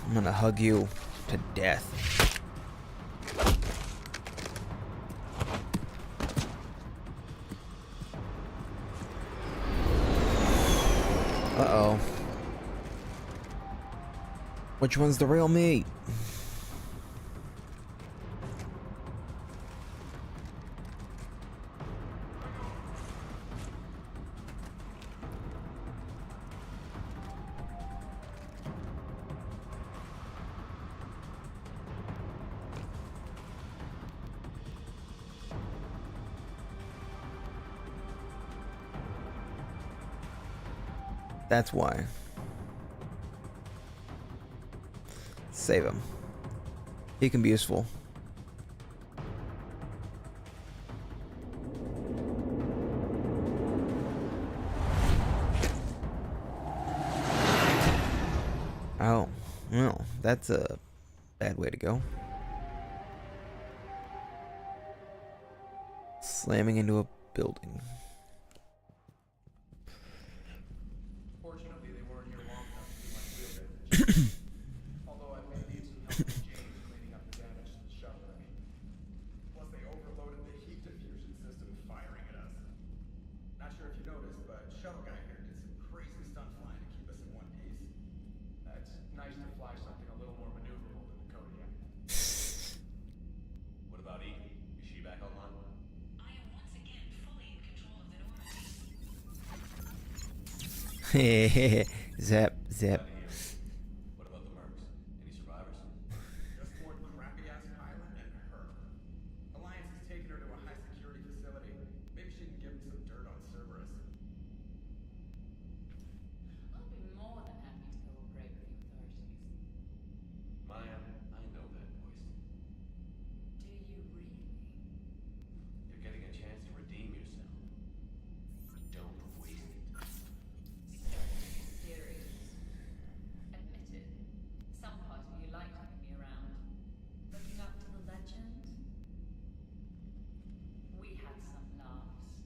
Speaker 1: I'm gonna hug you to death. Uh-oh. Which one's the real me? That's why. Save him. He can be useful. Oh, well, that's a bad way to go. Slamming into a building.
Speaker 10: Fortunately, they weren't here long enough to do my wheel damage. Although I may need some help from James cleaning up the damage to the shuttle. Plus, they overloaded the heat diffusion system firing at us. Not sure if you noticed, but shuttle guy here did some crazy stunt flying to keep us in one piece. It's nice to fly something a little more maneuverable than the Kodiak.
Speaker 5: What about Eve? Is she back online?
Speaker 1: Zap, zap.
Speaker 5: What about the mercs? Any survivors?
Speaker 8: Just one crappy-ass pilot and her. Alliance has taken her to a high-security facility. Maybe she can give him some dirt on Cerberus.
Speaker 14: I'll be more than happy to cooperate with the authorities.
Speaker 5: Maya, I know that voice.
Speaker 14: Do you really?
Speaker 5: You're getting a chance to redeem yourself. Don't waste it.
Speaker 14: Serious. Admit it. Some part of you liked having me around. Looking up to the legend. We had some laughs.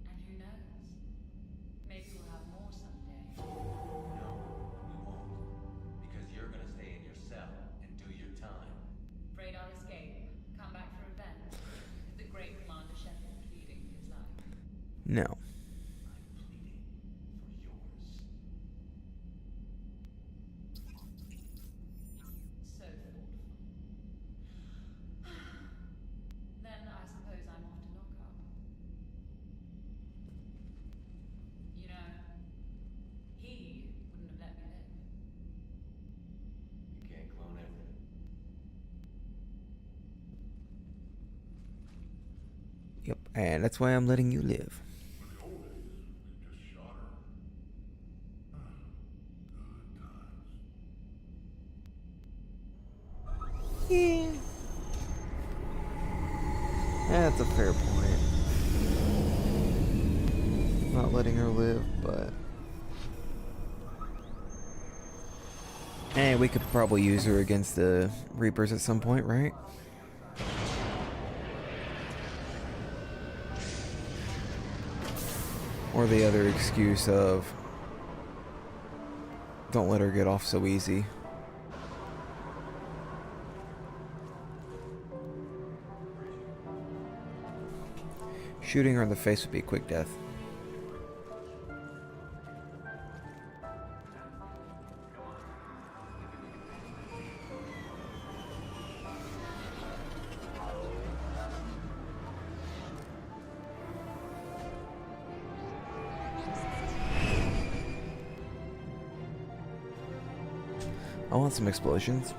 Speaker 14: And who knows? Maybe we'll have more someday.
Speaker 5: No, we won't. Because you're gonna stay in your cell and do your time.
Speaker 14: Afraid I'll escape. Come back for revenge. Is the great Commander Shepard pleading for his life?
Speaker 1: No.
Speaker 14: So thoughtful. Then I suppose I'm off to lock up. You know, he wouldn't have let me live.
Speaker 5: You can't clone everything.
Speaker 1: Yep, and that's why I'm letting you live. Yeah. That's a fair point. Not letting her live, but... Hey, we could probably use her against the Reapers at some point, right? Or the other excuse of... don't let her get off so easy. Shooting her in the face would be a quick death. I want some explosions.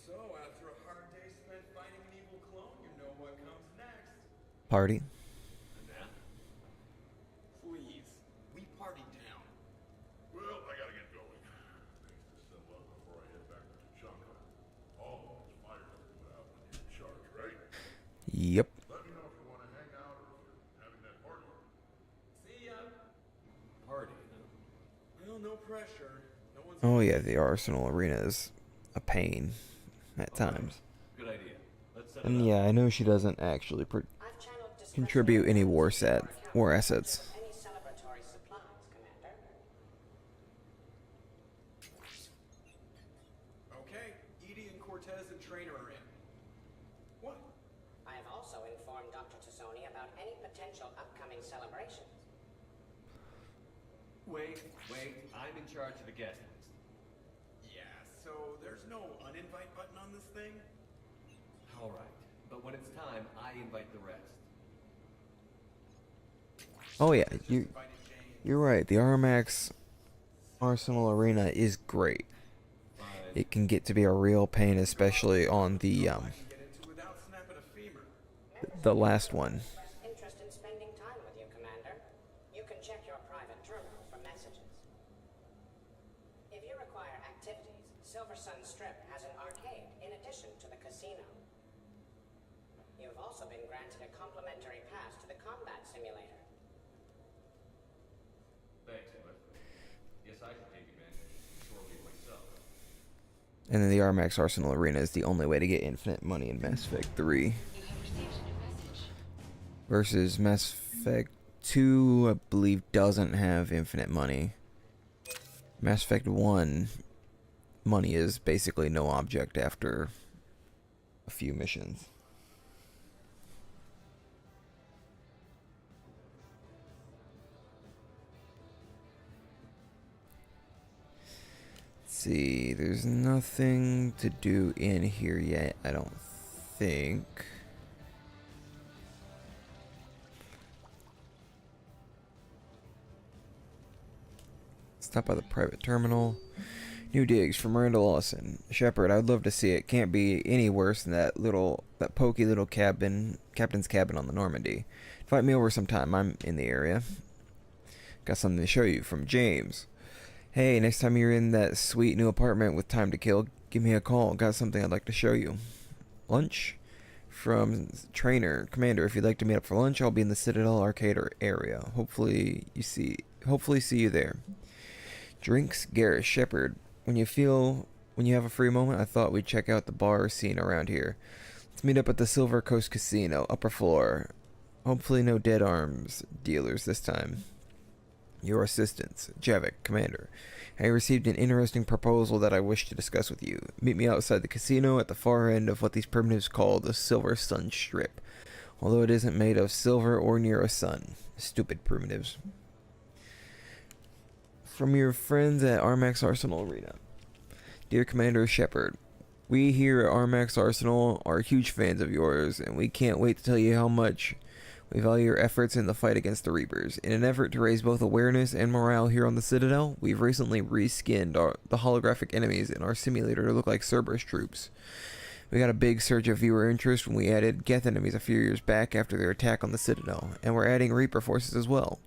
Speaker 8: So, after a hard day spent fighting an evil clone, you know what comes next.
Speaker 1: Party.
Speaker 8: Please, we party down.
Speaker 12: Well, I gotta get going. Things to settle up before I head back to Tuchanka. All those fires are put out when you're in charge, right?
Speaker 1: Yep.
Speaker 12: Let me know if you want to hang out or if you're having that party.
Speaker 8: See ya.
Speaker 4: Party,
Speaker 8: Well, no pressure. No one's
Speaker 1: Oh yeah, the Arsenal Arena is a pain at times.
Speaker 5: Good idea. Let's set it
Speaker 1: And
Speaker 5: up.
Speaker 1: yeah, I know she doesn't actually contribute any war assets.
Speaker 7: Any celebratory supplies, Commander?
Speaker 8: Okay, Edie and Cortez and Trainer are in. What?
Speaker 7: I have also informed Dr. Tassoni about any potential upcoming celebrations.
Speaker 4: Wait, I'm in charge of the guest list.
Speaker 8: Yeah, so there's no uninvite button on this thing?
Speaker 4: All right, but when it's time, I invite the rest.
Speaker 1: Oh yeah, you're right. The Armax Arsenal Arena is great. It can get to be a real pain, especially on the last one.
Speaker 7: Interest in spending time with you, Commander. You can check your private terminal for messages. If you require activities, Silver Sun Strip has an arcade in addition to the casino. You've also been granted a complimentary pass to the combat simulator.
Speaker 5: Thanks, but yes, I can take advantage shortly myself.
Speaker 1: And then the Armax Arsenal Arena is the only way to get infinite money in Mass Effect 3. Versus Mass Effect 2, I believe, doesn't have infinite money. Mass Effect 1, money is basically no object after a few missions. Let's see, there's nothing to do in here yet, I don't think. Stop by the private terminal. New digs from Miranda Lawson. Shepard, I'd love to see it. Can't be any worse than that pokey little captain's cabin on the Normandy. Invite me over sometime. I'm in the area. Got something to show you from James. Hey, next time you're in that sweet new apartment with time to kill, give me a call. Got something I'd like to show you. Lunch? From Trainer. Commander, if you'd like to meet up for lunch, I'll be in the Citadel Arcade area. Hopefully see you there. Drinks, Garrus, Shepard. When you have a free moment, I thought we'd check out the bar scene around here. Let's meet up at the Silver Coast Casino, upper floor. Hopefully no dead arms dealers this time. Your assistants, Javik, Commander. I received an interesting proposal that I wish to discuss with you. Meet me outside the casino at the far end of what these primitives call the Silver Sun Strip. Although it isn't made of silver or near a sun. Stupid primitives. From your friends at Armax Arsenal Arena. Dear Commander Shepard, we here at Armax Arsenal are huge fans of yours, and we can't wait to tell you how much we value your efforts in the fight against the Reapers. In an effort to raise both awareness and morale here on the Citadel, we've recently reskinned the holographic enemies in our simulator to look like Cerberus troops. We got a big surge of viewer interest when we added Geth enemies a few years back after their attack on the Citadel, and we're adding Reaper forces as well.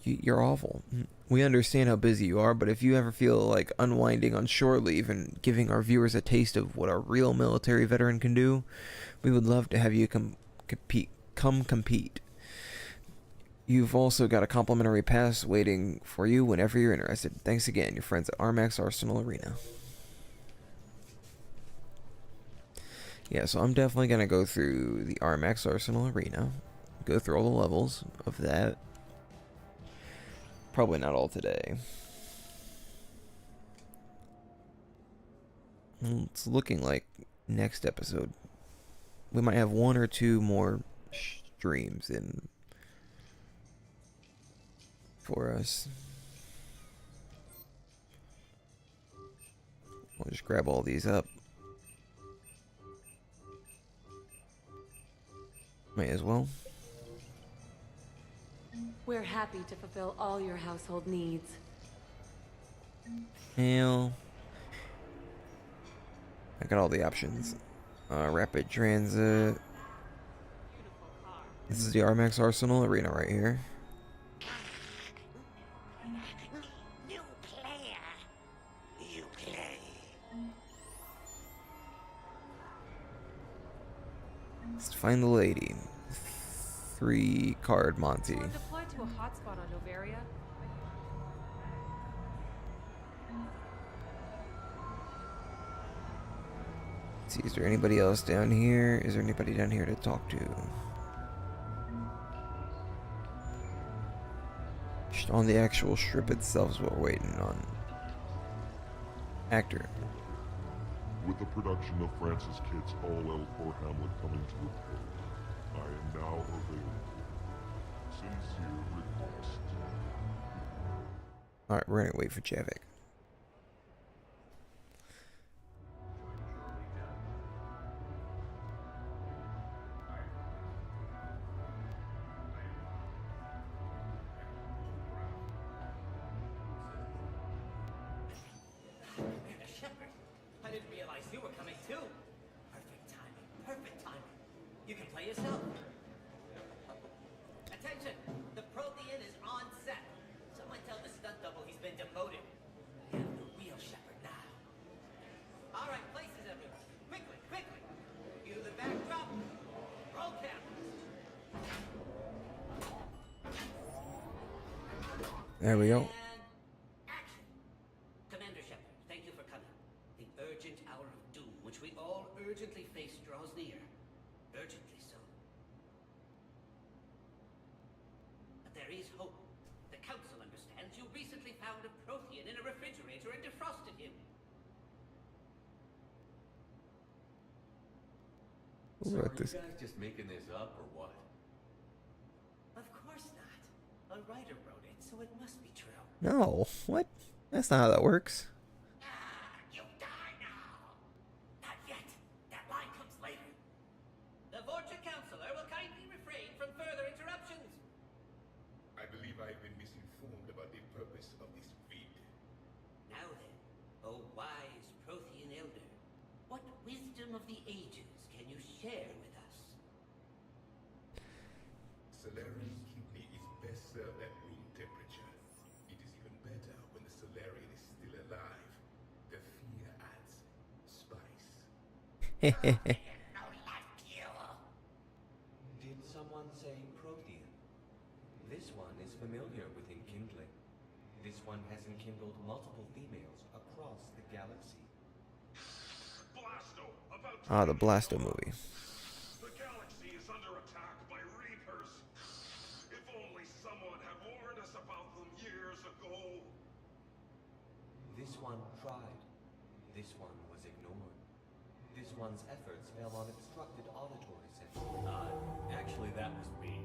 Speaker 1: You're awful. We understand how busy you are, but if you ever feel like unwinding on shore leave and giving our viewers a taste of what a real military veteran can do, we would love to have you come compete. You've also got a complimentary pass waiting for you whenever you're interested. Thanks again, your friends at Armax Arsenal Arena. Yeah, so I'm definitely going to go through the Armax Arsenal Arena, go through all the levels of that. Probably not all today. It's looking like next episode we might have one or two more streams in for us. We'll just grab all these up. May as well.
Speaker 3: We're happy to fulfill all your household needs.
Speaker 1: Hell. I got all the options. Rapid transit. This is the Armax Arsenal Arena right here.
Speaker 22: New player. You play.
Speaker 1: Let's find the lady. 3-card Monty.
Speaker 14: Or deployed to a hotspot on Novaria.
Speaker 1: Let's see, is there anybody else down here? Is there anybody down here to talk to? Just on the actual strip itself is what we're waiting on. Actor.
Speaker 12: With the production of Francis Kidd's All L4 Hamlet coming to a close, I am now available. Sincere request.
Speaker 1: Alright, we're gonna wait for Javik.
Speaker 6: too. Perfect timing. Perfect timing. You can play yourself. Attention! The Prothean is on set. Someone tell the stunt double he's been demoted. We have the real Shepard now. All right, places everyone. Quickly, quickly. Cue the backdrop. Roll cameras.
Speaker 1: There we go.
Speaker 6: Action! Commander Shepard, thank you for coming. The urgent hour of doom, which we all urgently face, draws near. Urgently so. But there is hope. The Council understands you recently found a Prothean in a refrigerator and defrosted him.
Speaker 4: So
Speaker 1: What
Speaker 4: are
Speaker 1: this?
Speaker 4: you guys just making this up, or what?
Speaker 6: Of course not. A writer wrote it, so it must be true.
Speaker 1: No. What? That's not how that works.
Speaker 6: You die now! Not yet. That line comes later. The Vorcha Counselor will kindly refrain from further interruptions.
Speaker 16: I believe I've been misinformed about the purpose of this vid.
Speaker 6: Now then, O wise Prothean Elder, what wisdom of the ages can you share with us?
Speaker 16: Solarian's kidney is best served at room temperature. It is even better when the Solarian is still alive. The fear adds spice.
Speaker 4: Did someone say Prothean? This one is familiar with enkindling. This one has enkindled multiple females across the galaxy.
Speaker 12: Blasto, about
Speaker 1: Ah, the Blasto movie.
Speaker 12: The galaxy is under attack by Reapers. If only someone had warned us about them years ago.
Speaker 4: This one tried. This one was ignored. This one's efforts fell on obstructed auditory centers.
Speaker 5: Actually, that was me.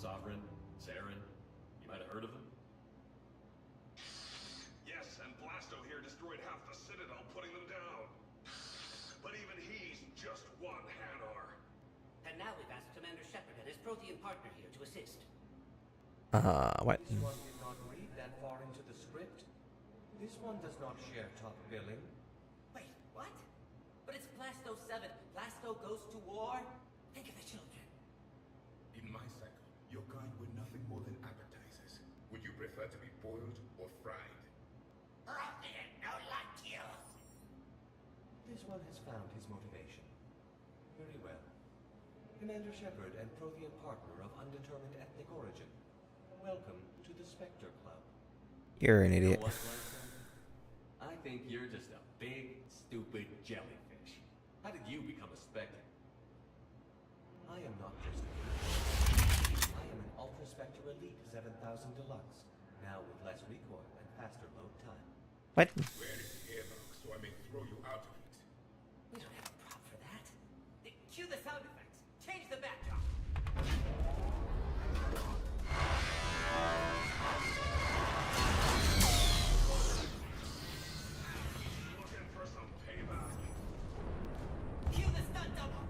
Speaker 5: Sovereign, Saren, you might have heard of them?
Speaker 12: Yes, and Blasto here destroyed half the Citadel, putting them down. But even he's just one Hanar.
Speaker 6: And now we've asked Commander Shepard and his Prothean partner here to assist.
Speaker 1: What?
Speaker 4: This one did not read that far into the script. This one does not share top billing.
Speaker 6: Wait, what? But it's Blasto 7. Blasto goes to war? Think of the children.
Speaker 16: In my cycle, your kind were nothing more than appetizers. Would you prefer to be boiled or fried?
Speaker 6: Prothean, no like you.
Speaker 4: This one has found his motivation. Very well. Commander Shepard and Prothean partner of undetermined ethnic origin. Welcome to the Spectre Club.
Speaker 1: You're an
Speaker 4: You know
Speaker 1: idiot.
Speaker 4: what, Blasto? I think you're just a big, stupid jellyfish. How did you become a Spectre? I am not just a I am an Ultra Spectre Elite 7000 Deluxe, now with less recoil and faster load time.
Speaker 1: What?
Speaker 16: Where is the airlock so I may throw you out of it?
Speaker 6: We don't have a prop for that. Cue the sound effects. Change the backdrop.
Speaker 12: Looking for some payback.
Speaker 6: Cue the stunt double.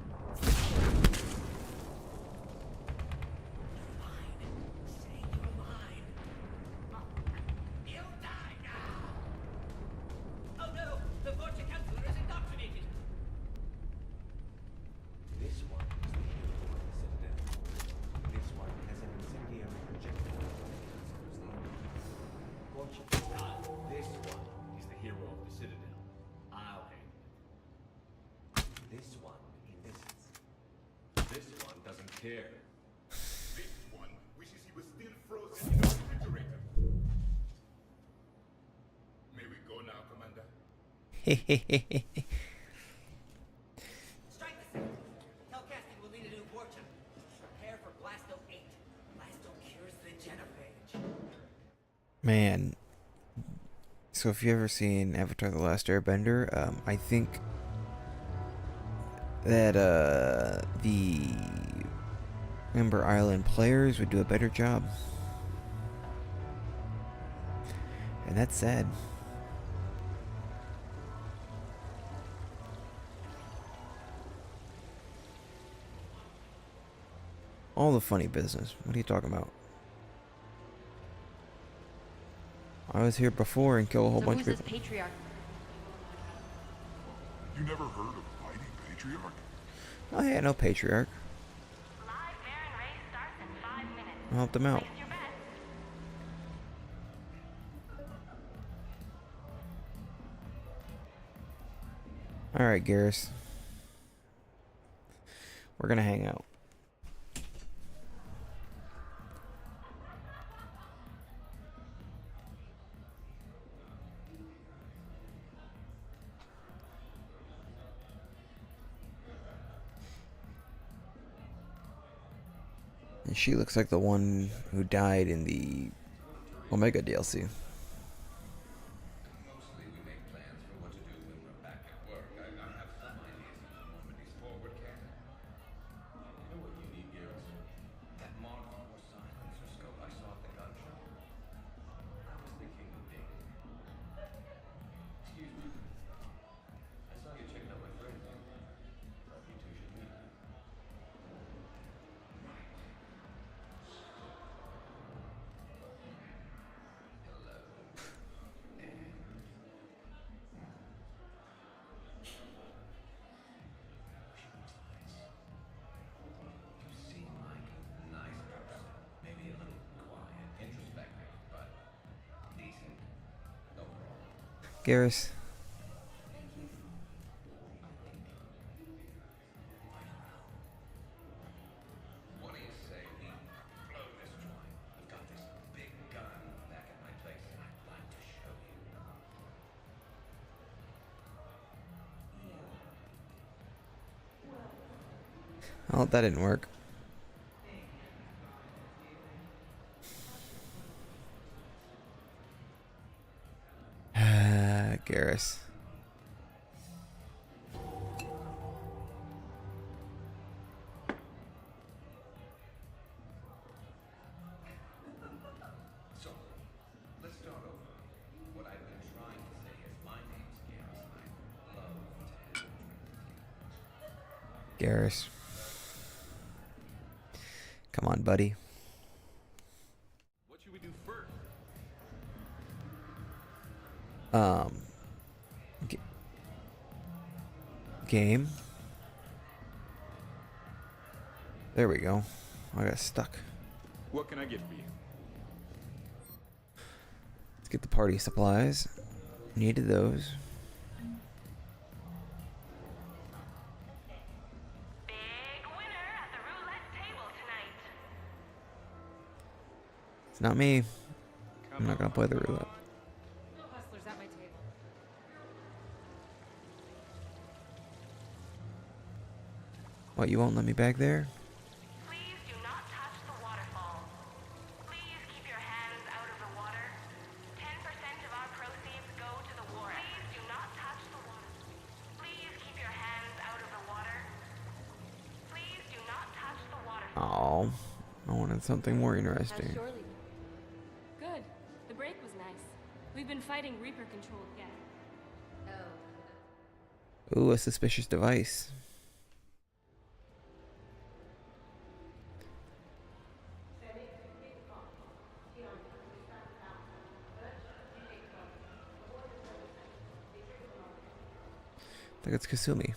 Speaker 6: Say you're mine. You die now. Oh no, the Vorcha Counselor is indoctrinated.
Speaker 4: This one is the hero of the Citadel. This one has an incendiary projectile that is the This one
Speaker 5: He's the hero of the Citadel. I'll handle it.
Speaker 4: This one enlists. This one doesn't care.
Speaker 16: This one wishes he was still frozen in a refrigerator. May we go now, Commander?
Speaker 6: Strike the sound. Tell casting we'll need a new Vorcha. Prepare for Blasto 8. Blasto cures the genophage.
Speaker 1: Man. So if you ever seen Avatar: The Last Airbender, I think that the Ember Island players would do a better job. And that's sad. All the funny business. What are you talking about? I was here before and killed a whole bunch of people.
Speaker 14: Patriarch?
Speaker 12: You never heard of Patriarch?
Speaker 1: Oh yeah, no patriarch. I'll help them out. Alright, Garrus. We're gonna hang out. And she looks like the one who died in the Omega DLC.
Speaker 5: Mostly we make plans for what to do when we're back at work. I have some ideas for Normandy's forward canon. You know what you need, Garrus? That Mark IV silencer scope I saw at the gun shop? I was thinking of Dave. Excuse me. I saw you checking out my friend. Thought you two should meet.
Speaker 1: Garrus.
Speaker 5: What do you say we blow this joint? I've got this big gun back at my place and I'd like to show you.
Speaker 1: Oh, that didn't work. Garrus.
Speaker 5: So, let's start over. What I've been trying to say is my name's Garrus and I love
Speaker 1: Garrus. Come on, buddy.
Speaker 5: What should we do first?
Speaker 1: Game. There we go. I got stuck.
Speaker 16: What can I get for you?
Speaker 1: Let's get the party supplies. Needed those. It's not me. I'm not gonna play the roulette.
Speaker 14: No hustlers at my table.
Speaker 1: What, you won't let me back there?
Speaker 17: Please do not touch the waterfall. Please keep your hands out of the water. 10% of our proceeds go to the war. Please do not touch the water. Please keep your hands out of the water. Please do not touch the waterfall.
Speaker 1: Oh, I wanted something more interesting.
Speaker 14: How's Shorely? Good. The break was nice. We've been fighting Reaper-controlled gang. Oh.
Speaker 1: Ooh, a suspicious device. I think it's Kasumi.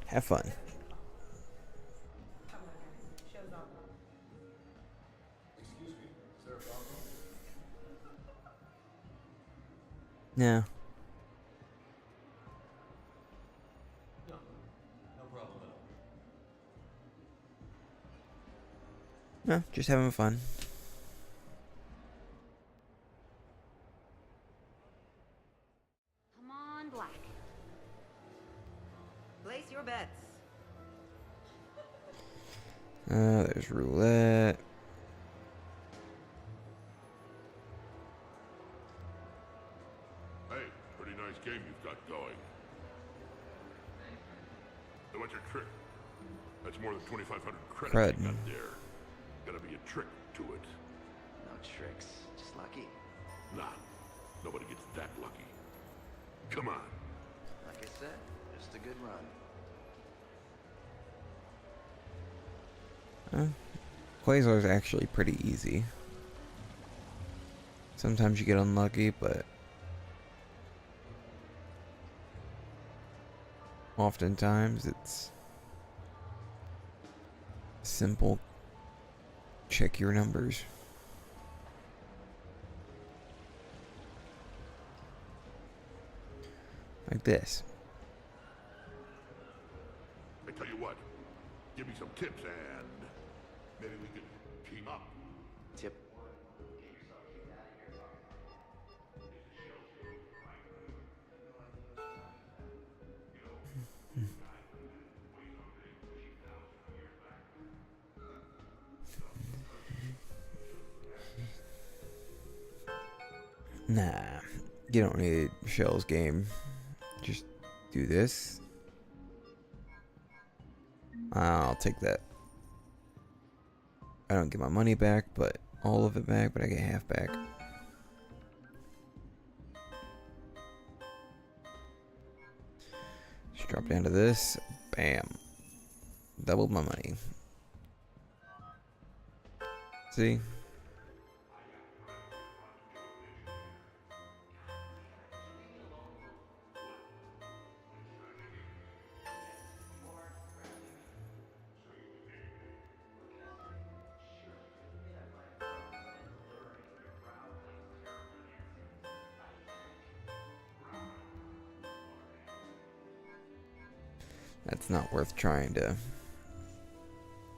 Speaker 1: Have fun.
Speaker 6: Come on, guys. Show's on.
Speaker 1: No.
Speaker 4: No. No problem at all.
Speaker 1: No, just having fun.
Speaker 3: Come on, Black.
Speaker 6: Place your bets.
Speaker 1: There's roulette.
Speaker 12: Hey, pretty nice game you've got going. So what's your trick? That's more than 2,500 credits
Speaker 1: Cred.
Speaker 12: you got there. Gotta be a trick to it.
Speaker 2: No tricks, just lucky.
Speaker 12: Nah, nobody gets that lucky. Come on.
Speaker 2: Like I said, just a good run.
Speaker 1: Quasar's actually pretty easy. Sometimes you get unlucky, but oftentimes it's simple. Check your numbers. Like this.
Speaker 12: I tell you what, give me some tips and maybe we could team up.
Speaker 2: Tip.
Speaker 1: Nah, you don't need Shell's game. Just do this. I'll take that. I don't get my money back, but all of it back, but I get half back. Just drop down to this. Bam. Doubled my money. See? That's not worth trying to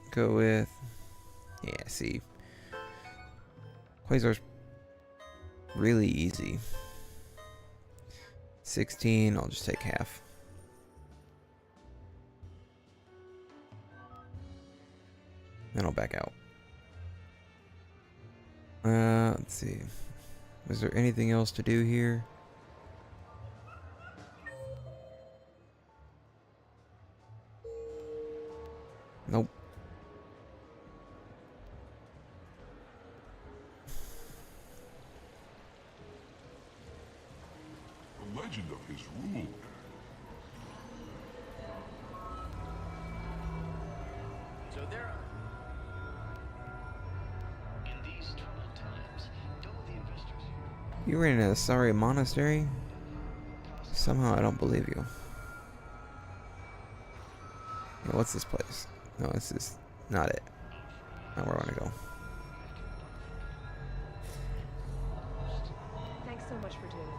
Speaker 1: go with. Yeah, see. Quasar's really easy. 16, I'll just take half. Then I'll back out. Let's see. Was there anything else to do here? Nope.
Speaker 12: The legend of his rule.
Speaker 21: So there are. In these troubled times, don't the investors
Speaker 1: You were in a sorry monastery? Somehow I don't believe you. Now, what's this place? No, this is not it. Not where I want to go.
Speaker 13: Thanks so much for doing this.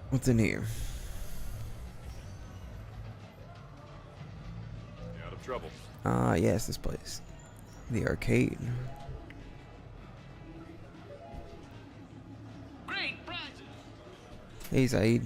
Speaker 1: What's in here?
Speaker 5: You out of trouble?
Speaker 1: Yes, this place. The arcade.
Speaker 9: Great prizes!
Speaker 1: Hey, Zaid.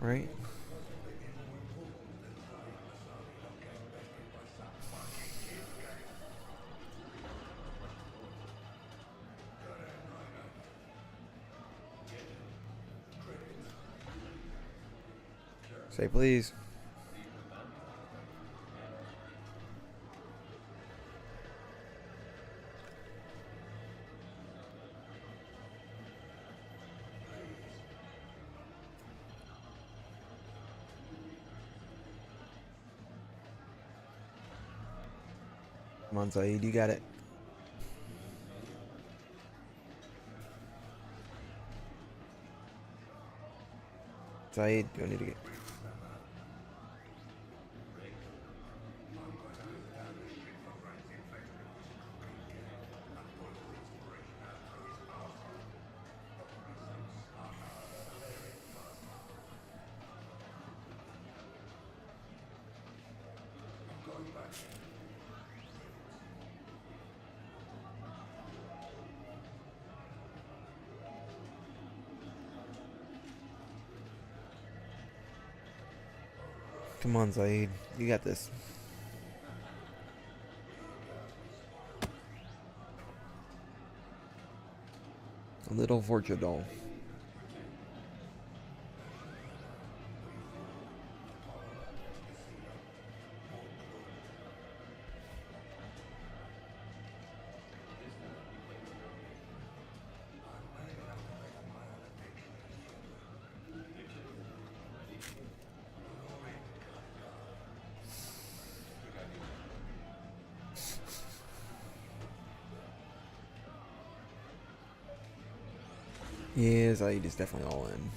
Speaker 1: Right? Say please. Come on, Zaid, you got it. Zaid, you need to get. Come on, Zaid. You got this. A little fortune doll. Yeah, Zaid is definitely all in.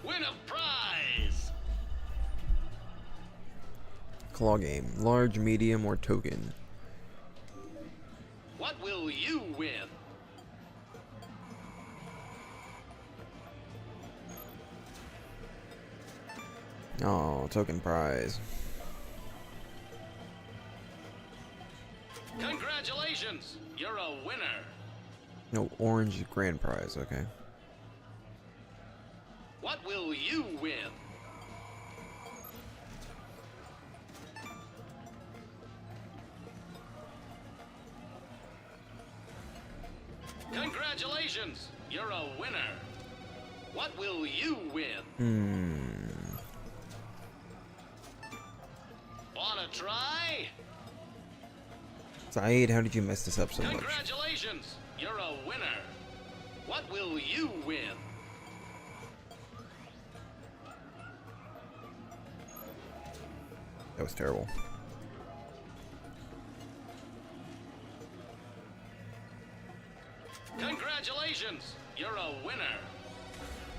Speaker 9: Win a prize!
Speaker 1: Claw game. Large, medium, or token.
Speaker 9: What will you win?
Speaker 1: Oh, token prize.
Speaker 9: Congratulations! You're a winner!
Speaker 1: No, orange grand prize, okay.
Speaker 9: What will you win? Congratulations! You're a winner! What will you win? Wanna try?
Speaker 1: Zaid, how did you mess this up so much?
Speaker 9: Congratulations! You're a winner! What will you win?
Speaker 1: That was terrible.
Speaker 9: Congratulations! You're a winner!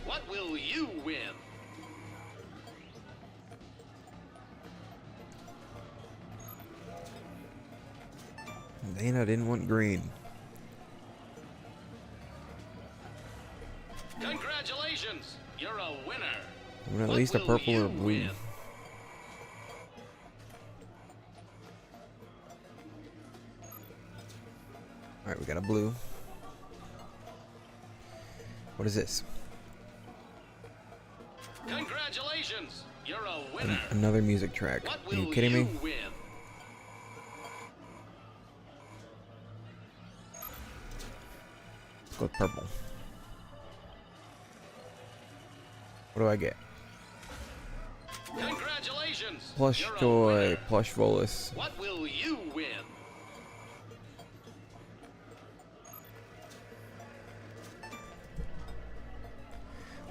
Speaker 9: What will you win?
Speaker 1: Dana didn't want green.
Speaker 9: Congratulations! You're a winner!
Speaker 1: I mean, at least a purple or blue.
Speaker 9: Win?
Speaker 1: Alright, we got a blue. What is this?
Speaker 9: Congratulations! You're a winner!
Speaker 1: Another music track. Are you kidding me?
Speaker 9: Win?
Speaker 1: Let's go with purple. What do I get?
Speaker 9: Congratulations!
Speaker 1: Plush
Speaker 9: You're a
Speaker 1: toy,
Speaker 9: winner.
Speaker 1: plush Volus.
Speaker 9: What will you win?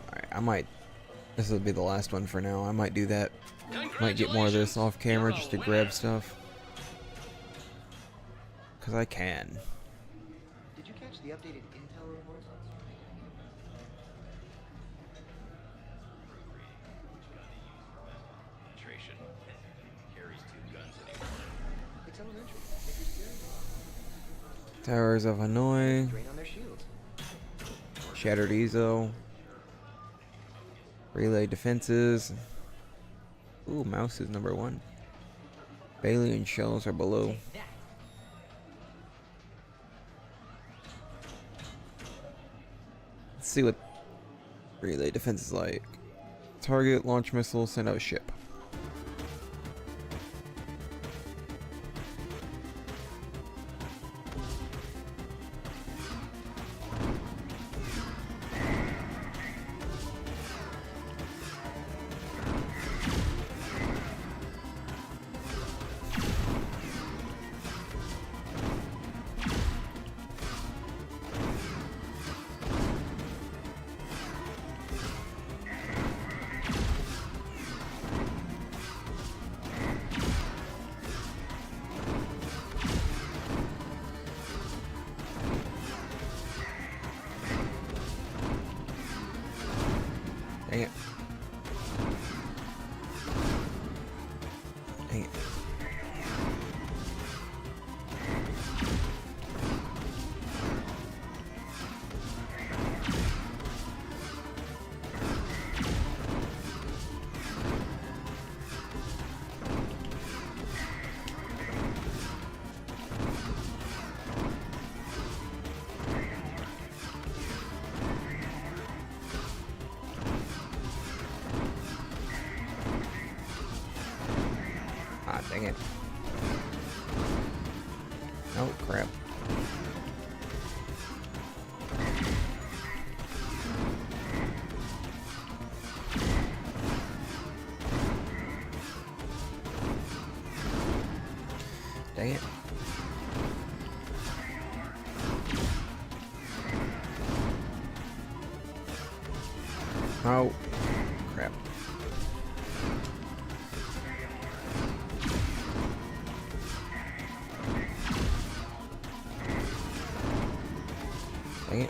Speaker 1: Alright, I might. This will be the last one for now. I might do that. Might get more of this off camera just to grab stuff. Because I can.
Speaker 2: Did you catch the updated intel report?
Speaker 5: Penetration. Carries 2 guns anymore.
Speaker 2: It's elementary. Make your steering.
Speaker 1: Towers of Hanoi.
Speaker 2: Drain on their shields.
Speaker 1: Shattered Ezo. Relay defenses. Ooh, mouse is number 1. Balian shells are below. Let's see what relay defense is like. Target, launch missile, send out a ship. Dang it. Ah, dang it. Oh, crap. Dang it. Oh, crap. Dang it.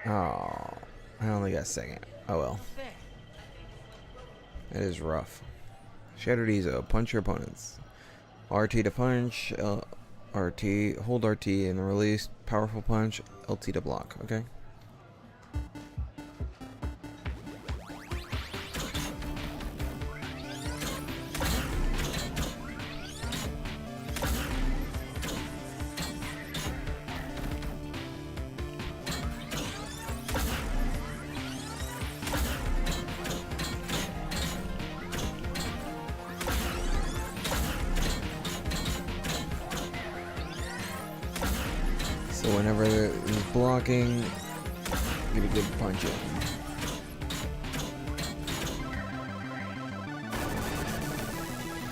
Speaker 1: Oh, I only got a second. Oh well. It is rough. Shatter Diesel, punch your opponents. RT to punch, RT, hold RT and release, powerful punch, LT to block, okay? So whenever he's blocking, get a good punch in.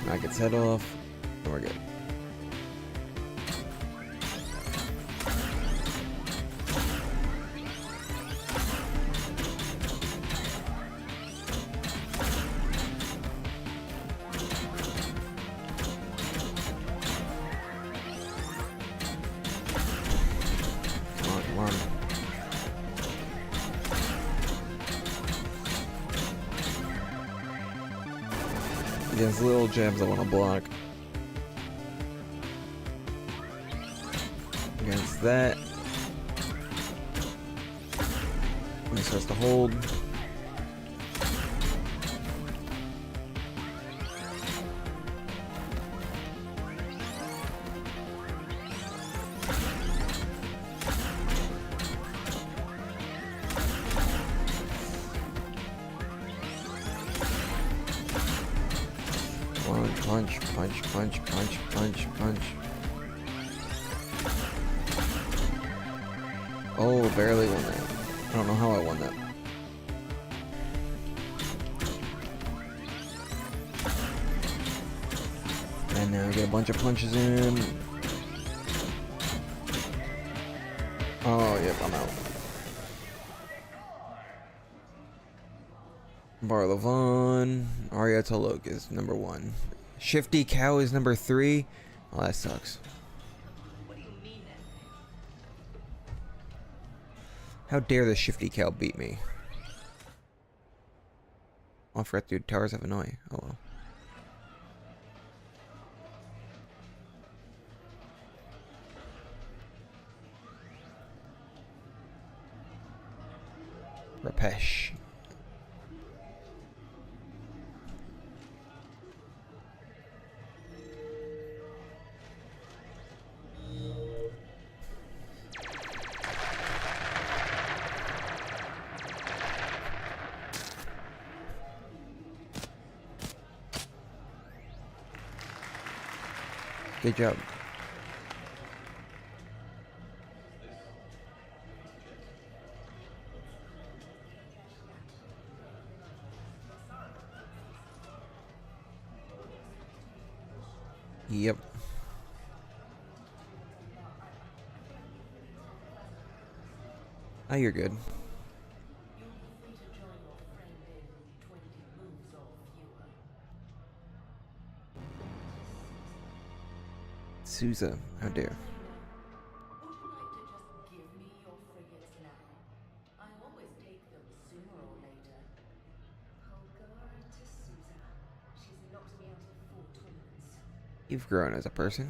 Speaker 1: Knock its head off, and we're good. Come on. Against little jabs I want to block. Against that. When he starts to hold. Punch. Oh, barely won that. I don't know how I won that. And now I get a bunch of punches in. Oh, yep, I'm out. Barlavon, Arya Tolok is number 1. Shifty Cow is number 3. Oh, that sucks. How dare the Shifty Cow beat me? Oh, I forgot to do Towers of Hanoi. Oh well. Rapesh. Good job. Yep. Oh, you're good. Sousa, how dare. You've grown as a person.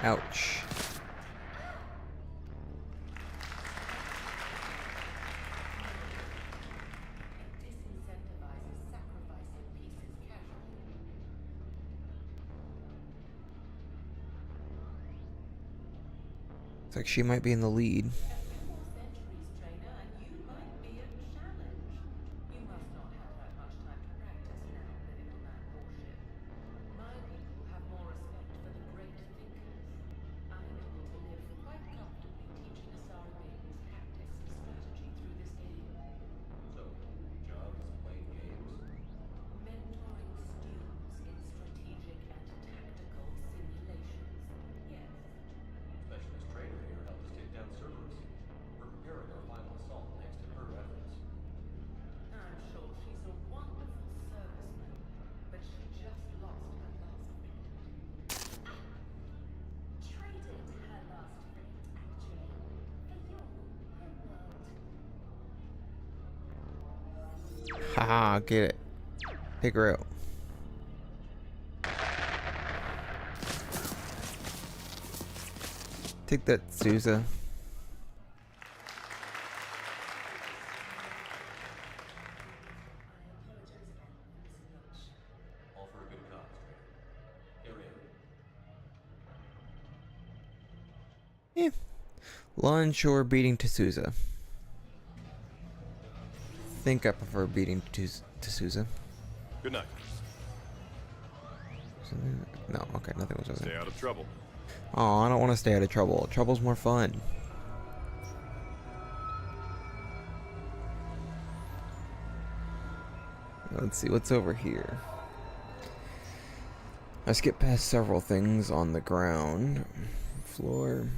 Speaker 1: Ouch. Looks like she might be in the lead. Haha, get it. Take her out. Take that, Sousa.
Speaker 4: All for a good cause. Area.
Speaker 1: Lunch or beating to Sousa? I think I prefer beating to Sousa.
Speaker 13: Good night.
Speaker 1: No, okay, nothing was over.
Speaker 13: Stay out of trouble.
Speaker 1: Oh, I don't want to stay out of trouble. Trouble's more fun. Let's see what's over here. I skipped past several things on the ground. Floor.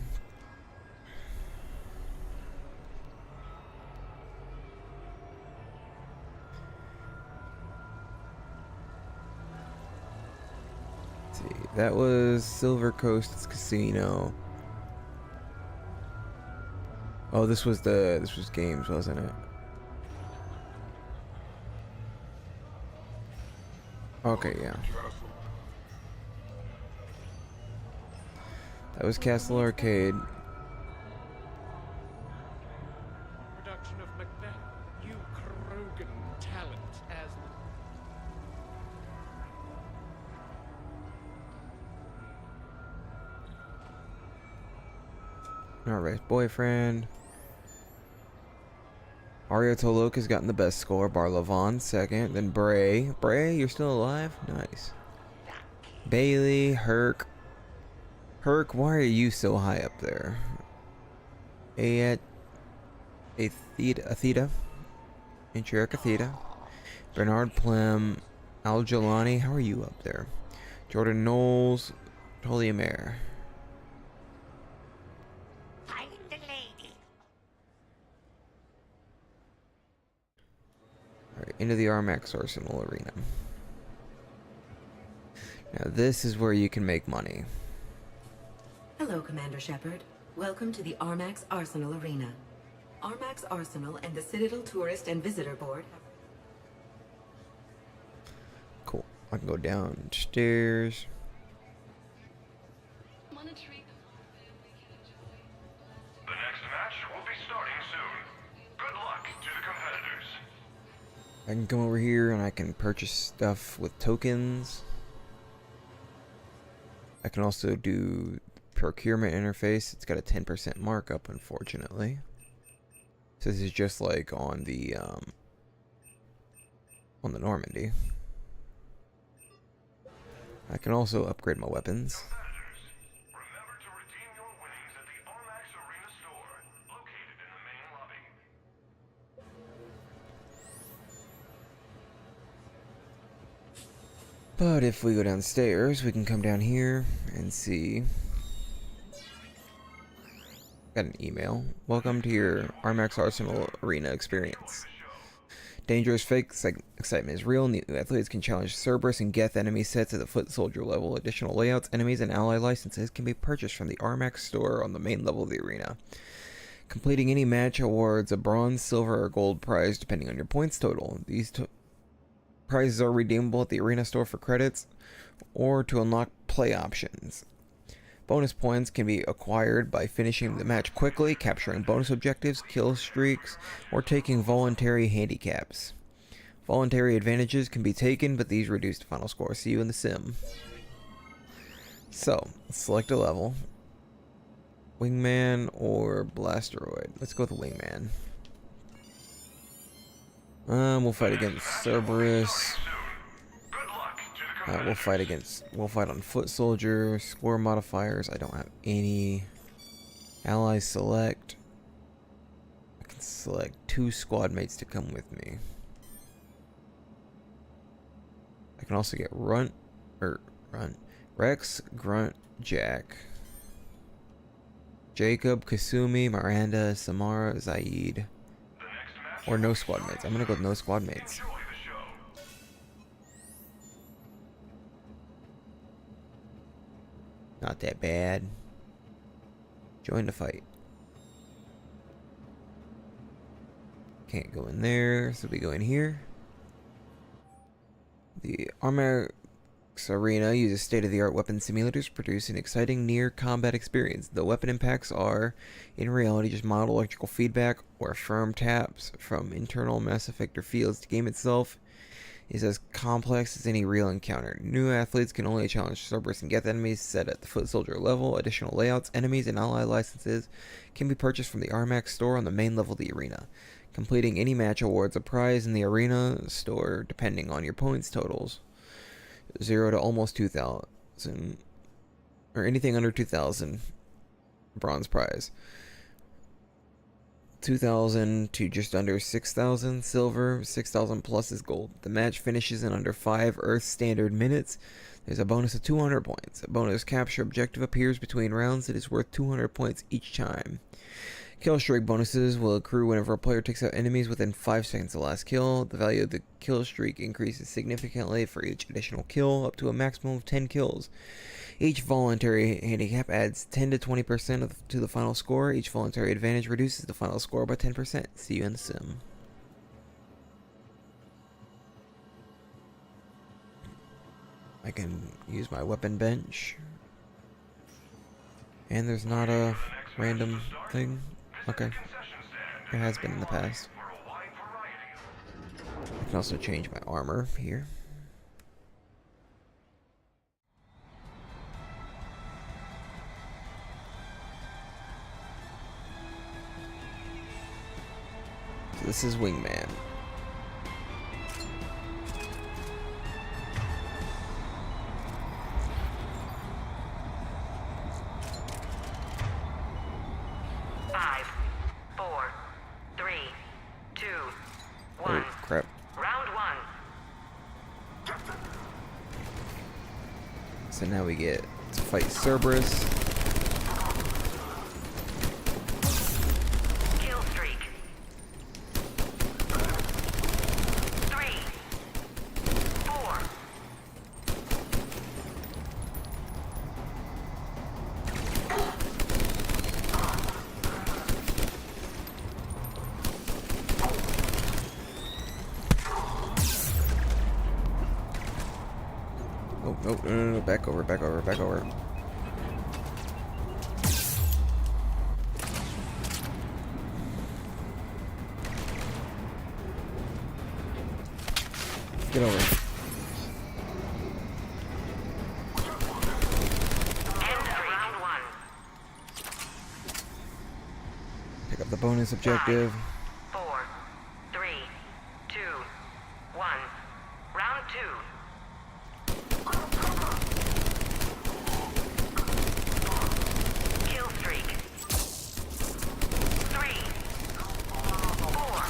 Speaker 1: That was Silver Coast Casino. Oh, this was games, wasn't it? Okay, yeah. That was Castle Arcade.
Speaker 15: Production of Macbeth. You Krogan talent as
Speaker 1: Alright, boyfriend. Aria Toloka's gotten the best score. Barlavon second. Then Bray. Bray, you're still alive? Nice. Bailey, Herc. Herc, why are you so high up there? Atheta. Intric Atheta. Bernard Plem. Al Jelani, how are you up there? Jordan Knowles. Toliamer. Alright, into the Armax Arsenal Arena. Now this is where you can make money.
Speaker 20: Hello, Commander Shepard. Welcome to the Armax Arsenal Arena. Armax Arsenal and the Citadel Tourist and Visitor Board.
Speaker 1: Cool. I can go downstairs.
Speaker 17: Want to treat the whole family can enjoy
Speaker 1: I can come over here and I can purchase stuff with tokens. I can also do procurement interface. It's got a 10% markup, unfortunately. So this is just like on the Normandy. I can also upgrade my weapons. But if we go downstairs, we can come down here and see. Got an email. Welcome to your Armax Arsenal Arena experience. Dangerous fake excitement is real. New athletes can challenge Cerberus and Geth enemy sets at the foot soldier level. Additional layouts, enemies, and ally licenses can be purchased from the Armax store on the main level of the arena. Completing any match awards a bronze, silver, or gold prize depending on your points total. These prizes are redeemable at the arena store for credits or to unlock play options. Bonus points can be acquired by finishing the match quickly, capturing bonus objectives, kill streaks, or taking voluntary handicaps. Voluntary advantages can be taken, but these reduce the final score. See you in the sim. So, let's select a level. Wingman or Blasteroid. Let's go with the Wingman. We'll fight against Cerberus. We'll fight on foot soldier, score modifiers. I don't have any. Allies select. I can select 2 squad mates to come with me. I can also get Rex, Grunt, Jack, Jacob, Kasumi, Miranda, Samara, Zaid. Or no squad mates. I'm gonna go with no squad mates. Not that bad. Join the fight. Can't go in there, so we go in here. The Armax Arena uses state-of-the-art weapon simulators to produce an exciting near-combat experience. The weapon impacts are, in reality, just mild electrical feedback or firm taps from internal Mass Effector fields. The game itself is as complex as any real encounter. New athletes can only challenge Cerberus and Geth enemies set at the foot soldier level. Additional layouts, enemies, and ally licenses can be purchased from the Armax store on the main level of the arena. Completing any match awards a prize in the arena store depending on your points totals. 0 to almost 2,000, or anything under 2,000, bronze prize. 2,000 to just under 6,000, silver. 6,000 plus is gold. The match finishes in under 5 Earth Standard minutes. There's a bonus of 200 points. A bonus capture objective appears between rounds. It is worth 200 points each time. Kill streak bonuses will accrue whenever a player takes out enemies within 5 seconds of the last kill. The value of the kill streak increases significantly for each additional kill, up to a maximum of 10 kills. Each voluntary handicap adds 10 to 20% to the final score. Each voluntary advantage reduces the final score by 10%. See you in the sim. I can use my weapon bench. And there's not a random thing. Okay. There has been in the past. I can also change my armor here. So this is Wingman. Oh, crap.
Speaker 20: Round 1.
Speaker 1: So now we get to fight Cerberus.
Speaker 20: Kill streak. 3, 4.
Speaker 1: Oh, no, back over. Get over. Pick up the bonus objective.
Speaker 17: 4, 3, 2, 1. Round 2. Kill streak. 3, 4.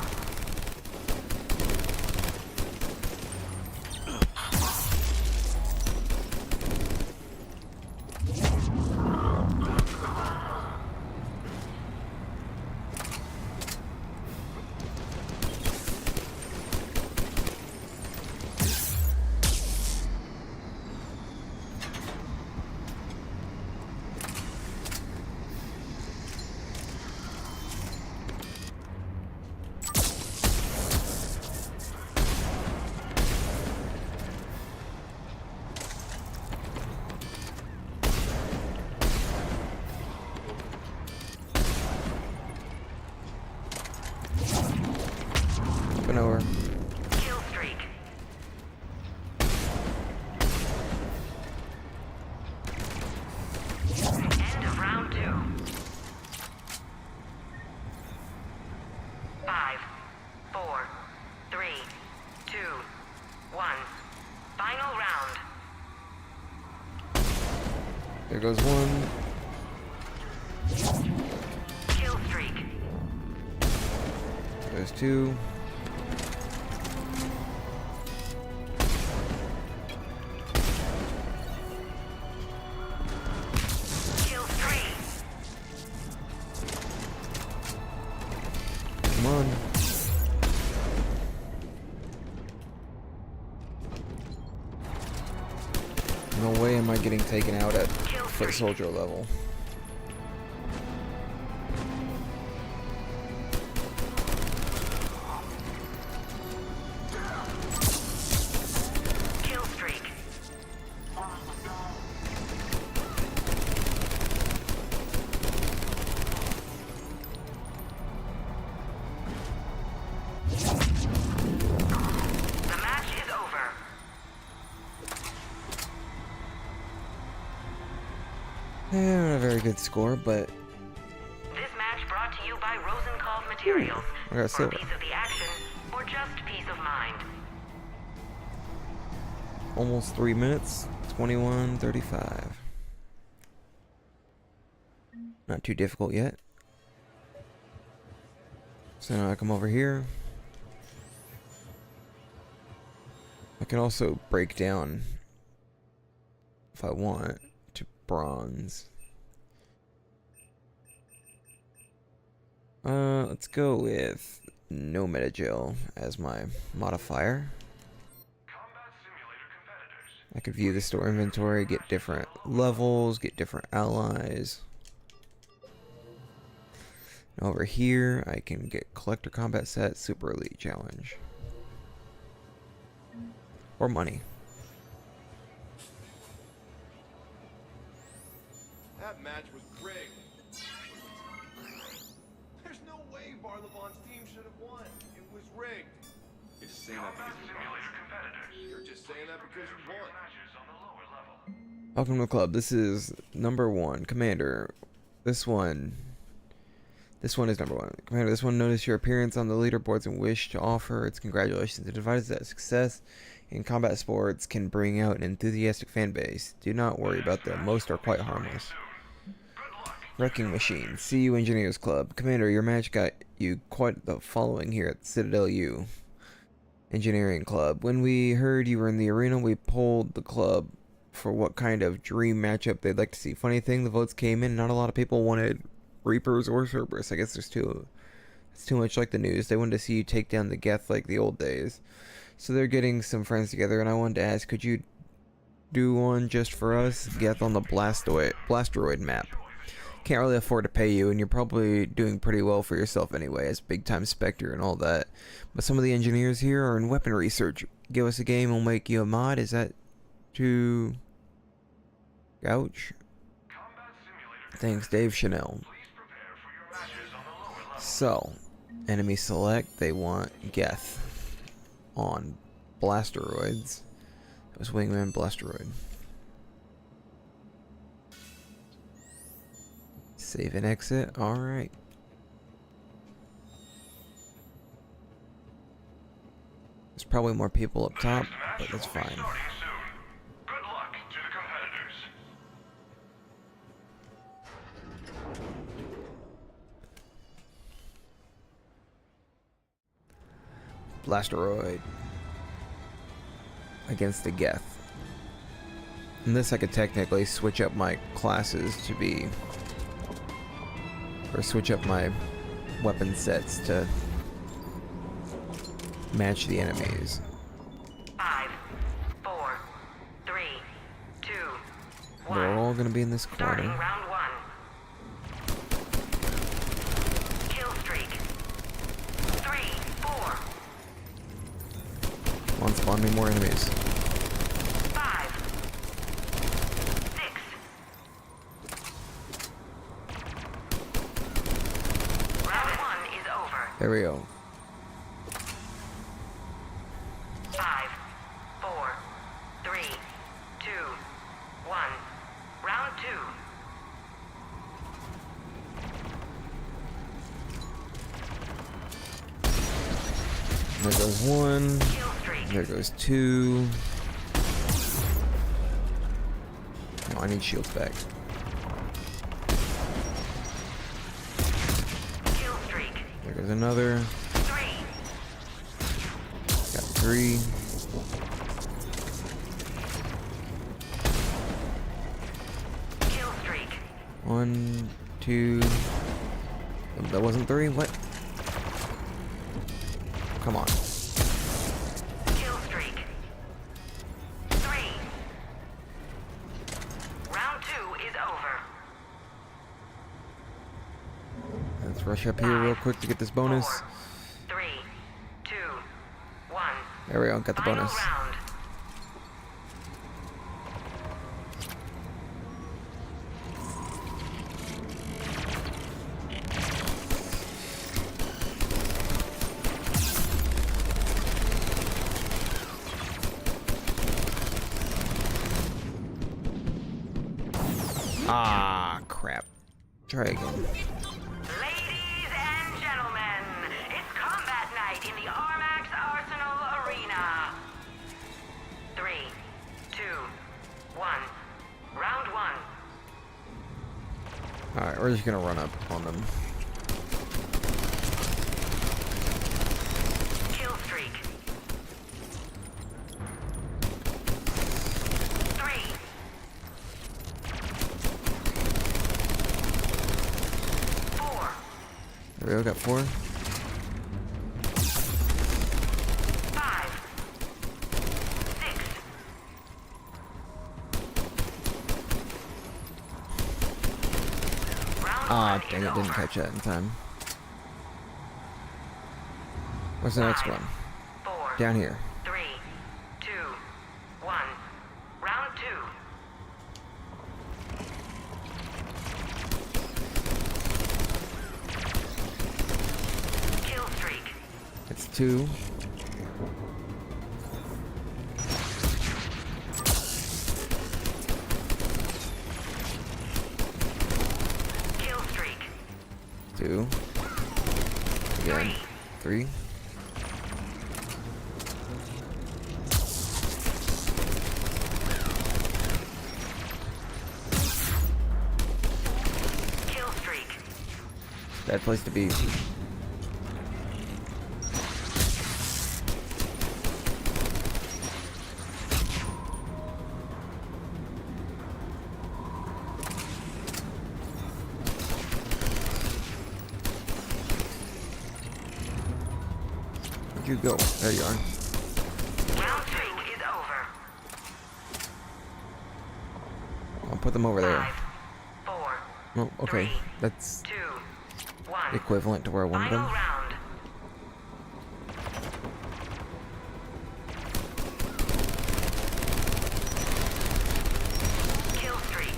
Speaker 1: Up and over.
Speaker 17: Kill streak. End of round 2. 5, 4, 3, 2, 1. Final round.
Speaker 1: There goes one.
Speaker 17: Kill streak.
Speaker 1: There's two.
Speaker 17: Kill 3.
Speaker 1: Come on. No way am I getting taken out at foot soldier level.
Speaker 17: Kill streak. The match is over.
Speaker 1: Not a very good score, but
Speaker 17: This match brought to you by Rosenkopf Materials.
Speaker 1: I got
Speaker 17: For a
Speaker 1: silver.
Speaker 17: piece of the action, or just peace of mind.
Speaker 1: Almost 3 minutes. 21:35. Not too difficult yet. So now I come over here. I can also break down, if I want, to bronze. Let's go with no metagel as my modifier. I could view the store inventory, get different levels, get different allies. And over here, I can get collector combat set, super elite challenge. Or money.
Speaker 13: That match was rigged. There's no way Barlabon's team should have won. It was rigged.
Speaker 5: You're just saying that because you won.
Speaker 13: You're just saying that because you won.
Speaker 1: Welcome to the club. This is number 1, Commander. This one is number 1. Commander, this one noticed your appearance on the leaderboards and wish to offer its congratulations. It advises that success in combat sports can bring out an enthusiastic fan base. Do not worry about them. Most are quite harmless. Wrecking Machine, CU Engineers Club. Commander, your match got you quite the following here at Citadel U Engineering Club. When we heard you were in the arena, we polled the club for what kind of dream matchup they'd like to see. Funny thing, the votes came in. Not a lot of people wanted Reapers or Cerberus. I guess it's too much like the news. They wanted to see you take down the Geth like the old days. So they're getting some friends together, and I wanted to ask, could you do one just for us? Geth on the Blasteroid map. Can't really afford to pay you, and you're probably doing pretty well for yourself anyway, as big-time Spectre and all that. But some of the engineers here are in weapon research. Give us a game, we'll make you a mod. Is that too... ouch? Thanks, Dave Chanel. So, enemy select, they want Geth on blasteroids. That was Wingman Blasteroid. Save and exit. Alright. There's probably more people up top, but that's fine.
Speaker 12: Good luck to the competitors.
Speaker 1: Blasteroid against the Geth. In this I could technically switch up my classes to be, or switch up my weapon sets to match the enemies.
Speaker 17: 5, 4, 3, 2, 1.
Speaker 1: They're all gonna be in this
Speaker 17: Starting
Speaker 1: corner.
Speaker 17: round 1. Kill streak. 3, 4,
Speaker 1: Come on, spawn me more enemies.
Speaker 17: 5, 6. Round 1 is over.
Speaker 1: There we go.
Speaker 17: 5, 4, 3, 2, 1. Round 2.
Speaker 1: There goes one. There goes two. No, I need shields back. There goes another. Got 3.
Speaker 17: Kill streak.
Speaker 1: 1, 2. Oh, that wasn't 3? What? Come on.
Speaker 17: Kill streak. 3. Round 2 is over.
Speaker 1: Let's rush up here real quick to get this bonus.
Speaker 17: 3, 2, 1.
Speaker 1: There we go, got the bonus.
Speaker 17: Round.
Speaker 1: Ah, crap. Try again.
Speaker 17: Ladies and gentlemen, it's combat night in the Armax Arsenal Arena. 3, 2, 1. Round 1.
Speaker 1: Alright, we're just gonna run up on them.
Speaker 17: Kill streak. 3.
Speaker 1: There we go, got 4.
Speaker 17: 5, 6.
Speaker 1: Ah, dang it, didn't catch that in time. What's the next one?
Speaker 17: 4,
Speaker 1: Down here.
Speaker 17: 3, 2, 1. Round 2. Kill streak.
Speaker 1: It's 2.
Speaker 17: Kill streak.
Speaker 1: 2. Again. 3.
Speaker 17: Kill streak.
Speaker 1: Bad place to be. Where'd you go? There you are.
Speaker 17: Round 2 is over.
Speaker 1: I'll put them over there.
Speaker 17: 4,
Speaker 1: Oh, okay. That's
Speaker 17: 2, 1.
Speaker 1: equivalent to where I wanted
Speaker 17: Final
Speaker 1: them.
Speaker 17: round. Kill streak.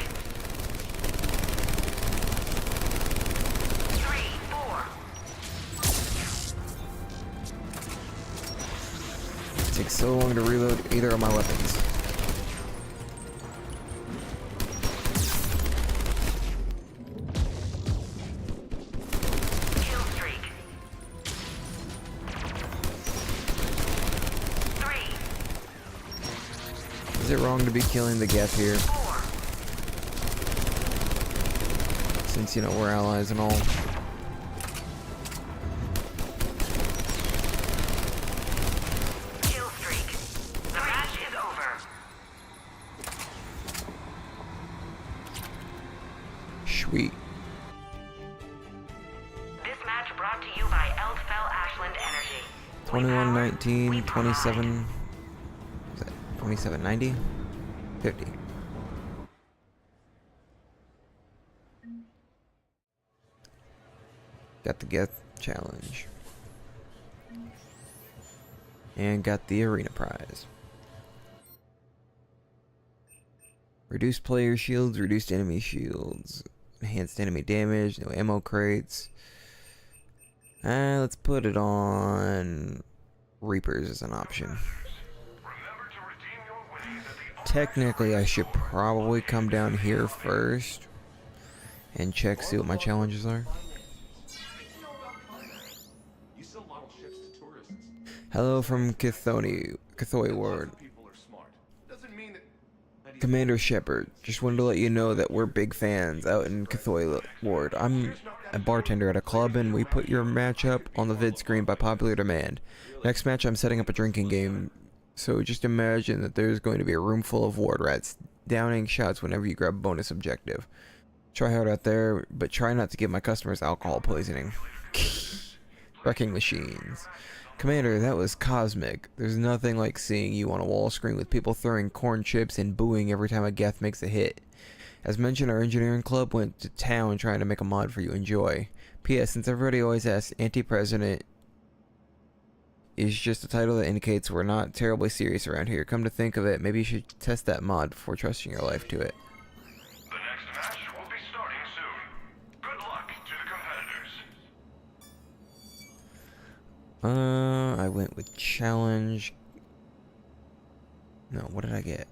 Speaker 17: 3, 4.
Speaker 1: takes so long to reload either of my weapons.
Speaker 17: Kill streak. 3.
Speaker 1: Is it wrong to be killing the Geth here?
Speaker 17: 4.
Speaker 1: Since, you know, we're allies and all.
Speaker 17: Kill streak. The match is over.
Speaker 1: Sweet.
Speaker 17: This match brought to you by Eldfell Ashland Energy.
Speaker 1: 2119, 27. Is that 2790? 50. Got the Geth challenge. And got the arena prize. Reduced player shields, reduced enemy shields, enhanced enemy damage, no ammo crates. Let's put it on Reapers as an option. Technically, I should probably come down here first and check, see what my challenges are. Hello from Cathoi Ward. Commander Shepard, just wanted to let you know that we're big fans out in Cathoi Ward. I'm a bartender at a club and we put your match up on the vid screen by popular demand. Next match I'm setting up a drinking game, so just imagine that there's going to be a room full of ward rats downing shots whenever you grab a bonus objective. Try hard out there, but try not to give my customers alcohol poisoning. Wrecking machines. Commander, that was cosmic. There's nothing like seeing you on a wall screen with people throwing corn chips and booing every time a Geth makes a hit. As mentioned, our engineering club went to town trying to make a mod for you. Enjoy. P.S. Since everybody always asks, Anti-President is just a title that indicates we're not terribly serious around here. Come to think of it, maybe you should test that mod before trusting your life to it.
Speaker 18: The next match will be starting soon. Good luck to the competitors.
Speaker 1: I went with challenge. No, what did I get?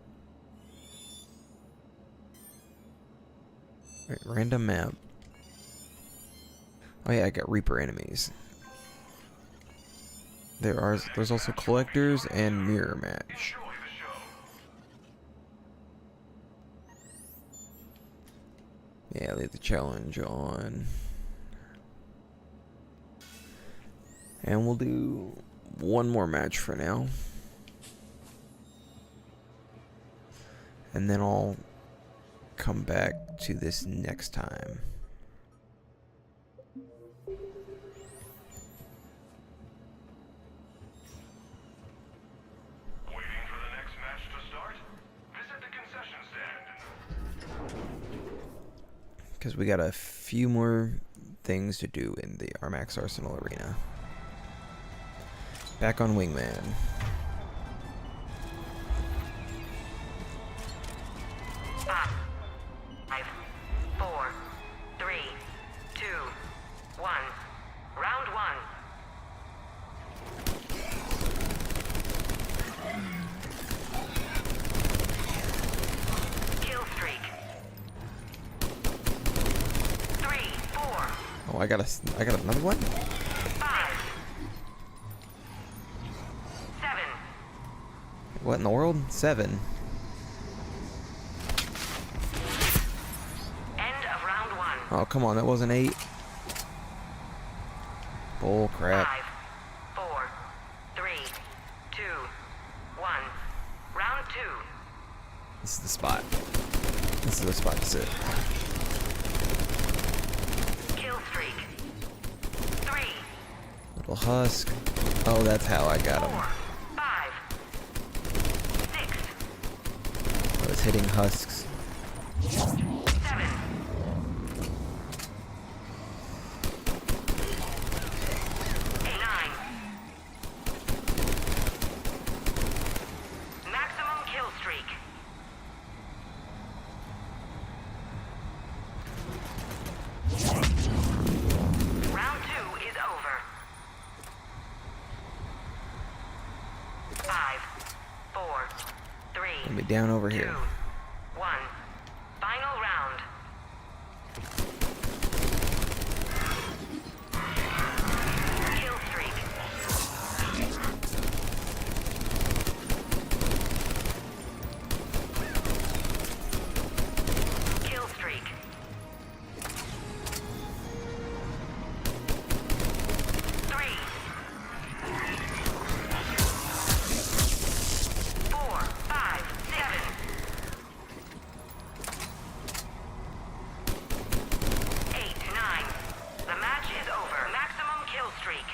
Speaker 1: Wait, random map. Oh yeah, I got Reaper enemies. There's also collectors and mirror match. Yeah, leave the challenge on. And we'll do one more match for now. And then I'll come back to this next time.
Speaker 18: Waiting for the next match to start? Visit the concession stand.
Speaker 1: Because we got a few more things to do in the Armax Arsenal Arena. Back on Wingman.
Speaker 17: Five, 4, 3, 2, 1. Round 1. Kill streak. 3, 4.
Speaker 1: Oh, I got another one?
Speaker 17: 5, 7.
Speaker 1: What in the world? 7.
Speaker 17: End of round 1.
Speaker 1: Oh, come on, that wasn't 8. Bull crap.
Speaker 17: 5, 4, 3, 2, 1. Round 2.
Speaker 1: This is the spot. This is the spot to sit.
Speaker 17: Kill streak. 3,
Speaker 1: Little husk. Oh, that's how I got him.
Speaker 17: 5, 6,
Speaker 1: I was hitting husks.
Speaker 17: 7. 9. Maximum kill streak. Round 2 is over. 5, 4, 3,
Speaker 1: Let me down over here.
Speaker 17: 1. Final round. Kill streak. Kill streak. 3, 4, 5, 7. 8, 9. The match is over. Maximum kill streak.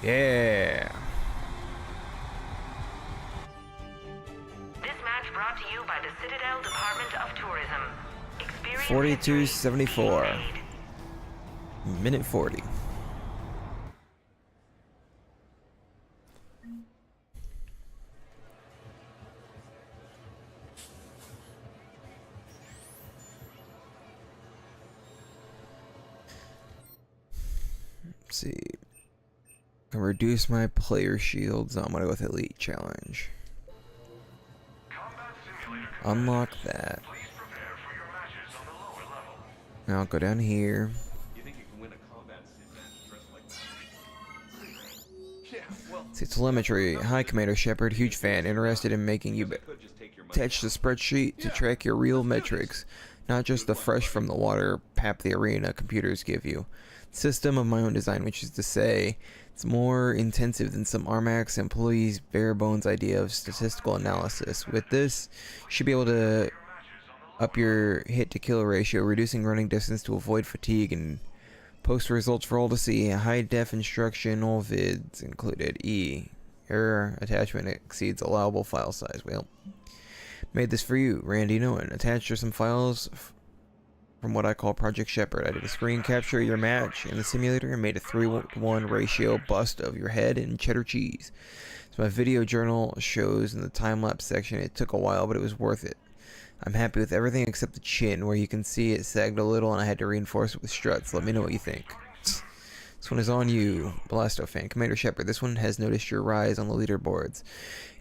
Speaker 1: Yeah.
Speaker 17: This match brought to you by the Citadel Department of Tourism. Experience
Speaker 1: 42:74. Minute 40. Let's see. Can reduce my player shields. I'm gonna go with Elite Challenge. Unlock that. Now I'll go down here.
Speaker 4: You think you can win a combat sim match dressed like that?
Speaker 13: Yeah, well,
Speaker 1: See, telemetry. Hi, Commander Shepard. Huge fan. Interested in making you attach the spreadsheet to track your real metrics, not just the fresh from the water pap the arena computers give you. System of my own design, which is to say, it's more intensive than some Armax employees' bare bones idea of statistical analysis. With this, you should be able to up your hit to kill ratio, reducing running distance to avoid fatigue, and post results for all to see. High def instructional vids included. Error attachment exceeds allowable file size. Well, made this for you, Randy Noen. Attached are some files from what I call Project Shepard. I did a screen capture of your match in the simulator and made a 3:1 ratio bust of your head and cheddar cheese. As my video journal shows in the time-lapse section, it took a while, but it was worth it. I'm happy with everything except the chin, where you can see it sagged a little and I had to reinforce it with struts. Let me know what you think. This one is on you, Blasto fan. Commander Shepard, this one has noticed your rise on the leaderboards.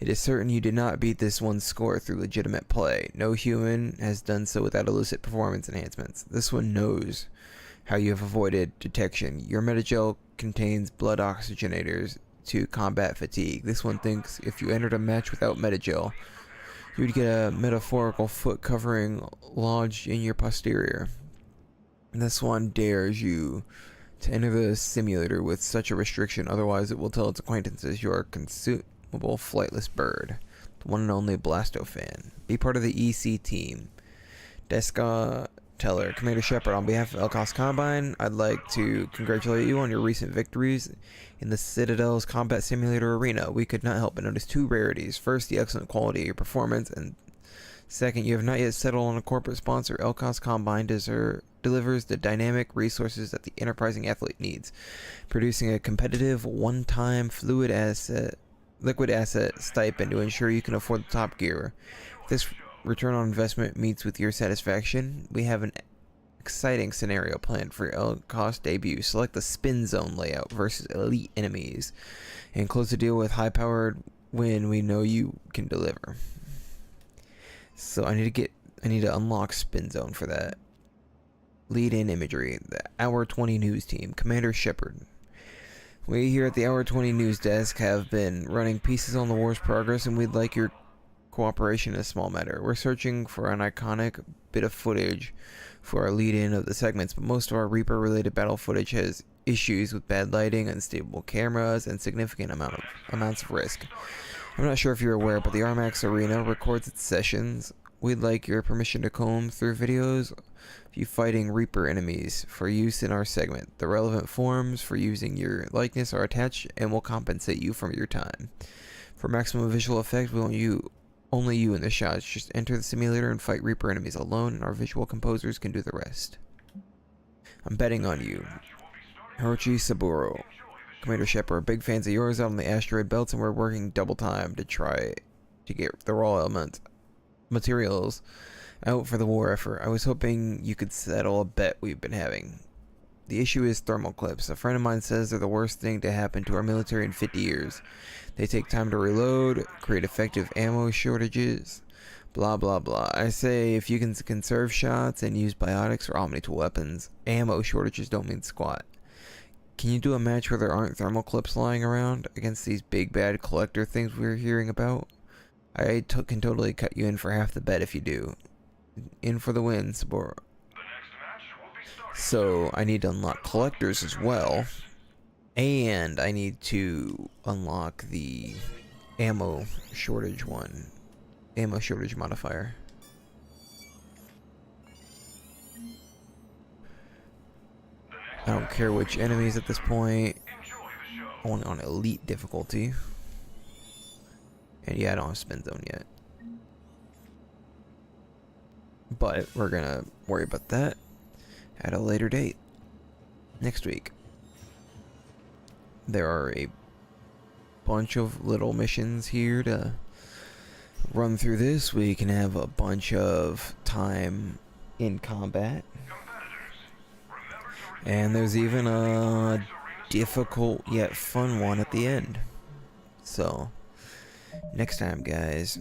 Speaker 1: It is certain you did not beat this one's score through legitimate play. No human has done so without illicit performance enhancements. This one knows how you have avoided detection. Your Metagel contains blood oxygenators to combat fatigue. This one thinks if you entered a match without Metagel, you would get a metaphorical foot covering lodged in your posterior. This one dares you to enter the simulator with such a restriction, otherwise it will tell its acquaintances you are a consumable flightless bird. The one and only Blasto fan. Be part of the EC team. Deska Teller, Commander Shepard, on behalf of Elkos Combine, I'd like to congratulate you on your recent victories in the Citadel's combat simulator arena. We could not help but notice two rarities. First, the excellent quality of your performance, and second, you have not yet settled on a corporate sponsor. Elkos Combine delivers the dynamic resources that the enterprising athlete needs, producing a competitive, one-time liquid asset stipend to ensure you can afford the top gear. If this return on investment meets with your satisfaction, we have an exciting scenario planned for your Elkos debut. Select the spin zone layout versus elite enemies, and close the deal with high-powered win we know you can deliver. So I need to unlock spin zone for that. Lead-in imagery. The Hour 20 News Team. Commander Shepard. We here at the Hour 20 News Desk have been running pieces on the war's progress, and we'd like your cooperation in a small matter. We're searching for an iconic bit of footage for our lead-in of the segments, but most of our Reaper-related battle footage has issues with bad lighting, unstable cameras, and significant amounts of risk. I'm not sure if you're aware, but the Armax Arena records its sessions. We'd like your permission to comb through videos of you fighting Reaper enemies for use in our segment. The relevant forms for using your likeness are attached and will compensate you for your time. For maximum visual effect, we want only you in the shots. Just enter the simulator and fight Reaper enemies alone, and our visual composers can do the rest. I'm betting on you. Hiroshi Saburo. Commander Shepard, big fans of yours out on the asteroid belts, and we're working double time to try to get the raw materials out for the war effort. I was hoping you could settle a bet we've been having. The issue is thermal clips. A friend of mine says they're the worst thing to happen to our military in 50 years. They take time to reload, create effective ammo shortages, blah blah blah. I say if you can conserve shots and use biotics or omni-tool weapons, ammo shortages don't mean squat. Can you do a match where there aren't thermal clips lying around against these big bad collector things we're hearing about? I can totally cut you in for half the bet if you do. In for the win, Sabor. So I need to unlock collectors as well, and I need to unlock the ammo shortage one, ammo shortage modifier. I don't care which enemies at this point. Only on elite difficulty. And yeah, I don't have spin zone yet. But we're gonna worry about that at a later date. Next week. There are a bunch of little missions here to run through this. We can have a bunch of time in combat. And there's even a difficult yet fun one at the end. So, next time, guys.